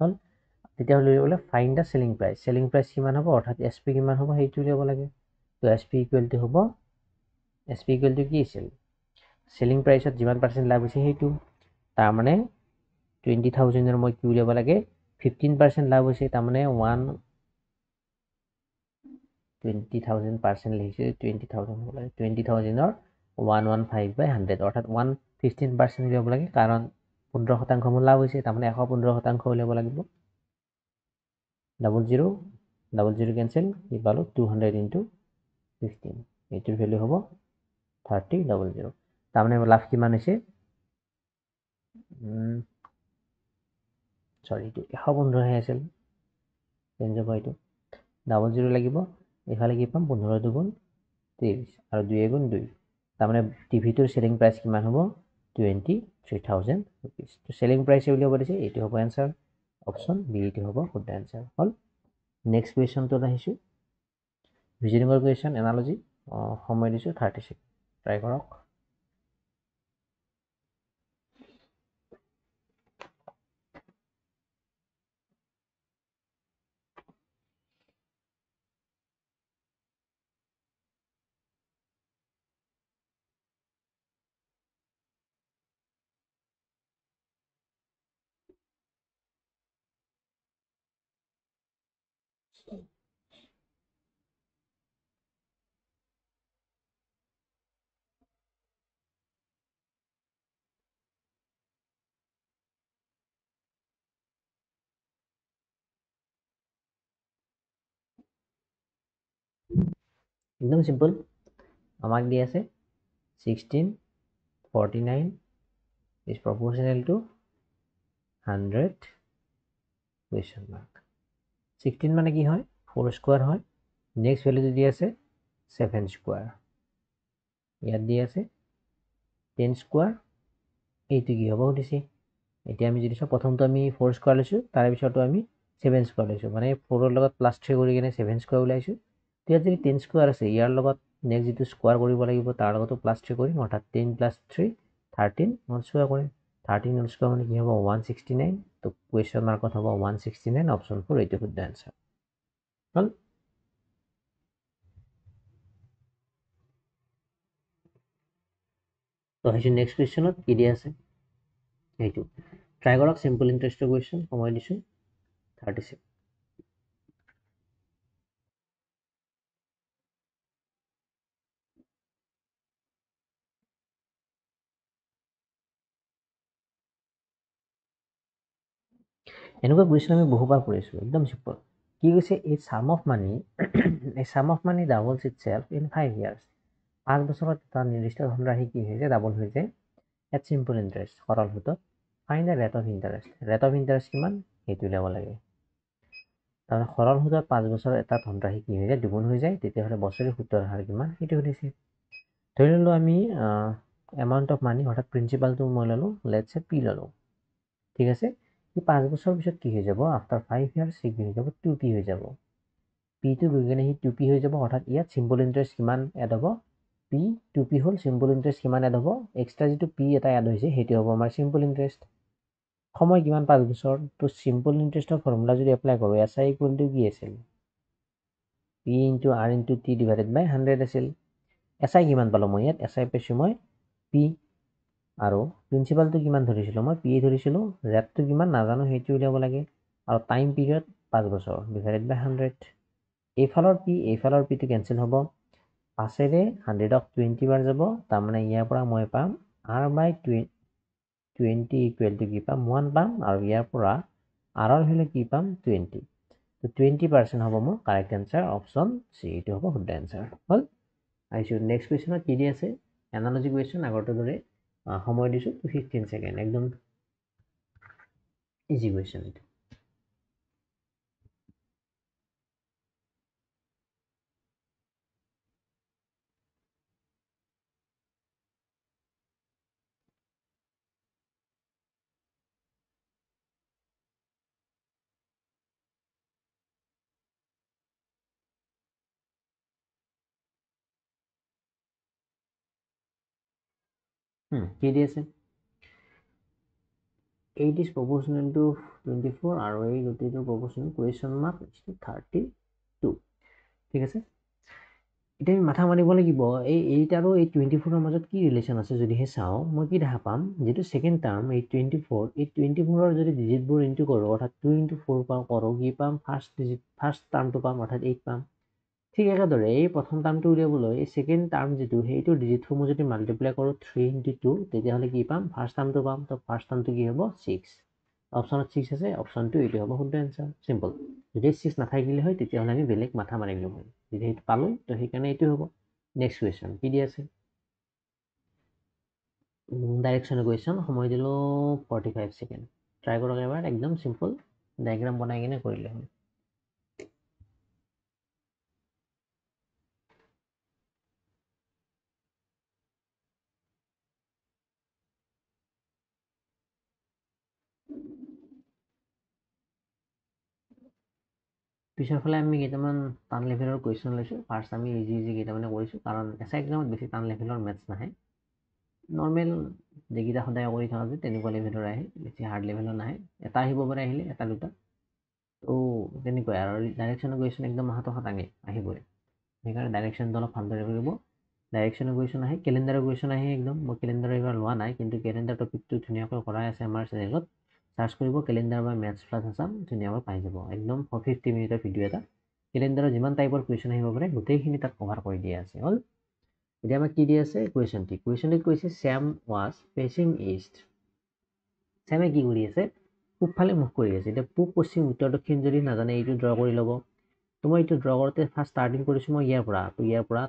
হল তেতিয়াহ'লে উলিয়াবলৈ ফাইন্ড দা সেলিং প্ৰাইচ কিমান হ'ব অৰ্থাৎ এসপি কিমান হ'ব সেইটো উলিয়াব লাগে তো এসপি ইকুৱেল টু হ'ব এসপি ইকুৱেল টু কি আছিল সেলিং প্ৰাইচত যিমান পাৰ্চেন্ট লাভ হৈছে সেইটো তাৰ মানে 20,000 এৰ মই কি উলিয়াব লাগে 15% লাভ হৈছে তাৰ মানে 20,000% লিখিছে 20,000 হ'ব লাগে 20,000 ৰ 115/100 অৰ্থাৎ 115% উলিয়াব লাগে কাৰণ 15% মোৰ লাভ হৈছে তাৰ মানে 115% উলিয়াব লাগিব 00 কেনসেল কি পালো 200 * 15 এইটোৰ ভ্যালু হ'ব 3000 তাৰ মানে লাভ কিমান হৈছে সৰি এইটো 115 হে আছিল চেঞ্জ হ'ব এইটো 00 লাগিব এফালে কি পাম 15 দুগুণ 30 আৰু 2 গুণ 2 তাৰ মানে টিভিটোৰ সেলিং প্ৰাইস কিমান হ'ব 23,000 rupees তো সেলিং প্ৰাইস উলিয়াব দিছে এইটো হ'ব आंसर অপচন বি এইটো হ'ব শুদ্ধ आंसर হল নেক্সট কোৱেশ্চনটো আহিছো ৰিজনিংৰ কোৱেশ্চন এনালজি সময় দিছো 30 সেকেন্ড ট্ৰাই কৰক একদম সিম্পল আমাক দি আছে 1649 is proportional to 100 question mark 16 মানে কি হয় 4 স্কয়ার হয় নেক্সট ভ্যালু দি আছে 7 স্কয়ার ইয়াত দি আছে 10 স্কয়ার এইটো কি হ'ব দিছে এতিয়া আমি যদি প্ৰথমটো আমি 4 স্কয়াৰ লৈছো তাৰ পিছতো আমি 7 স্কোৱাৰ লৈছোঁ মানে 4ৰ লগত +3 কৰি কিনে 7 স্কোৱাৰ ওলাইছোঁ। ইয়াত যদি 10 স্কোৱাৰ আছে ইয়াৰ লগত নেক্সট যিটো স্কোৱাৰ কৰিব লাগিব তাৰ লগতো +3 কৰিম, অৰ্থাৎ 10 + 3 13 হোল স্কোৱাৰ কৰিম। 13 হোল স্কোৱাৰ মানে কি হ'ব 169। তো কুৱেশ্যন মাৰ্কত হ'ব 169, অপশ্যন 4 এইটো শুদ্ধ এনচাৰ হ'ল। তো আহিছোঁ নেক্সট কুৱেশ্যনত কি দিয়া আছে সেইটো ট্ৰাই কৰক। চিম্পল ইণ্টাৰেষ্টৰ কুৱেশ্যন, সময় দিছোঁ 36। এনেকুৱা কুৱেশ্যন আমি বহুবাৰ কৰিছোঁ, একদম চিম্পল। কি কৈছে এই ছাম অফ মানি এই sum of money doubles itself in 5 years. 5 বছৰত এটা নিৰ্দিষ্ট ধনৰাশি কি হৈ যায় ডাবল হৈ যায় এট চিম্পল ইণ্টাৰেষ্ট, সৰল সুতত। Fine the rate of interest. Rate of interest কিমান সেইটো উলিয়াব লাগে। তাৰমানে সৰল সুতত 5 বছৰত এটা ধনৰাশি কি হৈ যায় দুগুণ হৈ যায়, তেতিয়াহ'লে বছৰি সুতৰ হাৰ কিমান সেইটো সুধিছে। ধৰি ল'লোঁ আমি এমাউণ্ট অফ মানি অৰ্থাৎ প্ৰিন্সিপালটো মই ল'লোঁ, লেটছ এ পি ল'লোঁ, ঠিক আছে। এই 5 বছৰৰ পিছত কি হৈ যাব, আফটাৰ 5 ইয়াৰ্ছ সি কি হৈ যাব 2p হৈ যাব। পিটো গৈ কিনে সি 2p হৈ যাব, অৰ্থাৎ ইয়াত চিম্পল ইণ্টাৰেষ্ট কিমান এড হ'ব পি 2p হ'ল। চিম্পল ইণ্টাৰেষ্ট কিমান এড হ'ব, এক্সট্ৰা যিটো পি এটা এড হৈছে সেইটো হ'ব আমাৰ চিম্পল ইণ্টাৰেষ্ট। সময় কিমান 5 বছৰ। তো চিম্পল ইণ্টাৰেষ্টৰ ফৰ্মুলা যদি এপ্লাই কৰোঁ SI ইকুৱেল টু কি আছিল P into R into T divided by 100 আছিল। SI কিমান পালোঁ মই ইয়াত, SI পাইছোঁ মই P, আৰু প্ৰিন্সিপালটো কিমান ধৰিছিলোঁ মই P ধৰিছিলোঁ। ৰেটটো কিমান নাজানো সেইটো উলিয়াব লাগে, আৰু টাইম পিৰিয়ড 5 বছৰ ডিভাইডেড বাই 100। এইফালৰ P এইফালৰ Pটো কেঞ্চেল হ'ব, 5ৰে 100ক 20 বাৰ যাব, তাৰমানে ইয়াৰ পৰা মই পাম R/20 ইকুৱেল টু কি পাম 1 পাম, আৰু ইয়াৰ পৰা Rৰ ভেলু কি পাম 20। তো 20% হ'ব মোৰ কাৰেক্ট এনচাৰ, অপশ্যন চি এইটো হ'ব শুদ্ধ এনচাৰ হ'ল। আহিছোঁ নেক্সট কুৱেশ্যনত কি দি আছে, এনালজি কুৱেশ্যন আগৰটোৰ দৰে। সময় দিছোঁ 15 ছেকেণ্ড, একদম ইজি কুৱেশ্যন এইটো। কি দি আছে 8 is proportional to 24 আৰু এই গোটেইটো proportional কুৱেশ্যন মাৰ্ক 32, ঠিক আছে। এতিয়া আমি মাথা মাৰিব লাগিব এই 8 আৰু এই 24ৰ মাজত কি ৰিলেশ্যন আছে যদিহে চাওঁ, মই কি দেখা পাম যিটো ছেকেণ্ড টাৰ্ম এই 24, এই 24ৰ যদি ডিজিটবোৰ ইনটু কৰোঁ অৰ্থাৎ 2 × 4 কৰোঁ কি পাম, ফাৰ্ষ্ট টাৰ্মটো পাম অৰ্থাৎ 8 পাম। ঠিক একেদৰে এই প্ৰথম টাৰ্মটো উলিয়াবলৈ এই ছেকেণ্ড টাৰ্ম যিটো সেইটো ডিজিটসমূহ যদি মাল্টিপ্লাই কৰোঁ 3 × 2, তেতিয়াহ'লে কি পাম ফাৰ্ষ্ট টাৰ্মটো পাম। তো ফাৰ্ষ্ট টাৰ্মটো কি হ'ব 6। অপশ্যনত 6 আছে, অপশ্যন 2 এইটো হ'ব শুদ্ধ এনচাৰ, চিম্পল। যদি 6 নাথাকিলে হয় তেতিয়াহ'লে আমি বেলেগ মাথা মাৰিলো হয়, যদি সেইটো পালোঁ তো সেইকাৰণে এইটো হ'ব। নেক্সট কুৱেশ্যন কি দি আছে, ডাইৰেকশ্যনৰ কুৱেশ্যন, সময় দিলোঁ 45 ছেকেণ্ড। ট্ৰাই কৰক এবাৰ, একদম চিম্পল ডায়েগ্ৰাম বনাই কিনে কৰিলে হয়। পিছৰ ফালে আমি কেইটামান টান লেভেলৰ কুৱেশ্যন লৈছোঁ। ফাৰ্ষ্ট আমি ইজি কেইটামানে কৰিছোঁ, কাৰণ এছআই এক্সামত বেছি টান লেভেলৰ মেথছ নাহে, নৰ্মেল যিকেইটা সদায় কৰি থকা যায় তেনেকুৱা লেভেলৰ আহে, বেছি হাৰ্ড লেভেলৰ নাহে। এটা আহিব পাৰে আহিলে, এটা দুটা, তো তেনেকুৱাই। আৰু ডাইৰেকশ্যনৰ কুৱেশ্যন একদম মাহাতো খাটাঙে আহিবই, সেইকাৰণে ডাইৰেকশ্যনটো অলপ ভালদৰে কৰিব। ডাইৰেকশ্যনৰ কুৱেশ্যন আহে, কেলেণ্ডাৰৰ কুৱেশ্যন আহে একদম। মই কেলেণ্ডাৰ এইবাৰ লোৱা নাই, কিন্তু কেলেণ্ডাৰ টপিকটো ধুনীয়াকৈ কৰাই আছে আমাৰ চেনেলত, চাৰ্চ কৰিব কেলেণ্ডাৰ বা মেথছ প্লাছ আছাম, ধুনীয়াকৈ পাই যাব। একদম 50 মিনিটৰ ভিডিঅ' এটা, কেলেণ্ডাৰৰ যিমান টাইপৰ কুৱেশ্যন আহিব পাৰে গোটেইখিনি তাত কভাৰ কৰি দিয়া আছে হ'ল। এতিয়া আমাক কি দি আছে কুৱেশ্যনটিত কৈছে শ্যাম ৱাজ ফেচিং ইষ্ট। শ্যামে কি কৰি আছে পূবফালে মুখ কৰি আছে। এতিয়া পূব, পশ্চিম, উত্তৰ, দক্ষিণ যদি নাজানে এইটো ড্ৰ কৰি ল'ব। তো মই এইটো ড্ৰ কৰোঁতে ফাৰ্ষ্ট ষ্টাৰ্টিং কৰিছোঁ মই ইয়াৰ পৰা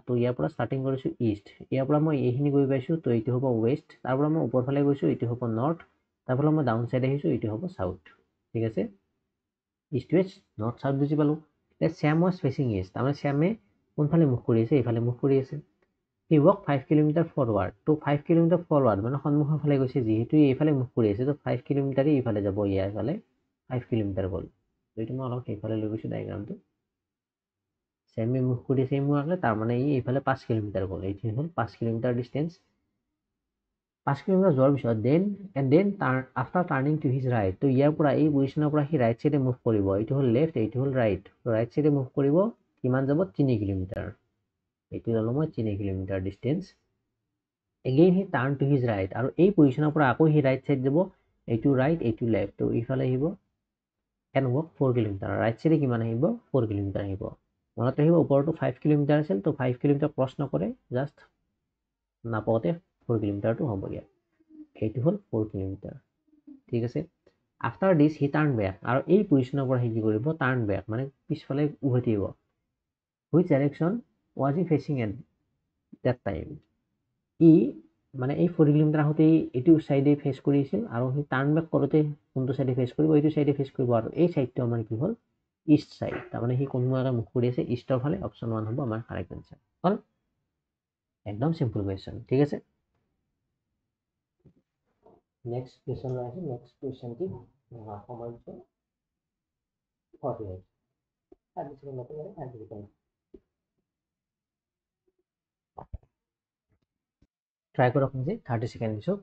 ষ্টাৰ্টিং কৰিছোঁ ইষ্ট। ইয়াৰ পৰা মই এইখিনি গৈ পাইছোঁ, তো এইটো হ'ব ৱেষ্ট। তাৰ পৰা মই ওপৰ ফালে গৈছোঁ, এইটো হ'ব নৰ্থ। তাৰ পৰা মই ডাউন চাইড আহিছোঁ, এইটো হ'ব চাউথ, ঠিক আছে। ইষ্ট ৱেষ্ট নৰ্থ চাউথ বুজি পালোঁ। শ্যাম ৱাজ ফেচিং ইষ্ট, তাৰমানে শ্যামে কোনফালে মুখ কৰি আছে, এইফালে মুখ কৰি আছে। হি ৱাক 5 কিলোমিটাৰ ফৰৱাৰ্ড, তো 5 কিলোমিটাৰ ফৰৱাৰ্ড মানে সন্মুখৰ ফালে গৈছে, যিহেতু এইফালে মুখ কৰি আছে তো 5 কিলোমিটাৰেই এইফালে যাব, ইয়াৰ ফালে 5 কিলোমিটাৰ গ'ল। এইটো মই অলপ সেইফালে লৈ গৈছোঁ ডায়েগ্ৰামটো চেমে মুভ কৰি আছে মুৱাকে তাৰ মানে এইফালে 5 কিলোমিটাৰ গ'ল এইটো হ'ল 5 কিলোমিটাৰ ডিষ্টেঞ্চ 5 কিলোমিটাৰ যোৱাৰ পিছত then after turning to his right তো ইয়াৰ পৰা এই পজিশ্যনৰ পৰা সি ৰাইট চাইডে মুভ কৰিব এইটো হ'ল লেফ্ট এইটো হ'ল ৰাইট চাইডে মুভ কৰিব কিমান যাব 3 কিলোমিটাৰ এইটো ল'লো মই 3 কিলোমিটাৰ ডিষ্টেঞ্চ এগেইন হি টাৰ্ণ টু হিজ ৰাইট আৰু এই পজিশ্যনৰ পৰা আকৌ সি ৰাইট চাইড যাব এইটো ৰাইট এইটো লেফ্ট তো ইফালে আহিব এণ্ড ৱক 4 কিলোমিটাৰ ৰাইট চাইডে কিমান আহিব 4 কিলোমিটাৰ আহিব মনত ৰাখিব ওপৰটো 5 কিলোমিটাৰ আছিল তো 5 কিলোমিটাৰ ক্ৰছ নকৰে জাষ্ট নাপাওঁতে 4 কিলোমিটাৰটো হ'ব ইয়াত এইটো হ'ল 4 কিলোমিটাৰ ঠিক আছে আফটাৰ দিছ হি টাৰ্ণ বেক আৰু এই পজিশ্যনৰ পৰা সি কি কৰিব টাৰ্ণ বেক মানে পিছফালে উভতি আহিব which direction was he facing at that time ই মানে এই 4 কিলোমিটাৰ আহোঁতে এইটো চাইডে ফেচ কৰিছিল আৰু সি টাৰ্ণ বেক কৰোঁতে কোনটো চাইডে ফেচ কৰিব এইটো চাইডে ফেচ কৰিব আৰু এই চাইডটো আমাৰ কি হ'ল ইষ্ট সাইড তাৰমানে সি কোনোবাকে মুখ কৰি আছে ইষ্টৰ ফালে অপশ্যন 1 হ'ব আমাৰ কাৰেক্ট আনসাৰ হ'ল একদম সিম্পল কোৱেশ্চন ঠিক আছে নেক্সট কোৱেশ্চন আছে নেক্সট কোৱেশ্চনটি সময় 48 30 সেকেন্ড মতো করে 30 সেকেন্ড ট্রাই করে রাখুন যে 30 সেকেন্ড দিছো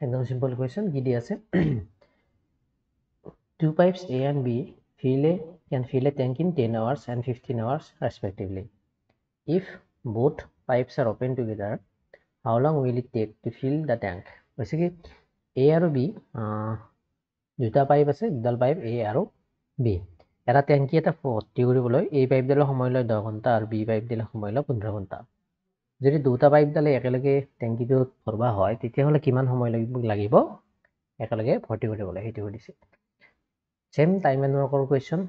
একদম সিম্পল কোয়েশ্চন কি দিয়ে আছে two pipes A and B can fill a tank in 10 hours and 15 hours respectively. If both pipes are open together, how long will it take to fill the tank? Basically, A আৰু B দুটা pipe আছে দুডাল pipe A আৰু B এটা টেংকি এটা ভৰ্তি কৰিবলৈ A পাইপ ডালে সময় লয় 10 ঘণ্টা আৰু B পাইপ ডালে সময় লয় 15 ঘণ্টা যদি দুটা পাইপ ডালে একেলগে টেংকিটোত ভৰবা হয় তেতিয়াহ'লে কিমান সময় লাগিব একেলগে ভৰ্তি কৰিবলৈ সেইটো সুধিছে সেম টাইম এণ্ড ৱৰ্কৰ কুৱেশ্যন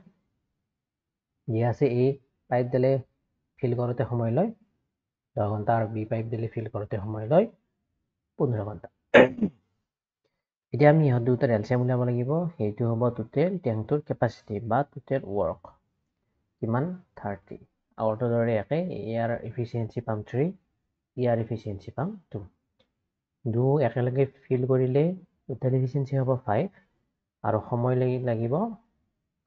দিয়া আছে A পাইপ ডালে ফিল কৰোঁতে সময় লয় 10 ঘণ্টা আৰু B পাইপ ডালে ফিল কৰোঁতে সময় লয় 15 ঘণ্টা এতিয়া আমি ইহঁত দুটাৰ এলচিএম উলিয়াব লাগিব সেইটো হ'ব টোটেল টেংকটোৰ কেপাচিটি বা টোটেল ৱৰ্ক কিমান 30 আগৰটোৰ দৰে একে ইয়াৰ এফিচিয়েঞ্চি পাম 3 ইয়াৰ এফিচিয়েঞ্চি পাম 2 দু একেলগে ফিল কৰিলে টোটেল এফিচিয়েঞ্চি হ'ব 5 আৰু সময় লাগিব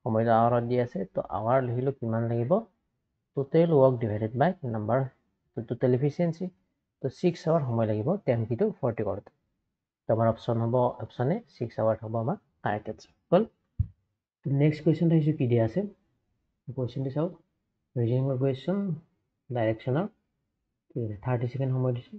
সময়টো আৱাৰত দি আছে তো আৱাৰ লিখিলোঁ কিমান লাগিব টোটেল ৱৰ্ক ডিভাইডেড বাই নাম্বাৰ টোটেল এফিচিয়েঞ্চি তো 6 আৱাৰ সময় লাগিব টেংকিটো 40 কৰোঁতে তো আমাৰ অপশ্যন হ'ব অপশ্যন এ 6 আৱাৰ হ'ব আমাৰ কাৰেক্ট আনসাৰ হ'ল নেক্সট কুৱেশ্যনটো আহিছোঁ কি দিয়া আছে কুৱেশ্যনটো চাওক ৰিজনিঙৰ কুৱেশ্যন ডাইৰেকশ্যনৰ ঠিক আছে 30 সেকেন্ড সময় দিছোঁ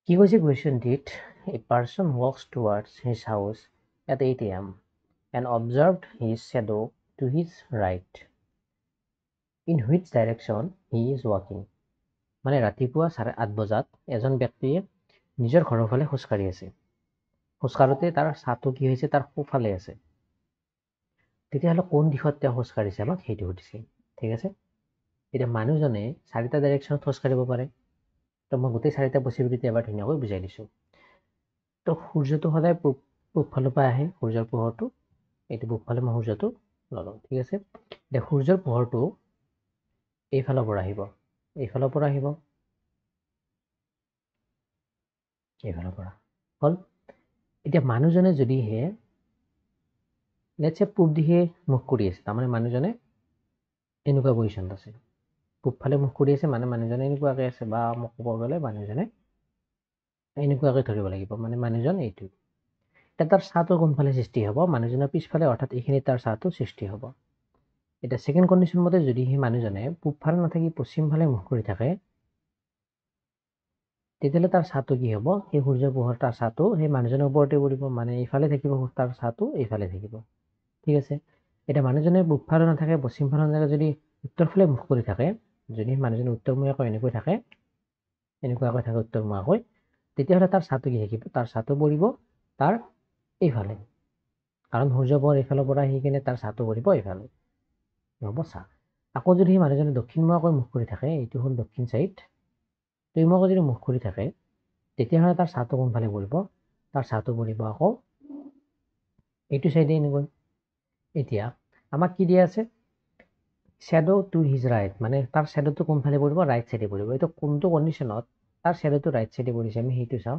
কি কৈছে কুৱেশ্যনটিত a person walks towards his house at 8 AM and observed his shadow to his right in which direction he is walking মানে ৰাতিপুৱা 8:30 বজাত এজন ব্যক্তিয়ে নিজৰ ঘৰৰ ফালে খোজকাঢ়ি আছে খোজকাঢ়োতে তাৰ ছাটো কি হৈছে তাৰ সোঁফালে আছে তেতিয়াহ'লে কোন দিশত তেওঁ খোজকাঢ়িছে আমাক সেইটো সুধিছে ঠিক আছে এতিয়া মানুহজনে 4টা ডাইৰেকশ্যনত খোজকাঢ়িব পাৰে তো মই গোটেই 4টা পচিবিলিটি এবাৰ ধুনীয়াকৈ বুজাই দিছোঁ তো সূৰ্যটো সদায় পূবফালৰ পৰা আহে সূৰ্যৰ পোহৰটো এইটো পূবফালে মই সূৰ্যটো ল'লোঁ ঠিক আছে এতিয়া সূৰ্যৰ পোহৰটো এইফালৰ পৰা আহিব এইফালৰ পৰা আহিব এইফালৰ পৰা হ'ল এতিয়া মানুহজনে যদিহে লেটছে পূব দিশে মুখ কৰি আছে তাৰমানে মানুহজনে এনেকুৱা পজিশ্যনত আছে পূবফালে মুখ কৰি আছে মানে মানুহজনে এনেকুৱাকৈ আছে বা মোক ক'ব গ'লে মানুহজনে এনেকুৱাকৈ ধৰিব লাগিব মানে মানুহজন এইটো এতিয়া তাৰ ছাটো কোনফালে সৃষ্টি হ'ব মানুহজনৰ পিছফালে অৰ্থাৎ এইখিনি তাৰ ছাটো সৃষ্টি হ'ব এতিয়া ছেকেণ্ড কণ্ডিশ্যন মতে যদি সেই মানুহজনে পূবফালে নাথাকি পশ্চিমফালে মুখ কৰি থাকে তেতিয়াহ'লে তাৰ ছাটো কি হ'ব সেই সূৰ্যৰ পোহৰ তাৰ ছাটো সেই মানুহজনৰ ওপৰতে পৰিব মানে এইফালে থাকিব তাৰ ছাটো এইফালে থাকিব ঠিক আছে এতিয়া মানুহজনে পূবফালে নাথাকে পশ্চিমফালে নাথাকে যদি উত্তৰফালে মুখ কৰি থাকে যদি মানুহজনে উত্তৰমুখীয়াকৈ এনেকৈ থাকে এনেকুৱাকৈ থাকে উত্তৰ মুখাকৈ, তেতিয়াহ'লে তাৰ ছাটো কি থাকিব, তাৰ ছাটো পৰিব তাৰ এইফালে, কাৰণ সূৰ্য পোহৰ এইফালৰ পৰা আহি কিনে তাৰ ছাটো পৰিব এইফালে, হ'ব চা। আকৌ যদি সেই মানুহজনে দক্ষিণমুখাকৈ মুখ কৰি থাকে, এইটো হ'ল দক্ষিণ চাইড, দুইমুখাকৈ যদি মুখ কৰি থাকে তেতিয়াহ'লে তাৰ ছাটো কোনফালে পৰিব, তাৰ ছাটো পৰিব আকৌ এইটো চাইডে এনেকৈ। এতিয়া আমাক কি দিয়া আছে, শ্যাডো টু হিজ ৰাইট, মানে তাৰ শ্যাডোটো কোনফালে পৰিব, ৰাইট চাইডে পৰিব। এইটো কোনটো কণ্ডিশ্যনত তাৰ শ্যাডোটো ৰাইট চাইডে পৰিছে আমি সেইটো চাওঁ।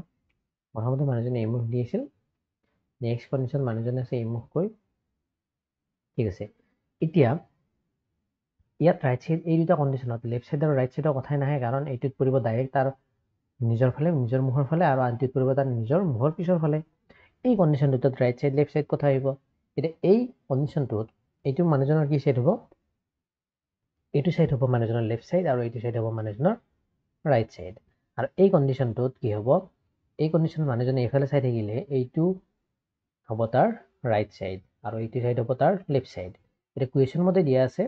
প্ৰথমতে মানুহজনে এইমুখ দি আছিল, নেক্সট কণ্ডিশ্যন মানুহজনে আছে এইমুখকৈ, ঠিক আছে। এতিয়া ইয়াত ৰাইট চাইড, এই দুটা কণ্ডিশ্যনত লেফ্ট চাইড আৰু ৰাইট চাইডৰ কথাই নাহে, কাৰণ এইটোত পৰিব ডাইৰেক্ট তাৰ নিজৰ ফালে, নিজৰ মুখৰ ফালে, আৰু আনটোত পৰিব তাৰ নিজৰ মুখৰ পিছৰ ফালে। এই কণ্ডিশ্যন দুটাত ৰাইট চাইড লেফ্ট চাইড কথা আহিব। এতিয়া এই কণ্ডিশ্যনটোত এইটো মানুহজনৰ কি চাইড হ'ব, এইটো চাইড হ'ব মানুহজনৰ লেফ্ট চাইড, আৰু এইটো চাইড হ'ব মানুহজনৰ ৰাইট চাইড। আৰু এই কণ্ডিশ্যনটোত কি হ'ব, এই কণ্ডিশ্যনত মানুহজনে এইফালে চাই থাকিলে এইটো হ'ব তাৰ ৰাইট চাইড, আৰু এইটো চাইড হ'ব তাৰ লেফ্ট চাইড। এতিয়া কুৱেশ্যন মতে দিয়া আছে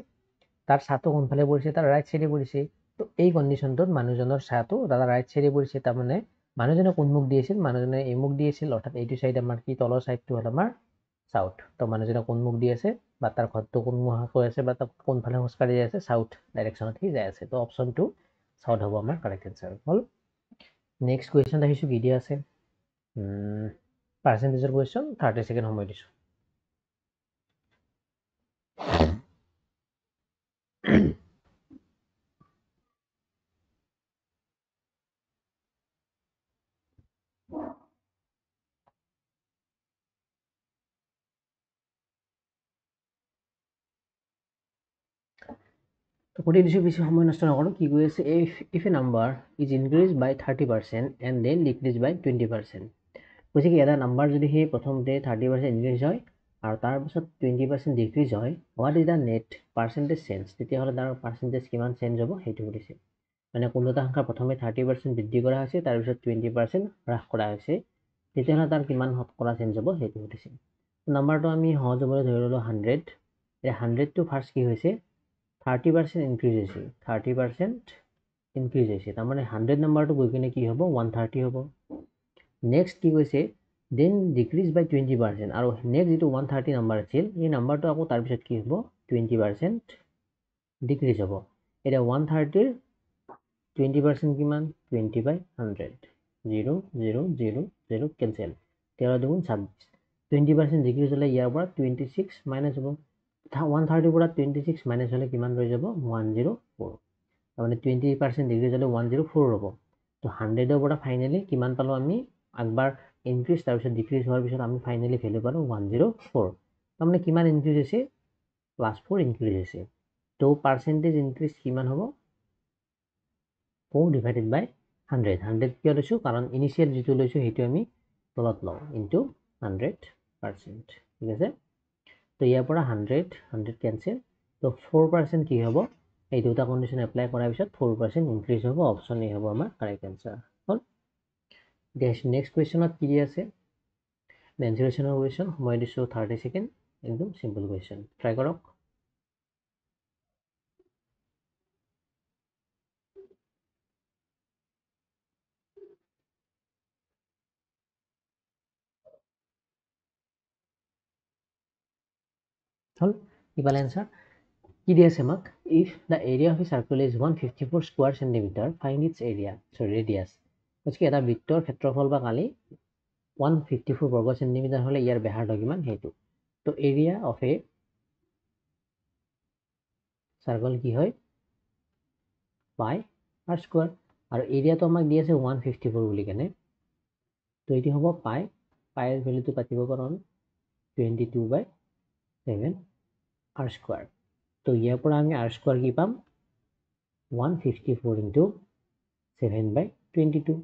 তাৰ ছাটো কোনফালে পৰিছে, তাৰ ৰাইট চাইডে পৰিছে। তো এই কণ্ডিশ্যনটোত মানুহজনৰ ছাটো তাৰ ৰাইট চাইডে পৰিছে, তাৰমানে মানুহজনে কোন মুখ দি আছিল, মানুহজনে এই মুখ দি আছিল, অৰ্থাৎ এইটো চাইড আমাৰ কি, তলৰ চাইডটো হ'ল আমাৰ চাউথ। তো মানুহজনে কোন মুখ দি আছে, বা তাৰ ঘৰটো কোন মুখাকৈ আছে, বা তাৰ কোনফালে খোজকাঢ়ি আছে, চাউথ ডাইৰেকশ্যনত সি যাই আছে। তো অপশ্যন 2 চাউথ হ'ব আমাৰ কাৰেক্ট এনচাৰ হ'ল। নেক্সট কুৱেশ্যন আহিছোঁ, কি দিয়া আছে, পাৰ্চেণ্টেজৰ কুৱেশ্যন, 30 ছেকেণ্ড সময় দিছোঁ। তো কৰি দিছোঁ, বেছি সময় নষ্ট নকৰোঁ। কি কৈ আছে, if a number is increase by 30% and then decrease by 20%। কৈছে কি এটা নাম্বাৰ যদি সেই প্ৰথমতে 30% ইনক্ৰিজ হয় আৰু তাৰপিছত 20% ডিক্ৰিজ হয়, what is the net percentage change, তেতিয়াহ'লে তাৰ পাৰ্চেণ্টেজ কিমান চেঞ্জ হ'ব সেইটো সুধিছে। মানে কোনো এটা সংখ্যা প্ৰথমে 30% বৃদ্ধি কৰা হৈছে, তাৰপিছত 20% হ্ৰাস কৰা হৈছে, তেতিয়াহ'লে তাৰ কিমান শতকৰা চেঞ্জ হ'ব সেইটো সুধিছে। নাম্বাৰটো আমি সহজ হ'বলৈ ধৰি ল'লোঁ 100। এতিয়া 100টো ফাৰ্ষ্ট কি হৈছে, 30% ইনক্ৰিজ হৈছে, 30% ইনক্ৰিজ হৈছে, তাৰমানে 100 নাম্বাৰটো গৈ কিনে কি হ'ব, 130 হ'ব। নেক্সট কি কৈছে, দেন ডিক্ৰিজ বাই 20%, আৰু নেক্সট যিটো 130 নাম্বাৰ আছিল এই নাম্বাৰটো আকৌ তাৰপিছত কি হ'ব, 20% ডিক্ৰিজ হ'ব। এতিয়া 130ৰ 20% কিমান, 20/100, 0 0 0 0 কেঞ্চেল, 13 2 26। 20% ডিক্ৰিজ হ'লে ইয়াৰ পৰা 26 মাইনাছ হ'ব, 130ৰ পৰা 26 মাইনাছ হ'লে কিমান ৰৈ যাব, 104। তাৰমানে 20% ডিক্ৰিজ হ'লে 104 হ'ব। তো 100ৰ পৰা ফাইনেলি কিমান পালোঁ আমি, একবাৰ ইনক্ৰিজ তাৰপিছত ডিক্ৰিজ হোৱাৰ পিছত আমি ফাইনেলি ভেলু পালোঁ 104। তাৰমানে কিমান ইনক্ৰিজ হৈছে, +4 ইনক্ৰিজ হৈছে। তো পাৰ্চেণ্টেজ ইনক্ৰিজ কিমান হ'ব, 4 ডিভাইডেড বাই 100। 100 কিয় লৈছোঁ, কাৰণ ইনিচিয়েল যিটো লৈছোঁ সেইটো আমি তলত লওঁ, ইনটু 100%, ঠিক আছে। তো ইয়াৰ পৰা 100 কেঞ্চেল, তো 4% কি হ'ব, এই দুটা কণ্ডিশ্যন এপ্লাই কৰাৰ পিছত 4% ইনক্ৰিজ হ'ব, অপশ্যন এ হ'ব আমাৰ কাৰেক্ট এনচাৰ হ'ল। নেক্সট কুৱেশ্যনত কি আছে, মেনচুৰেশ্যনৰ কুৱেশ্যন, সময় দিছোঁ 30 ছেকেণ্ড, একদম চিম্পল কুৱেশ্যন, ট্ৰাই কৰক। হ'ল, কি পালে এনচাৰ, কি দি আছে আমাক, if the area of a circle is 154 square centimetre, find its area, radius. গতিকে এটা বৃত্তৰ ক্ষেত্ৰফল বা কালি 154 বৰ্গ চেণ্টিমিটাৰ হ'লে ইয়াৰ ব্যাসাৰ্ধ কিমান সেইটো। তো এৰিয়া অফ এ চাৰ্কেল কি হয়, পাই আৰ স্কোৱাৰ, আৰু এৰিয়াটো আমাক দি আছে 154 বুলি কেনে, তো এইটো হ'ব পাইৰ ভেলুটো কাটিব পাৰোঁ 22/7 আৰ স্কোৱাৰ। তো ইয়াৰ পৰা আমি আৰ স্কোৱাৰ কি পাম, 154 ইনটু 7/22,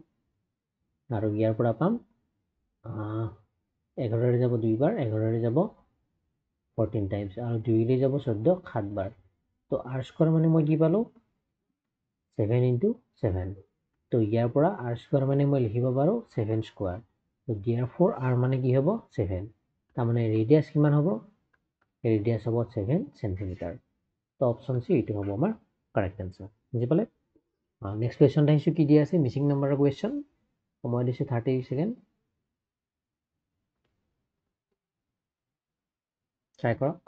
আৰু ইয়াৰ পৰা পাম 11 যাব 2 বাৰ, 11 যাব 14 টাইমছ, আৰু 2 যাব 14, 7 বাৰ। তো আৰ স্কোৱাৰ মানে মই কি পালোঁ, 7 ইনটু 7। তো ইয়াৰ পৰা আৰ স্কোৱাৰ মানে মই লিখিব পাৰোঁ 7 স্কোৱাৰ। তো therefore আৰ মানে কি হ'ব, 7। তাৰমানে ৰেডিয়াছ কিমান হ'ব, ৰেডিয়াছ হ'ব 7 চেণ্টিমিটাৰ। তো অপশ্যন চি এইটো হ'ব আমাৰ কাৰেক্ট এনচাৰ, বুজি পালে। নেক্সট কুৱেশ্যন আহিছোঁ কি দিয়া আছে মিচিং নাম্বাৰৰ কুৱেশ্যন সময় দিছোঁ 30 ছেকেণ্ড ট্ৰাই কৰক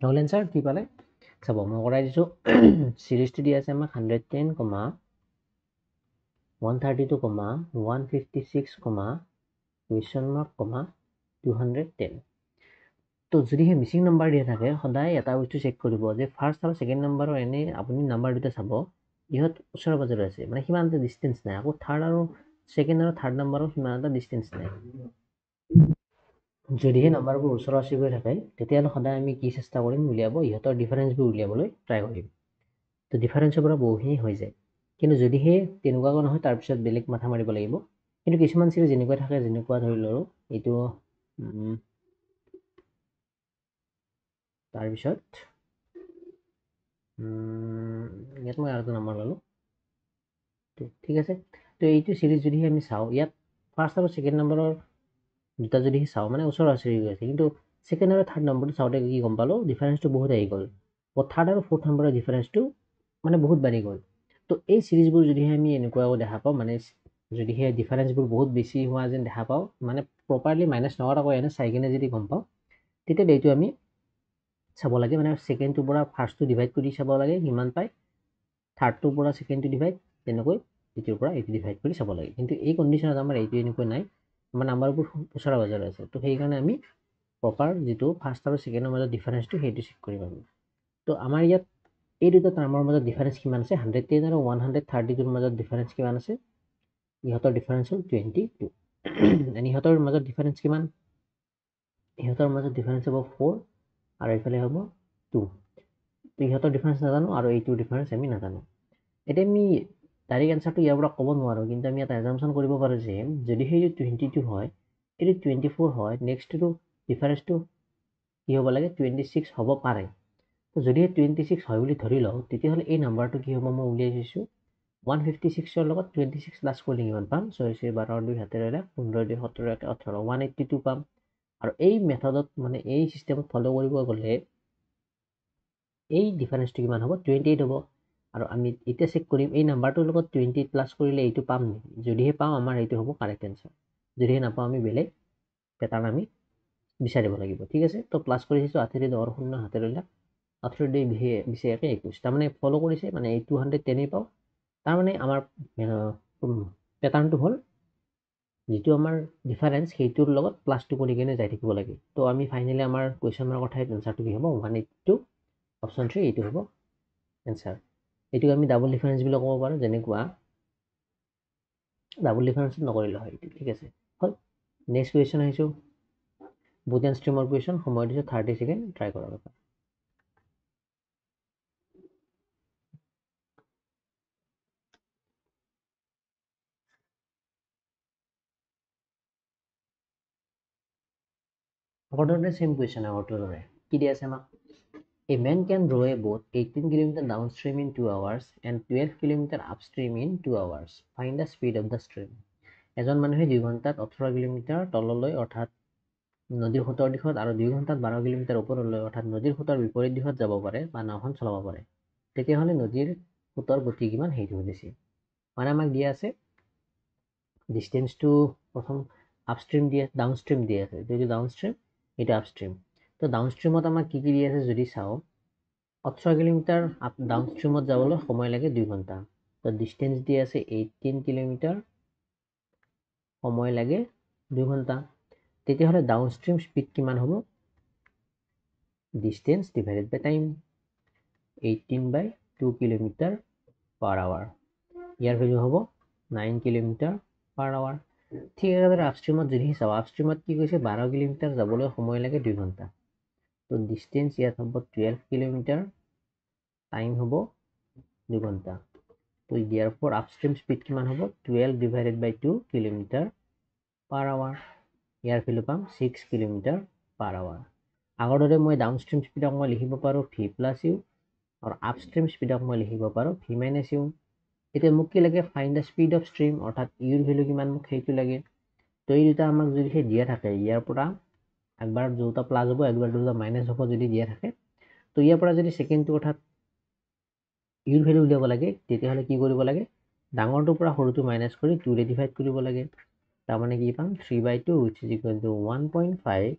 নহ'ল এনচাৰ কি পালে চাব মই কৰাই দিছোঁ চিৰিজটো দিয়া আছে আমাক 110, 132, 156, কুৱেশ্যন মাৰ্ক, 210 তো যদিহে মিচিং নাম্বাৰ দিয়া থাকে সদায় এটা বস্তু চেক কৰিব যে ফাৰ্ষ্ট আৰু ছেকেণ্ড নাম্বাৰৰ এনে আপুনি নাম্বাৰ দুটা চাব ইহঁত ওচৰে পাজৰে আছে মানে সিমান এটা ডিষ্টেঞ্চ নাই আকৌ থাৰ্ড আৰু ছেকেণ্ড আৰু থাৰ্ড নাম্বাৰৰ সিমান এটা ডিষ্টেঞ্চ নাই যদিহে নাম্বাৰবোৰ ওচৰা ওচৰিকৈ থাকে তেতিয়াহ'লে সদায় আমি কি চেষ্টা কৰিম উলিয়াব ইহঁতৰ ডিফাৰেঞ্চবোৰ উলিয়াবলৈ ট্ৰাই কৰিম তো ডিফাৰেঞ্চৰ পৰা বহুখিনি হৈ যায় কিন্তু যদিহে তেনেকুৱাকৈ নহয় তাৰপিছত বেলেগ মাথা মাৰিব লাগিব কিন্তু কিছুমান চিৰিজ যেনেকুৱা থাকে যেনেকুৱা ধৰি লওঁ এইটো তাৰপিছত ইয়াত মই আৰু এটা নাম্বাৰ ল'লোঁ ঠিক আছে তো এইটো চিৰিজ যদিহে আমি চাওঁ ইয়াত ফাৰ্ষ্ট আৰু ছেকেণ্ড নাম্বাৰৰ দুটা যদি চাওঁ মানে ওচৰা ওচৰি গৈ আছে কিন্তু ছেকেণ্ড আৰু থাৰ্ড নম্বৰটো চাওঁতে কি গম পালোঁ ডিফাৰেঞ্চটো বহুত আহি গ'ল থাৰ্ড আৰু ফ'ৰ্থ নম্বৰৰ ডিফাৰেঞ্চটো মানে বহুত বাঢ়ি গ'ল তো এই চিৰিজবোৰ যদিহে আমি এনেকুৱাকৈ দেখা পাওঁ মানে যদিহে ডিফাৰেঞ্চবোৰ বহুত বেছি হোৱা যেন দেখা পাওঁ মানে প্ৰপাৰলি মাইনাছ নকৰাকৈ এনে চাই কিনে যদি গম পাওঁ তেতিয়া এইটো আমি চাব লাগে মানে ছেকেণ্ডটোৰ পৰা ফাৰ্ষ্টটো ডিভাইড কৰি চাব লাগে কিমান পায় থাৰ্ডটোৰ পৰা ছেকেণ্ডটো ডিভাইড তেনেকৈ এইটোৰ পৰা এইটো ডিভাইড কৰি চাব লাগে কিন্তু এই কণ্ডিশ্যনত আমাৰ এইটো এনেকৈ নাই আমাৰ নাম্বাৰবোৰ ওচৰা পাজৰে আছে তো সেইকাৰণে আমি প্ৰপাৰ যিটো ফাৰ্ষ্ট আৰু ছেকেণ্ডৰ মাজত ডিফাৰেঞ্চটো সেইটো চেক কৰিব আমি তো আমাৰ ইয়াত এই দুটা টাৰ্মৰ মাজত ডিফাৰেঞ্চ কিমান আছে 110 আৰু 132ৰ মাজত ডিফাৰেঞ্চ কিমান আছে ইহঁতৰ ডিফাৰেঞ্চ হ'ল 22 ইহঁতৰ মাজত ডিফাৰেঞ্চ কিমান ইহঁতৰ মাজত ডিফাৰেঞ্চ হ'ব 4 আৰু এইফালে হ'ব 2 তো ইহঁতৰ ডিফাৰেঞ্চ নাজানো আৰু এইটোৰ ডিফাৰেঞ্চ আমি নাজানো এতিয়া আমি ডাইৰেক্ট এনচাৰটো ইয়াৰ পৰা ক'ব নোৱাৰোঁ কিন্তু আমি এটা এজাম্পশ্যন কৰিব পাৰোঁ যে যদি সেইটো 22 হয় এইটো 24 হয় নেক্সটটো ডিফাৰেঞ্চটো কি হ'ব লাগে 26 হ'ব পাৰে তো যদিহে 26 হয় বুলি ধৰি লওঁ তেতিয়াহ'লে এই নাম্বাৰটো কি হ'ব মই উলিয়াই দিছোঁ 156ৰ লগত 26 প্লাছ কৰিলে কিমান পাম 6 12 2 7 15 2 17 18 182 পাম আৰু এই মেথডত মানে এই চিষ্টেমত ফ'ল' কৰিব গ'লে এই ডিফাৰেঞ্চটো কিমান হ'ব 28 হ'ব আৰু আমি এতিয়া চেক কৰিম এই নাম্বাৰটোৰ লগত 28 প্লাছ কৰিলে এইটো পাম নেকি যদিহে পাওঁ আমাৰ এইটো হ'ব কাৰেক্ট এনচাৰ যদিহে নাপাওঁ আমি বেলেগ পেটাৰ্ণ আমি বিচাৰিব লাগিব ঠিক আছে তো প্লাছ কৰি দিছোঁ 8 10 0 7 18 2 20 21 তাৰমানে ফ'ল' কৰিছে মানে এই 210 পাওঁ তাৰমানে আমাৰ পেটাৰ্ণটো হ'ল যিটো আমাৰ ডিফাৰেঞ্চ সেইটোৰ লগত প্লাছটো কৰি কিনে যাই থাকিব লাগে তো আমি ফাইনেলি আমাৰ কুৱেশ্যন মাৰ্কৰ ঠাইত এনচাৰটো কি হ'ব 182 অপশ্যন 3 এইটো হ'ব এনচাৰ এইটোক আমি ডাবল ডিফাৰেঞ্চ বুলি ক'ব পাৰোঁ যেনেকুৱা ডাবল ডিফাৰেঞ্চ নকৰিলে হয় এইটো ঠিক আছে হ'ল নেক্সট কুৱেশ্যন আহিছোঁ বুট এণ্ড ষ্ট্ৰীমৰ কুৱেশ্যন সময় দিছোঁ 30 ছেকেণ্ড ট্ৰাই কৰক আগৰদৰে চেম কুৱেশ্যন আগৰটোৰ দৰে কি দিয়া আছে আমাক A man can row a boat 18 km downstream in 2 hours and 12 km upstream in 2 hours. Find the speed of the stream. এজন মানুহে 2 ঘণ্টাত 18 কিলোমিটাৰ তললৈ অৰ্থাৎ নদীৰ সোঁতৰ দিশত আৰু 2 ঘণ্টাত 12 কিলোমিটাৰ ওপৰলৈ অৰ্থাৎ নদীৰ সোঁতৰ বিপৰীত দিশত যাব পাৰে বা নাওখন চলাব পাৰে তেতিয়াহ'লে নদীৰ সোঁতৰ গতি কিমান সেইটো সুধিছে মানে আমাক দিয়া আছে ডিষ্টেঞ্চটো প্ৰথম আপষ্ট্ৰীম দিয়ে ডাউনষ্ট্ৰীম দিয়া আছে এইটো ডাউনষ্ট্ৰীম এইটো আপষ্ট্ৰীম তো ডাউনষ্ট্ৰীমত আমাক কি দিয়া আছে যদি চাওঁ 18 কিলোমিটাৰ ডাউনষ্ট্ৰীমত যাবলৈ সময় লাগে 2 ঘণ্টা তো ডিষ্টেঞ্চ দিয়া আছে 18 কিলোমিটাৰ সময় লাগে 2 ঘণ্টা তেতিয়াহ'লে ডাউনষ্ট্ৰীম স্পীড কিমান হ'ব ডিষ্টেঞ্চ ডিভাইডেড বাই টাইম 18/2 কিলোমিটাৰ পাৰ আৱাৰ ইয়াৰ ভেলু হ'ব 9 কিলোমিটাৰ পাৰ আৱাৰ ঠিক একেদৰে আপষ্ট্ৰীমত যদি চাওঁ আপষ্ট্ৰীমত কি কৈছে 12 কিলোমিটাৰ যাবলৈ সময় লাগে 2 ঘণ্টা তো ডিষ্টেঞ্চ ইয়াত হ'ব 12 কিলোমিটাৰ টাইম হ'ব 2 ঘণ্টা তো ইয়াৰ ফৰ আপষ্ট্ৰীম স্পীড কিমান হ'ব 12 divided by 2 kilometre per hour year value পাম 6 কিলোমিটাৰ পাৰ আৱাৰ আগৰ দৰে মই ডাউনষ্ট্ৰীম স্পীডক মই লিখিব পাৰোঁ v প্লাছ ইউ আৰু আপষ্ট্ৰীম স্পীডক মই লিখিব পাৰোঁ v মাইনাছ ইউ এতিয়া মোক কি লাগে find the speed of stream অৰ্থাৎ ইউৰ ভেলু কিমান মোক সেইটো লাগে তো এই দুটা আমাক যদি সেই দিয়া থাকে ইয়াৰ পৰা একবাৰ দুটা প্লাছ হ'ব একবাৰ দুটা মাইনাছ হ'ব যদি দিয়া থাকে তো ইয়াৰ পৰা যদি ছেকেণ্ডটো অৰ্থাৎ ইউৰ ভেলু উলিয়াব লাগে তেতিয়াহ'লে কি কৰিব লাগে ডাঙৰটোৰ পৰা সৰুটো মাইনাছ কৰি 2ৰে ডিভাইড কৰিব লাগে তাৰমানে কি পাম 3/2 which is equal to 1.5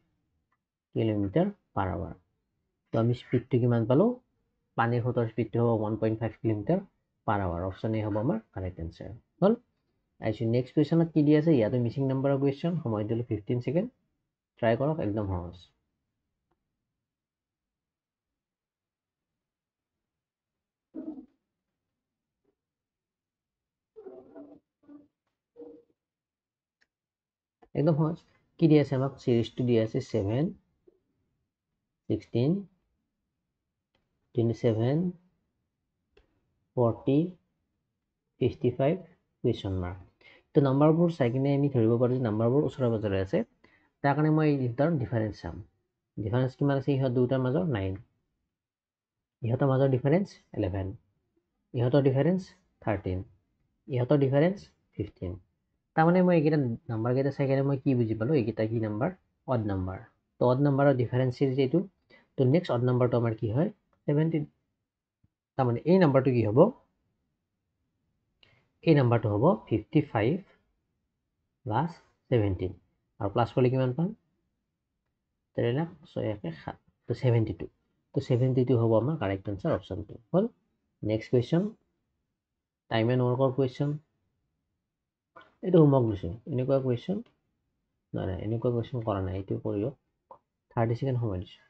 km/h তো আমি স্পীডটো কিমান পালো পানীৰ সোঁতৰ স্পীডটো হ'ব 1.5 km/h অপশ্যন এ হ'ব আমাৰ কাৰেক্ট এনচাৰ হ'ল আহিছোঁ নেক্সট কুৱেশ্যনত কি দি আছে ইয়াতে মিছিং নাম্বাৰৰ কুৱেশ্যন সময় দিলোঁ 15 ছেকেণ্ড ট্ৰাই কৰক একদম সহজ একদম সহজ কি দি আছে আমাক সিৰিজটো দি আছে 7 16 27 40 55 কুৱেশ্যন মাৰ্ক তো নাম্বাৰবোৰ চাই কিনে আমি ধৰিব পাৰোঁ যে নাম্বাৰবোৰ ওচৰে পাজৰে আছে তাৰ কাৰণে মই এই দুটাৰ ডিফাৰেঞ্চ চাম ডিফাৰেঞ্চ কিমান আছে ইহঁত দুটাৰ মাজৰ 9 ইহঁতৰ মাজৰ ডিফাৰেঞ্চ 11 ইহঁতৰ ডিফাৰেঞ্চ 13 ইহঁতৰ ডিফাৰেঞ্চ 15 তাৰমানে মই এইকেইটা নাম্বাৰকেইটা চাই কিনে মই কি বুজি পালোঁ এইকেইটা কি নাম্বাৰ অড নাম্বাৰ তো অড নাম্বাৰৰ ডিফাৰেঞ্চ চিৰিজ এইটো তো নেক্সট অড নাম্বাৰটো আমাৰ কি হয় 17 তাৰমানে এই নাম্বাৰটো কি হ'ব এই নাম্বাৰটো হ'ব 55 প্লাছ 17 আৰু প্লাছ কৰিলে কিমান পাম 3 লাখ 6 1 7 তো 72 তো 72 হ'ব আমাৰ কাৰেক্ট আনচাৰ অপশ্যনটো হ'ল নেক্সট কুৱেশ্যন টাইম এণ্ড ৱৰ্কৰ কুৱেশ্যন এইটো হোমৱৰ্ক দিছোঁ এনেকুৱা কুৱেশ্যন নাই এনেকুৱা কুৱেশ্যন কৰা নাই এইটো কৰিব 30 ছেকেণ্ড সময় দিছোঁ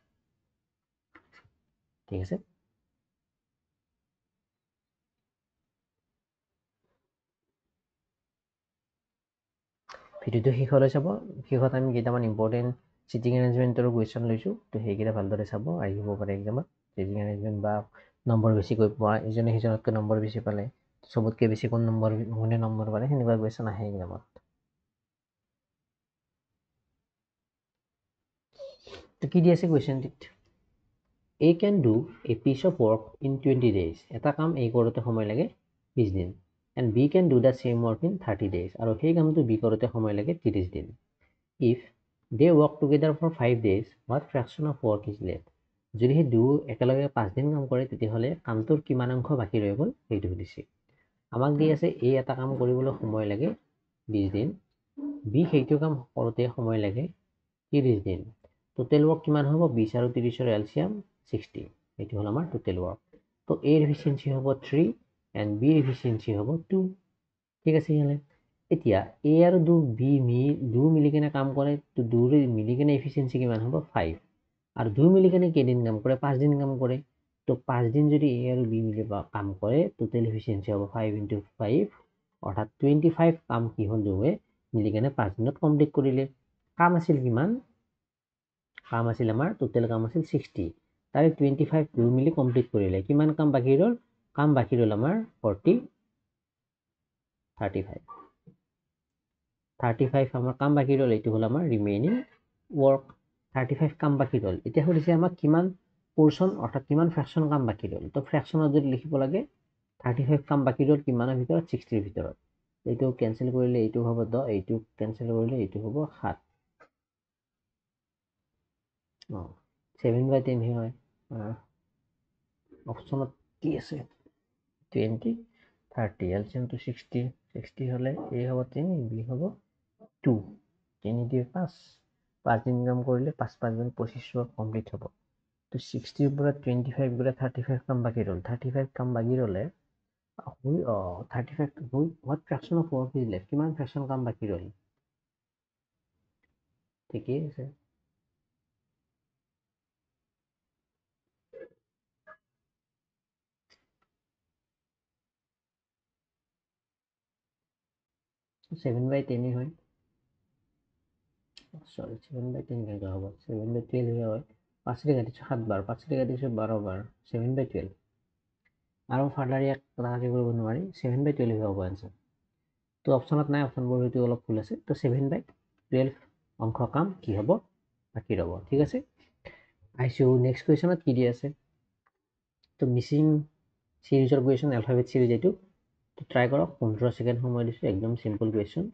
ঠিক আছে ভিডিঅ'টো শেষলৈ চাব শেষত আমি কেইটামান ইম্পৰ্টেণ্ট চিটিং এৰেঞ্জমেণ্টৰ কুৱেশ্যন লৈছোঁ তো সেইকেইটা ভালদৰে চাব আহিব পাৰে এক্সামত চিটিং এৰেঞ্জমেণ্ট বা নম্বৰ বেছিকৈ পোৱা ইজনে সিজনতকৈ নম্বৰ বেছি পালে চবতকৈ বেছি কোন নম্বৰ কোনে নম্বৰ পালে সেনেকুৱা কুৱেশ্যন আহে এক্সামত তো কি দি আছে কুৱেশ্যনটিত A can do a piece of work in 20 days এটা কাম A কৰোঁতে সময় লাগে 20 দিন and B can do the same work in 30 days আৰু সেই কামটো B কৰোঁতে সময় লাগে 30 দিন if they work together for 5 days what fraction of work is left যদি সেই দুয়ো একেলগে 5 দিন কাম কৰে তেতিয়াহ'লে কামটোৰ কিমান অংশ বাকী ৰৈ গ'ল সেইটো সুধিছে আমাক দি আছে A এটা কাম কৰিবলৈ সময় লাগে 20 দিন B সেইটো কাম কৰোঁতে সময় লাগে 30 দিন টোটেল ৱৰ্ক কিমান হ'ব 20 আৰু 30ৰ এলচিয়াম 60 এইটো হ'ল আমাৰ টোটেল ৱৰ্ক তো এৰ এফিচিয়েঞ্চি হ'ব 3 এণ্ড বিৰ এফিচিয়েঞ্চি হ'ব 2 ঠিক আছে ইয়ালে এতিয়া এ আৰু দুই মিলি কেনে কাম কৰে তো দুই মিলি কেনে এফিচিয়েঞ্চি কিমান হ'ব 5 আৰু দুই মিলি কেনে কেইদিন কাম কৰে 5 দিন কাম কৰে তো 5 দিন যদি এ আৰু বি মিলি কাম কৰে টোটেল এফিচিয়েঞ্চি হ'ব 5 × 5 অৰ্থাৎ 25 কাম কি হ'ল দুয়ে মিলি কেনে 5 দিনত কমপ্লিট কৰিলে কাম আছিল কিমান কাম আছিল আমাৰ টোটেল কাম আছিল 60 তাৰে 25 দুই মিলি কমপ্লিট কৰিলে কিমান কাম বাকী ৰ'ল কাম বাকী ৰ'ল আমাৰ 35 আমাৰ কাম বাকী ৰ'ল এইটো হ'ল আমাৰ ৰিমেইনিং ৱৰ্ক 35 কাম বাকী ৰ'ল এতিয়া সুধিছে আমাক কিমান পোৰ্চন অৰ্থাৎ কিমান ফ্ৰেকশ্যন কাম বাকী ৰ'ল তো ফ্ৰেকশ্যনত যদি লিখিব লাগে 35 কাম বাকী ৰ'ল কিমানৰ ভিতৰত 60ৰ ভিতৰত এইটো কেনচেল কৰিলে এইটো হ'ব 10 এইটো কেনচেল কৰিলে এইটো হ'ব 7 7/10 হয় অপশ্যনত কি আছে 20 30 এলচিয়ামটো 60 হ'লে এ হ'ব 3 বি হ'ব 2 3 দিয়ে 5 5 দিন কাম কৰিলে 5 দিন 25 কমপ্লিট হ'ব তো 60ৰ পৰা 25 গ'লে 35 কাম বাকী ৰ'ল 35 কাম বাকী ৰ'লে 35 what fraction of work is left কিমান ফ্ৰেকশ্যন কাম বাকী ৰ'ল ঠিকেই আছে সেভেন বাই 10 হয় সরি 7/10 কেনেকৈ হ'ব 7/12 হয় 5 কাটিছোঁ 7 বাৰ 5 কাটিছোঁ 12 বাৰ 7/12 আৰু ফাৰ্দাৰ ইয়াক কটাকটি কৰিব নোৱাৰি 7/12 হ'ব এনচাৰ তো অপশ্যনত নাই অপশ্যনবোৰ হয়তো অলপ ভুল আছে তো 7/12 অংশ কাম কি হ'ব বাকী ৰ'ব ঠিক আছে আহিছোঁ নেক্সট কুৱেশ্যনত কি দি আছে তো মিচিং চিৰিজৰ কুৱেশ্যন এলফাবেট চিৰিজ এইটো তো ট্ৰাই কৰক 15 সেকেন্ড সময় দিছো একদম সিম্পল কোৱেশ্চন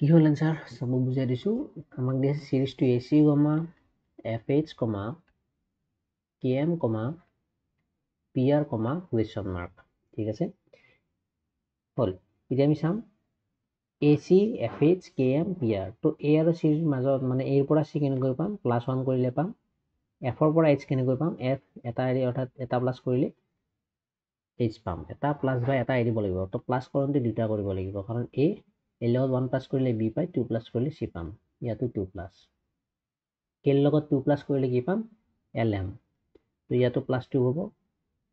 কি হল এনসাৰ সব বুঝাই দিছো আমাক দিছে সিৰিজ টু এসি FH KM PR question mark ঠিক আছে হল এতিয়া আমি চাম AC FH KM PR তো A আৰু C ৰ মাজত মানে A ৰ পৰা C কেনেকৈ পাম +1 কৰিলে পাম F ৰ পৰা H কেনেকৈ পাম F এটা এৰি অৰ্থাৎ এটা প্লাস কৰিলে H পাম এটা প্লাস বা এটা এৰিব লাগিব তো প্লাস কৰোঁতে দুটা কৰিব লাগিব কাৰণ A লগত 1 প্লাস কৰিলে B পায় 2 প্লাস কৰিলে C পাম ইয়াতো 2 প্লাস K ৰ লগত 2 প্লাস কৰিলে কি পাম LM তো ইয়াতো +2 হ'ব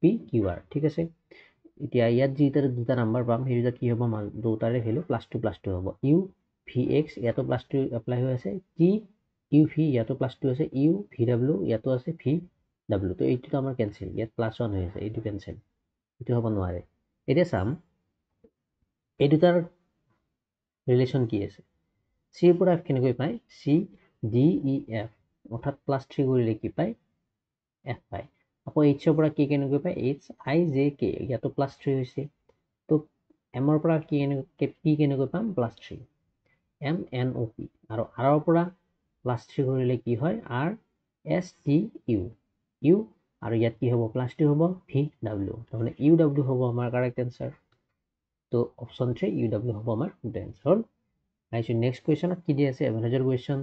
PQR ঠিক আছে এতিয়া ইয়াত যিটা দুটা নাম্বাৰ পাম সেই দুটা কি হ'ব মান দুটাৰে ভ্যালু +2 হ'ব U VX ইয়াতো +2 এপ্লাই হৈ আছে T UV ইয়াতো +2 আছে U VW ইয়াতো আছে VW তো এইটো আমাৰ কেনসেল ইয়াত +1 হৈ আছে এইটো কেনসেল এইটো হ'ব নোৱাৰে এতিয়া চাম এই দুটাৰ ৰিলেচন কি আছে C ৰ পৰা F কেনেকৈ পায় C D E F অৰ্থাৎ +3 কৰিলে কি পায় F পায় আকৌ H ৰ পৰা কি কেনেকৈ পায় H I J K ইয়াতো +3 হৈছে তো M ৰ পৰা কি কেনেকৈ পাম +3 M N O P আৰু R ৰ পৰা +3 কৰিলে কি হয় R S T U U আৰু ইয়াত কি হ'ব +2 হ'ব VW তাৰমানে UW হ'ব আমাৰ কাৰেক্ট এনসাৰ তো অপশন 3 UW হ'ব আমাৰ গুড এনসাৰ হ'ল আহিছো নেক্সট কুৱেশ্যনত কি দি আছে এভাৰেজৰ কুৱেশ্যন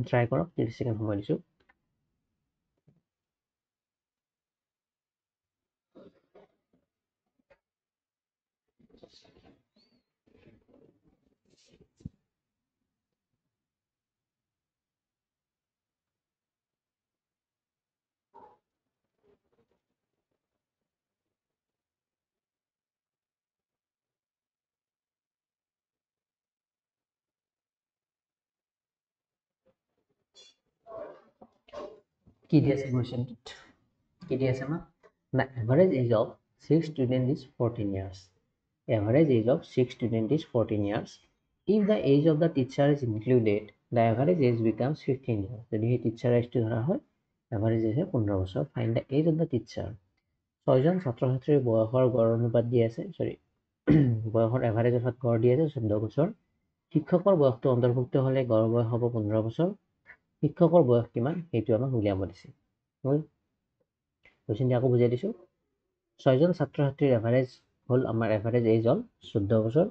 ট্ৰাই কৰক 30 সেকেন্ড সময় দিছো কি দি আছে কুৱেশ্যনটোত কি দি আছে আমাক the average age of 6 students is 14 years average age of 6 students is 14 years if the age of the teacher is included the average age becomes 15 years যদি এই টিচাৰ এজটো ধৰা হয় average age 15 বছৰ find the age of the teacher ছয়জন ছাত্ৰ ছাত্ৰীৰ বয়সৰ গড় অনুপাত দি আছে সৰি বয়সৰ এভাৰেজ অৰ্থাৎ গড় দি আছে 14 বছৰ শিক্ষকৰ বয়সটো অন্তৰ্ভুক্ত হলে গড় বয়স হ'ব 15 বছৰ শিক্ষকৰ বয়স কিমান সেইটো আমাক উলিয়াব দিছে হ'ল কোৱেশ্যনটো আকৌ বুজাই দিছো ছয়জন ছাত্ৰ ছাত্ৰীৰ এভাৰেজ হ'ল আমাৰ এভাৰেজ এজ হ'ল 14 বছৰ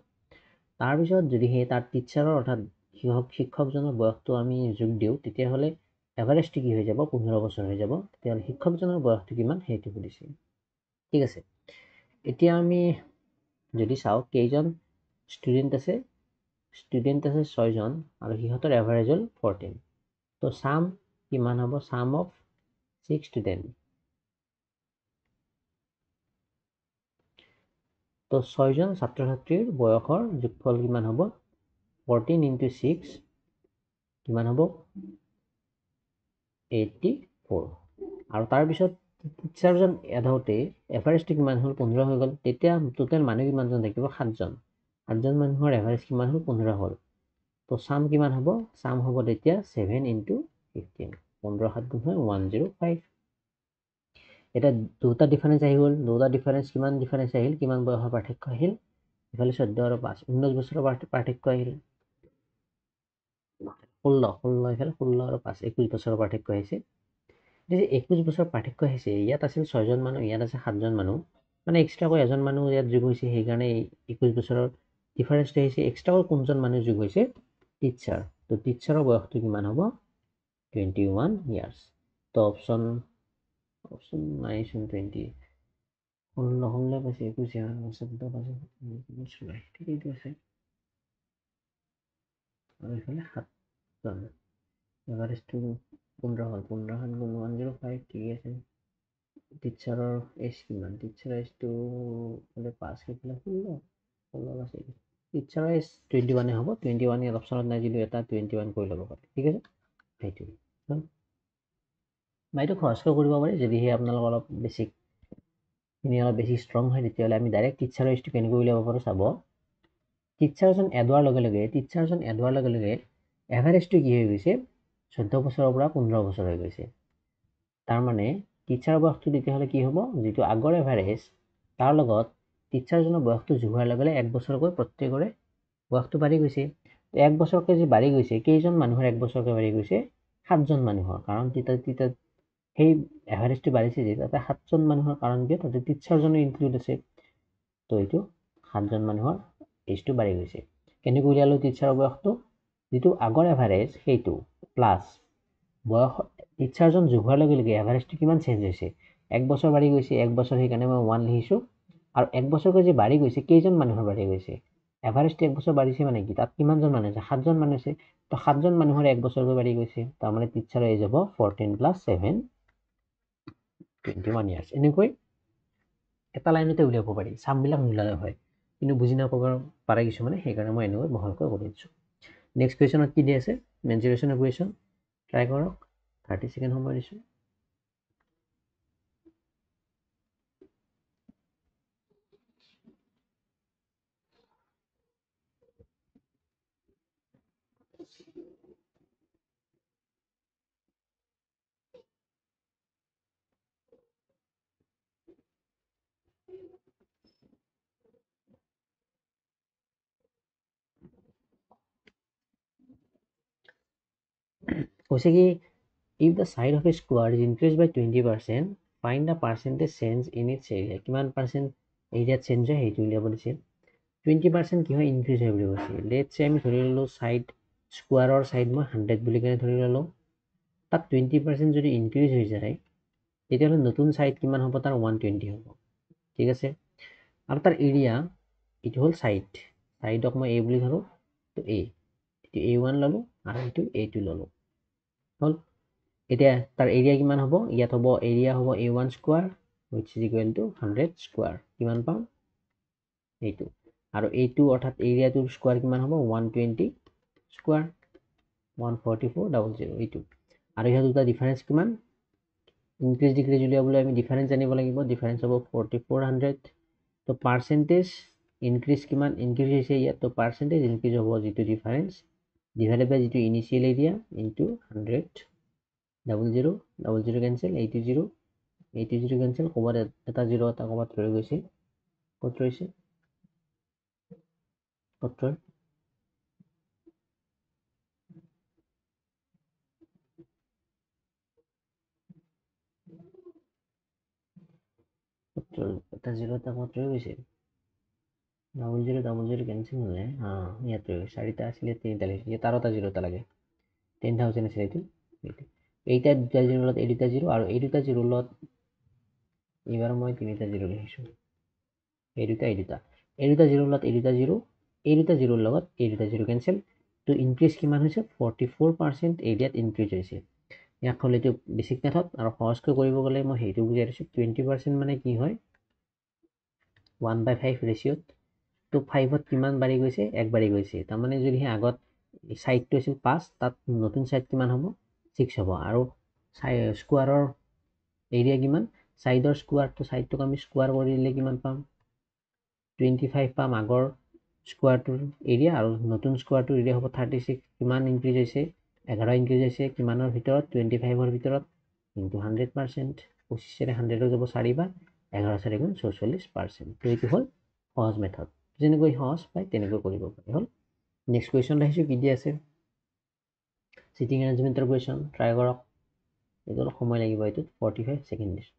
তাৰপিছত যদি সেই তাৰ টিচাৰৰ অৰ্থাৎ শিক্ষকজনৰ বয়সটো আমি যোগ দিওঁ তেতিয়াহ'লে এভাৰেজটো কি হৈ যাব 15 বছৰ হৈ যাব তেতিয়াহ'লে শিক্ষকজনৰ বয়সটো কিমান সেইটো সুধিছে ঠিক আছে এতিয়া আমি যদি চাওঁ কেইজন ষ্টুডেণ্ট আছে 6জন আৰু সিহঁতৰ এভাৰেজ হ'ল 14 তো সাম কিমান হ'ব সাম অফ 6 ষ্টুডেণ্ট তো 6জন ছাত্ৰ ছাত্ৰীৰ বয়সৰ যোগফল কিমান হ'ব 14 × 6 কিমান হ'ব 84 আৰু তাৰপিছত টিচাৰজন এড হওঁতে এভাৰেজটো কিমান হ'ল 15 হৈ গ'ল তেতিয়া টোটেল মানুহ কিমানজন থাকিব 7জন মানুহৰ এভাৰেজ কিমান হ'ল 15 হ'ল তো সাম কিমান হ'ব সাম হ'ব তেতিয়া 7 × 15 15 7 গুণ হয় 105 এটা দুটা ডিফাৰেন্স আহি গ'ল দুটা ডিফাৰেন্স কিমান ডিফাৰেন্স আহিল কিমান বয়সৰ পাৰ্থক্য আহিল ইফালে 14 আৰু 5 19 বছৰৰ পাৰ্থক্য আহিল 16 ইফালে 16 আৰু 5 21 বছৰৰ পাৰ্থক্য আহিছে যে 21 বছৰ পাৰ্থক্য আহিছে ইয়াত আছিল 6জন মানুহ ইয়াত আছে 7জন মানুহ মানে এক্সট্ৰাকৈ এজন মানুহ ইয়াত যোগ হৈছে সেইকাৰণে 21 বছৰৰ ডিফাৰেন্সটো আহিছে এক্সট্ৰাকৈ কোনজন মানুহ যোগ হৈছে টিচাৰ তো টিচাৰৰ বয়সটো কিমান হ'ব 21 ইয়াৰ্স তো অপশন নাই 20 16 পাইছে 21 14 পাইছে ঠিকেই আছে আৰু ইফালে 7জন এভাৰেজটো 15 হ'ল 15 7 গুণ 105 ঠিকেই আছে টিচাৰৰ এজ কিমান টিচাৰৰ এজটো মানে 5 সেইফালে 16 আছে টিচাৰৰ এজ 21 হ'ব 21 ইয়াত অপশ্যনত নাই যদিও এটা 21 কৰি ল'ব পাৰে ঠিক আছে সেইটোৱে বা এইটো খৰচকৈ কৰিব পাৰি যদিহে আপোনালোকৰ অলপ বেছি ষ্ট্ৰং হয় তেতিয়াহ'লে আমি ডাইৰেক্ট টিচাৰৰ এজটো কেনেকৈ উলিয়াব পাৰোঁ চাব। টিচাৰজন এড হোৱাৰ লগে লগে এভাৰেজটো কি হৈ গৈছে 14 বছৰৰ পৰা 15 বছৰ হৈ গৈছে। তাৰমানে টিচাৰৰ বয়সটো তেতিয়াহ'লে কি হ'ব, যিটো আগৰ এভাৰেজ তাৰ লগত টিচাৰজনৰ বয়সটো জোখোৱাৰ লগে লগে 1 বছৰকৈ প্ৰত্যেকৰে বয়সটো বাঢ়ি গৈছে। 1 বছৰকৈ যে বাঢ়ি গৈছে, কেইজন মানুহৰ 1 বছৰকৈ বাঢ়ি গৈছে? 7জন মানুহৰ। কাৰণ তেতিয়া সেই এভাৰেজটো বাঢ়িছে যে তাতে 7জন মানুহৰ কাৰণ কিয়? তাতে টিচাৰজনো ইনক্লুড আছে। তো এইটো 7জন মানুহৰ এজটো বাঢ়ি গৈছে। কেনেকৈ উলিয়ালো টিচাৰৰ বয়সটো? যিটো আগৰ এভাৰেজ সেইটো প্লাছ বয়স টিচাৰজন জোখোৱাৰ লগে লগে এভাৰেজটো কিমান চেঞ্জ হৈছে? 1 বছৰ বাঢ়ি গৈছে, 1 বছৰ সেইকাৰণে মই 1 লিখিছোঁ। আৰু 1 বছৰকৈ যে বাঢ়ি গৈছে, কেইজন মানুহৰ বাঢ়ি গৈছে? এভাৰেজটো 1 বছৰ বাঢ়িছে মানে কি? তাত কিমানজন মানুহ আছে? 7জন মানুহ আছে। তো 7জন মানুহৰ 1 বছৰকৈ বাঢ়ি গৈছে। তাৰমানে টিচাৰৰ এজ হ'ব 14 + 7 21 ইয়াৰ্ছ। এনেকৈ এটা লাইনতে উলিয়াব পাৰি, চামবিলাক নোলালে হয়, কিন্তু বুজি নাপাব পাৰে কিছুমানে, সেইকাৰণে মই এনেকৈ বহলকৈ কৰি দিছোঁ। নেক্সট কুৱেশ্যনত কি দি আছে? মেঞ্চুৰেশ্যনৰ কুৱেশ্যন। ট্ৰাই কৰক, 30 ছেকেণ্ড সময় দিছোঁ। কৈছে কি if the side of a square is increased by 20%, find the percentage change in its area. কিমান পাৰ্চেণ্ট এৰিয়াত চেঞ্জ হয় সেইটো উলিয়াব দিছে। 20% কি হয়? ইনক্ৰিজ হয় বুলি কৈছে। লেটছ চে আমি ধৰি ল'লোঁ স্কুৱাৰৰ ছাইড মই 100 বুলি কেনে ধৰি ল'লোঁ। তাত 20% যদি ইনক্ৰিজ হৈ যায় তেতিয়াহ'লে নতুন ছাইড কিমান হ'ব? তাৰ 120 হ'ব। ঠিক আছে। আৰু তাৰ এৰিয়া এইটো হ'ল ছাইডক মই A বুলি ধৰোঁ, তো এইটো A1 ল'লোঁ আৰু এইটো A2 ল'লোঁ। হ'ল। এতিয়া তাৰ এৰিয়া কিমান হ'ব? ইয়াত হ'ব এৰিয়া হ'ব A1 square which is equal to 100 square. কিমান পাম? এইটো। আৰু এইটো অৰ্থাৎ এৰিয়াটোৰ স্কুৱাৰ কিমান হ'ব? 120 স্কুৱাৰ, 144,000 এইটো। আৰু ইহঁত দুটা ডিফাৰেঞ্চ কিমান? ইনক্ৰিজ ডিক্ৰিজ উলিয়াবলৈ আমি ডিফাৰেঞ্চ জানিব লাগিব। ডিফাৰেঞ্চ হ'ব 4400। তো পাৰ্চেণ্টেজ ইনক্ৰিজ কিমান? ইনক্ৰিজ হৈছে ইয়াত। তো পাৰ্চেণ্টেজ ইনক্ৰিজ হ'ব যিটো ডিফাৰেঞ্চ ডিভাইডেড বাই যিটো initial area into 100। 00 cancel, 80 cancel, ক'ৰবাত এটা 0 এটা ক'ৰবাত ৰৈ গৈছে। ক'ত ৰৈছে? ক'ত ৰয়? এটা 0 এটা ক'ত ৰৈ গৈছে? 00 কেঞ্চেল হ'লে ইয়াত ৰৈ গৈছে। 4টা আছিলে, 3টা লাগিছে। ইয়াত আৰু এটা 0 এটা লাগে। 10,000 আছিলে এইটো। এইটা দুটা 0 লগত এই দুটা 0 আৰু এই দুটা 0 লগত এইবাৰ মই 3টা 0 লিখিছোঁ। এই দুটা 0 লগত এই দুটা 0, এই দুটা 0 লগত এই দুটা 0 কেঞ্চেল। তো ইনক্ৰিজ কিমান হৈছে? 44% এৰিয়াত ইনক্ৰিজ হৈছে। ইয়াক হ'ল এইটো বেছিক মেথড। আৰু সহজকৈ কৰিব গ'লে মই সেইটো বুজাই দিছোঁ। 20% মানে কি হয়? 1/5 ৰেচিঅ'ত। তো 5ত কিমান বাঢ়ি গৈছে? 1 বাঢ়ি গৈছে। তাৰমানে যদি সেই আগত ছাইডটো আছিল 5, তাত নতুন ছাইড কিমান হ'ব? 6 হ'ব। আৰু স্কুৱাৰৰ এৰিয়া কিমান? ছাইডৰ ছাইডটোক আমি স্কুৱাৰ কৰি দিলে কিমান পাম? 25 পাম আগৰ স্কুৱাৰটোৰ এৰিয়া, আৰু নতুন স্কুৱাৰটোৰ এৰিয়া হ'ব 36। কিমান ইনক্ৰিজ হৈছে? 11 ইনক্ৰিজ হৈছে। কিমানৰ ভিতৰত? 25ৰ ভিতৰত ইনটু 100%। 25 100 যাব 4 বাৰ, 11 4 গুণ 44%। তো এইটো হ'ল সহজ মেথড। যেনেকৈ সহজ পায় তেনেকৈ কৰিব পাৰি। হ'ল। নেক্সট কুৱেশ্যন আহিছোঁ, কি দি আছে? Cheating এৰেঞ্জমেণ্টৰ question. ট্ৰাই কৰক। এইটো অলপ সময় লাগিব, এইটোত 45 ছেকেণ্ড দিছোঁ।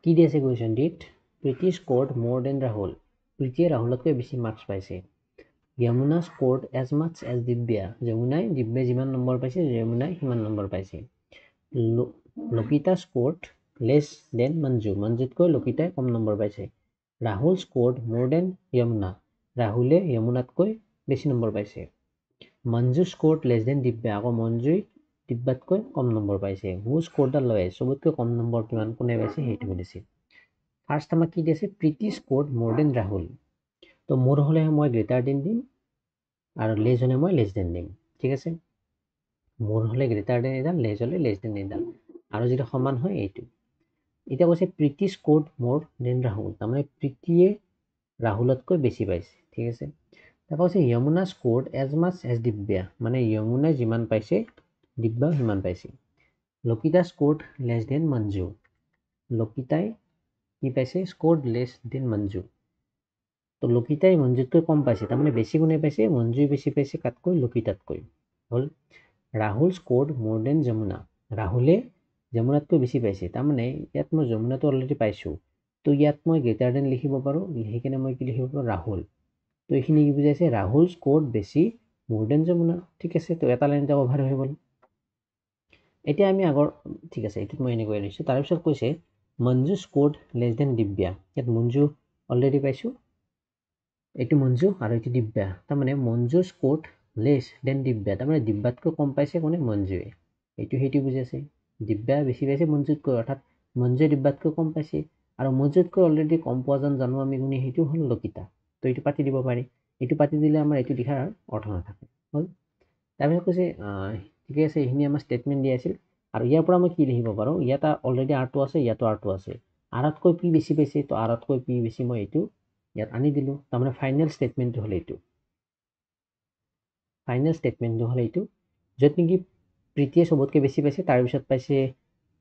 কি দিয়েছে কুৱেশ্যনটিত প্ৰীতি স্ক'ৰ্ড মোৰ দেন ৰাহুল প্ৰীতিয়ে ৰাহুলতকৈ বেছি মাৰ্কছ পাইছে Jamuna scored as much as Divya দিব্যাই যিমান নম্বৰ পাইছে যমুনাই সিমান নম্বৰ পাইছে লকিতা স্ক'ৰ্ড লেছ দেন মঞ্জুতকৈ লকিতাই কম নম্বৰ পাইছে ৰাহুল স্ক'ৰ্ড মোৰ দেন যমুনা ৰাহুলে যমুনাতকৈ বেছি নম্বৰ পাইছে মঞ্জু স্ক'ৰ্ড লেছ দেন দিব্যা আকৌ মঞ্জুই দিব্যাতকৈ কম নম্বৰ পাইছে হু স্ক'ৰ্ড দ্য লয়েষ্ট চবতকৈ কম নম্বৰ কিমান কোনে পাইছে সেইটো সুধিছে ফাৰ্ষ্ট আমাক কি দিছে প্ৰীতি স্ক'ৰ্ড মোৰ দেন ৰাহুল তো মোৰ হ'লে মই গ্ৰেটাৰ দেন দিম আৰু লেছ হ'লে মই লেছ দেন দিম ঠিক আছে মোৰ হ'লে গ্ৰেটাৰ দেন এডাল লেছ হ'লে লেছ দেন এডাল আৰু যিটো সমান হয় এইটো এতিয়া কৈছে প্ৰীতি স্ক'ৰ্ড মোৰ দেন ৰাহুল তাৰমানে প্ৰীতিয়ে ৰাহুলতকৈ বেছি পাইছে ঠিক আছে তাৰপৰা কৈছে Jamuna scored as much as Divya মানে যমুনাই যিমান পাইছে দিব্যাও সিমান পাইছে Lakita scored less than Manju লকিতাই কি পাইছে স্ক'ৰ্ড লেছ দেন মঞ্জু তো লকিতাই মঞ্জুতকৈ কম পাইছে তাৰমানে বেছি কোনে পাইছে মঞ্জুই বেছি পাইছে কাতকৈ লকিতাতকৈ হ'ল ৰাহুল স্ক'ৰ্ড মোৰ দেন যমুনা ৰাহুলে যমুনাতকৈ বেছি পাইছে তাৰমানে ইয়াত মই যমুনাটো অলৰেডি পাইছোঁ তো ইয়াত মই গ্ৰেটাৰ দেন লিখিব পাৰোঁ লিখি কিনে মই কি লিখিব পাৰোঁ ৰাহুল তো এইখিনি কি বুজাইছে ৰাহুল স্ক'ৰ্ড বেছি মোৰ দেন যমুনা ঠিক আছে তো এটা লাইনতে অভাৰ হৈ গ'ল এতিয়া আমি আগৰ ঠিক আছে এইটোত মই এনেকৈ লিখিছোঁ তাৰপিছত কৈছে মঞ্জু স্ক'ৰ্ড লেছ দেন দিব্যা ইয়াত মঞ্জু অলৰেডি পাইছোঁ এইটো মঞ্জু আৰু এইটো দিব্যা তাৰমানে মঞ্জু স্ক'ৰ্ড লেছ দেন দিব্যা তাৰমানে দিব্যাতকৈ কম পাইছে কোনে মঞ্জুৱে এইটো সেইটো বুজাইছে দিব্যা বেছি পাইছে মঞ্জুতকৈ অৰ্থাৎ মঞ্জুৱে দিব্যাতকৈ কম পাইছে আৰু মঞ্জুতকৈ অলৰেডি কম পোৱা যেন জানো আমি কোনে সেইটো হ'ল লকিতা তো এইটো পাতি দিব পাৰি এইটো পাতি দিলে আমাৰ এইটো লিখাৰ অৰ্থ নাথাকে হ'ল তাৰপিছত কৈছে ঠিকে আছে এইখিনি আমাৰ ষ্টেটমেণ্ট দিয়া আছিল আৰু ইয়াৰ পৰা মই কি লিখিব পাৰোঁ ইয়াত অলৰেডি আৰটো আছে ইয়াতো আৰটো আছে আৰতকৈ পি বেছি পাইছে তো আৰতকৈ পি বেছি মই এইটো ইয়াত আনি দিলোঁ তাৰমানে ফাইনেল ষ্টেটমেণ্টটো হ'ল এইটো য'ত নেকি প্ৰীতিয়ে চবতকৈ বেছি পাইছে তাৰপিছত পাইছে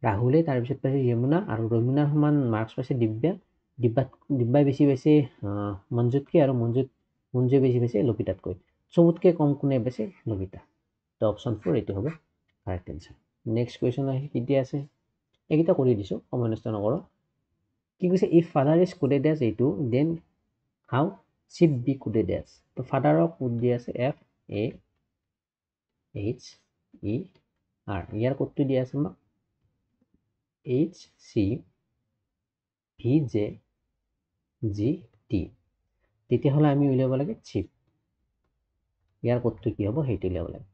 ৰাহুলে তাৰপিছত পাইছে যমুনা আৰু যমুনাৰ সমান মাৰ্কছ পাইছে দিব্যাই বেছি পাইছে মঞ্জুতকৈ আৰু মঞ্জুৱে বেছি পাইছে লকিতাতকৈ চবতকৈ কম কোনে পাইছে লকিতা তো অপশ্যন 4 এইটো হ'ব কাৰেক্ট এনচাৰ নেক্সট কুৱেশ্যন আহি কেতিয়া আছে এইকেইটা কৰি দিছোঁ সময় নষ্ট নকৰোঁ কি কৈছে if father is coded as এইটো then how ship be coded as তো ফাদাৰক কোড দি আছে FAHER ইয়াৰ কোডটো দিয়া আছে আমাক HCVJGT তেতিয়াহ'লে আমি উলিয়াব লাগে চিপ ইয়াৰ কোডটো কি হ'ব সেইটো উলিয়াব লাগে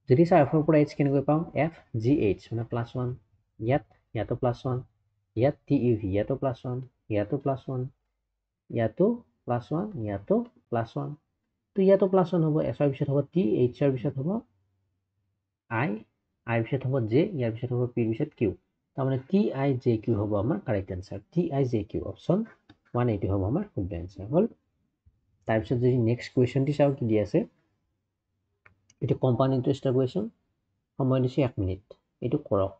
যদি চাওঁ এফৰ পৰা এইচ কেনেকৈ পাওঁ FGH মানে +1 ইয়াতো +1 ইয়াত TEV ইয়াতো +1 ইয়াতো +1 ইয়াতো +1 ইয়াতো +1 তো ইয়াতো +1 হ'ব এছৰ পিছত হ'ব T এইচৰ পিছত হ'ব I আইৰ পিছত হ'ব J ইয়াৰ পিছত হ'ব পিৰ পিছত Q তাৰমানে TIJQ হ'ব আমাৰ কাৰেক্ট এনচাৰ TIJQ অপশ্যন 1 এইটো হ'ব আমাৰ শুদ্ধ এনচাৰ হ'ল তাৰপিছত যদি নেক্সট কুৱেশ্যনটি চাওঁ কি দি আছে এইটো কম্পাউণ্ড ইণ্টাৰেষ্টৰ কুৱেশ্যন সময় দিছে 1 মিনিট এইটো কৰক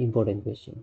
ইম্পৰ্টেণ্ট কুৱেশ্যন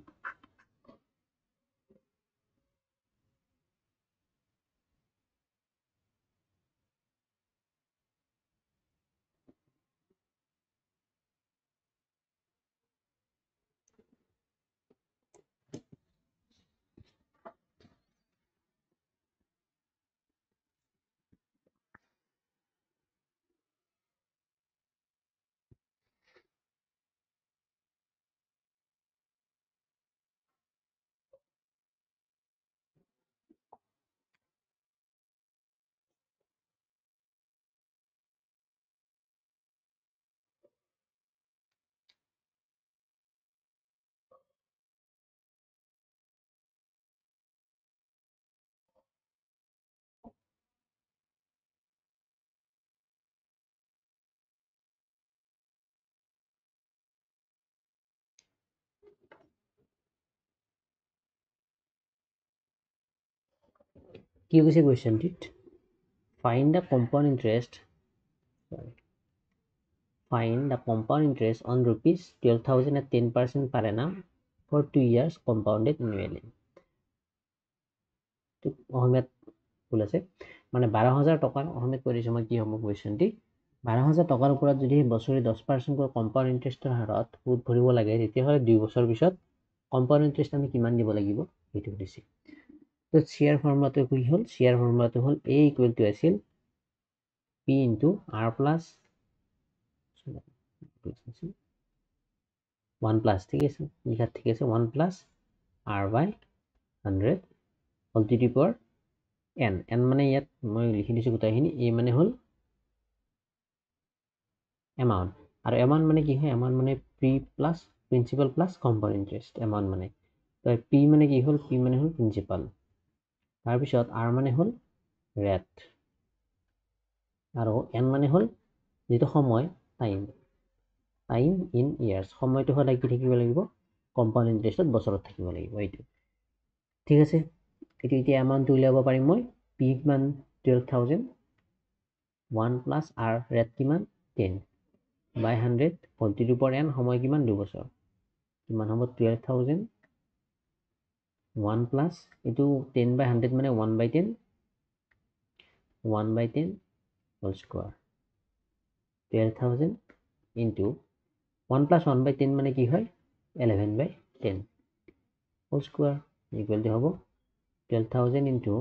কি কৈছে কুৱেশ্যনটিত find the compound interest on rupees 12,000 at 10% per annum for 2 years compounded annually তো অসমীয়াত ভুল আছে মানে 12,000 টকাৰ অসমীয়াত কৈ দিছোঁ মই কি হ'ব কুৱেশ্যনটি 12,000 টকাৰ ওপৰত যদি বছৰি 10% কম্পাউণ্ড ইণ্টাৰেষ্টৰ হাৰত সুদ ভৰিব লাগে তেতিয়াহ'লে 2 বছৰ পিছত কম্পাউণ্ড ইণ্টাৰেষ্ট আমি কিমান দিব লাগিব সেইটো সুধিছে। তো চিয়াৰ ফৰ্মুলাটো কি হ'ল? চিয়াৰ ফৰ্মুলাটো হ'ল A ইকুৱেল টু আছিল P into R plus 1 plus, ঠিক আছে, লিখাত ঠিক আছে, 1 plus R by 100 whole to the power N। N মানে ইয়াত মই লিখি দিছোঁ গোটেইখিনি। A মানে হ'ল এমাউণ্ট, আৰু এমাউণ্ট মানে কি হয়? এমাউণ্ট মানে principal plus compound interest amount মানে। তো P মানে কি হ'ল? P মানে হ'ল প্ৰিন্সিপাল, তাৰপিছত R মানে হ'ল ৰেট, আৰু N মানে হ'ল যিটো সময়, টাইম ইন ইয়াৰ্ছ। সময়টো সদায় কি থাকিব লাগিব? কম্পাউণ্ড ইণ্টাৰেষ্টত বছৰত থাকিব লাগিব, এইটো ঠিক আছে। এইটো এতিয়া এমাউণ্টটো উলিয়াব পাৰিম মই। P কিমান? 12,000, 1 প্লাছ R ৰেট কিমান? 10 by 100 whole to the power N, সময় কিমান? 2 বছৰ, কিমান হ'ব? 12,000, 1 প্লাছ এইটো 10 বাই 100 মানে 1 বাই 10 হোল স্কোৱাৰ, 12,000 ইনটু 1 প্লাছ 1 বাই 10 মানে কি হয়? 11 বাই 10 হোল স্কোৱাৰ ইকুৱেল টু হ'ব 12,000 ইনটু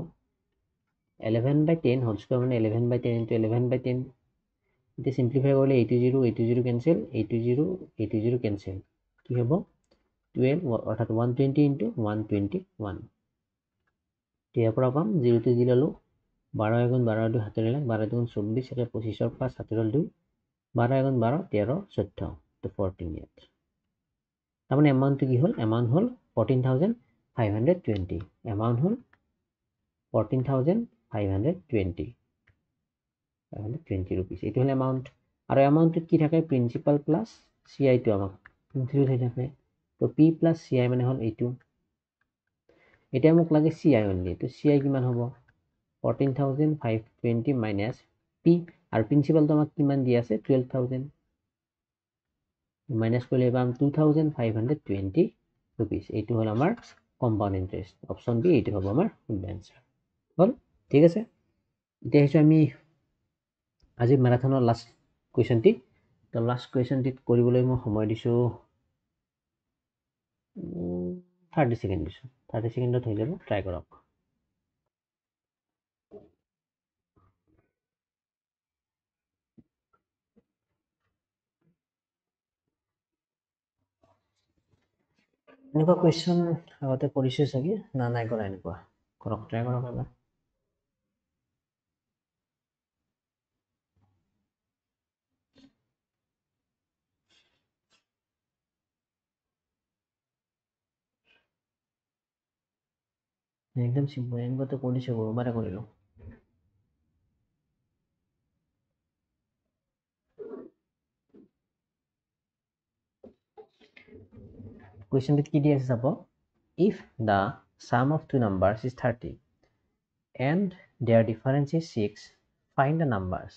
11 বাই 10 হোল স্কোৱাৰ মানে 11 বাই 10 ইনটু 11 বাই 10। এতিয়া চিম্প্লিফাই কৰিলে এইটো 0 কেঞ্চেল, এইটো 0 কেঞ্চেল, কি হ'ব? 12 অৰ্থাৎ 120 ইনটু 121। ইয়াৰ পৰা পাম 0 টো 0 ল'লোঁ, 12 এগুণ 12 2 হাতেৰে 12 দুগুণ 24, 25 5 হাতেৰ 2, 12 এগুণ 12 13 14 তো 14 ইয়াত। তাৰমানে এমাউণ্টটো কি হ'ল? এমাউণ্ট হ'ল 14,520। এমাউণ্ট হ'ল 14,520 ৰুপিজ। এইটো হ'ল এমাউণ্ট। আৰু এমাউণ্টটোত কি থাকে? প্ৰিন্সিপাল প্লাছ CI টো আমাক ইনক্লুড হৈ থাকে। তো P প্লাছ CI মানে হ'ল এইটো। এতিয়া মোক লাগে CI অনলি। তো CI কিমান হ'ব? 14,520 মাইনাছ P, আৰু প্ৰিন্সিপালটো আমাক কিমান দি আছে? 12,000। মাইনাছ কৰিলে পাম 2,520 ৰুপিজ। এইটো হ'ল আমাৰ কম্পাউণ্ড ইণ্টাৰেষ্ট। অপশ্যন বি এইটো হ'ব আমাৰ শুদ্ধ এনচাৰ। হ'ল, ঠিক আছে। এতিয়া আহিছোঁ আমি আজি মেৰাথনৰ লাষ্ট কুৱেশ্যনটি। তো লাষ্ট কুৱেশ্যনটিত কৰিবলৈ মই সময় দিছোঁ 30 ছেকেণ্ড দিছোঁ। 30 ছেকেণ্ডত হৈ যাব, ট্ৰাই কৰক। এনেকুৱা কুৱেশ্যন আগতে কৰিছোঁ চাগে, নাই কৰা এনেকুৱা। কৰক, ট্ৰাই কৰক এবাৰ। একদম চিম্পল, এনেকুৱাতো কৰিছোঁ, বহুবাৰে কৰিলোঁ। কুৱেশ্যনটোত কি দি আছে চাব। If the sum of two numbers is 30 and their difference is 6, find the numbers.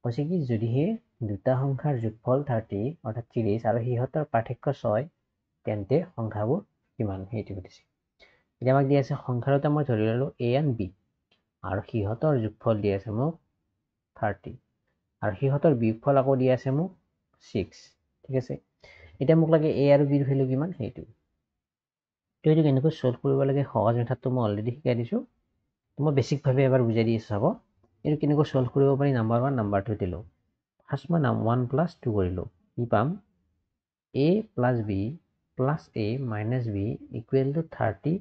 কৈছে কি যদিহে দুটা সংখ্যাৰ যোগফল 30 অৰ্থাৎ 30 আৰু সিহঁতৰ পাৰ্থক্য 6, তেন্তে সংখ্যাবোৰ কিমান? সেইটো সুধিছে। এতিয়া আমাক দি আছে সংখ্যাৰ দুটা মই ধৰি ল'লোঁ A and B, আৰু সিহঁতৰ যোগফল দি আছে মোক 30, আৰু সিহঁতৰ বিয়োগফল আকৌ দি আছে মোক 6, ঠিক আছে। এতিয়া মোক লাগে A আৰু Bৰ ভেলু কিমান? সেইটো। তো এইটো কেনেকৈ চল্ভ কৰিব লাগে, সহজ মেথডটো মই অলৰেডি শিকাই দিছোঁ। মই বেছিকভাৱে এবাৰ বুজাই দি আছোঁ চাব। এইটো কেনেকৈ চল্ভ কৰিব পাৰি। নাম্বাৰ 1 নাম্বাৰ 2 দিলোঁ। ফাৰ্ষ্ট মই 1 প্লাছ 2 কৰিলোঁ। কি পাম? A plus B plus A minus B equal to 30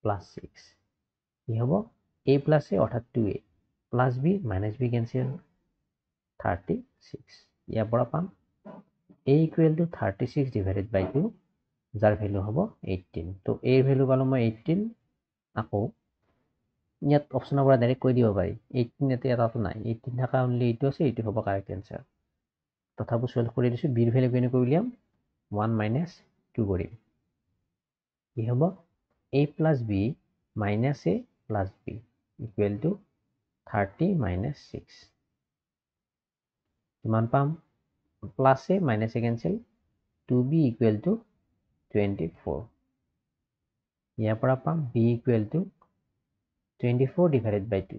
plus 6। কি হ'ব? A প্লাছ A অৰ্থাৎ 2A plus B minus B cancel, 36। ইয়াৰ পৰা পাম A equal two 36 divided by 2, যাৰ ভেলু হ'ব 18। তো এৰ ভেলু পালোঁ মই 18। আকৌ ইয়াত অপশ্যনৰ পৰা ডাইৰেক্ট কৈ দিব পাৰি 18 ইয়াতে এটাতো নাই, 18 থকা অনলি এইটো আছে, এইটো হ'ব কাৰেক্ট এনচাৰ। তথাপিও চল্ভ কৰি দিছোঁ। বিৰ ভেলু কেনেকৈ উলিয়াম? 1 মাইনাছ 2 কৰিম। কি হ'ব? A plus B minus A plus B equal to 30 minus 6। কিমান পাম? Plus A minus A cancel, 2B equal to 24। ইয়াৰ পৰা পাম B equal to 24 divided by 2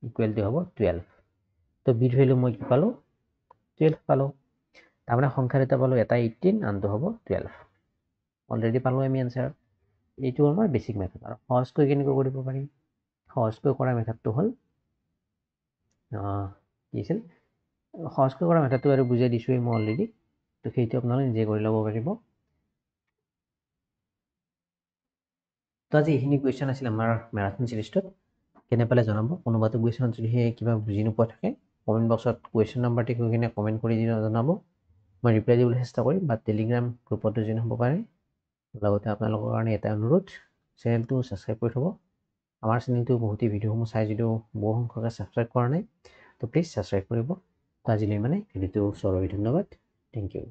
equal to হ'ব 12। তো বিৰ ভেলু মই কি পালোঁ? 12 পালোঁ। তাৰমানে সংখ্যা দুটা পালোঁ, এটা 18 আনটো হ'ব 12। অলৰেডি পালোঁ আমি এনচাৰ। এইটো হ'ল আমাৰ বেচিক মেথড। আৰু সহজকৈ কেনেকৈ কৰিব পাৰি? সহজকৈ কৰা মেথডটো হ'ল কি আছিল? সহজকৈ কৰা মেথডটো আৰু বুজাই দিছোঁৱেই মই অলৰেডি। তো সেইটো আপোনালোকে নিজে কৰি ল'ব পাৰিব। তো আজি এইখিনি কুৱেশ্যন আছিল আমাৰ মেৰাথন চিৰিজটোত। কেনে পালে জনাব। কোনোবাটো কুৱেশ্যনত যদি কিবা বুজি নোপোৱা থাকে কমেণ্ট বক্সত কুৱেশ্যন নাম্বাৰটি কৈ কিনে কমেণ্ট কৰি জনাব। মই ৰিপ্লাই দিবলৈ চেষ্টা কৰিম, বা টেলিগ্ৰাম গ্ৰুপতো জইন হ'ব পাৰে। লগতে আপোনালোকৰ কাৰণে এটা অনুৰোধ, চেনেলটো ছাবস্ক্ৰাইব কৰি থ'ব। আমাৰ চেনেলটো বহুতেই ভিডিঅ'সমূহ চাই যদিও বহু সংখ্যকে ছাবস্ক্ৰাইব কৰা নাই, তো প্লিজ ছাবস্ক্ৰাইব কৰিব। তো আজিলৈ মানে ভিডিঅ'টো চলোৱাৰ ধন্যবাদ। Thank U.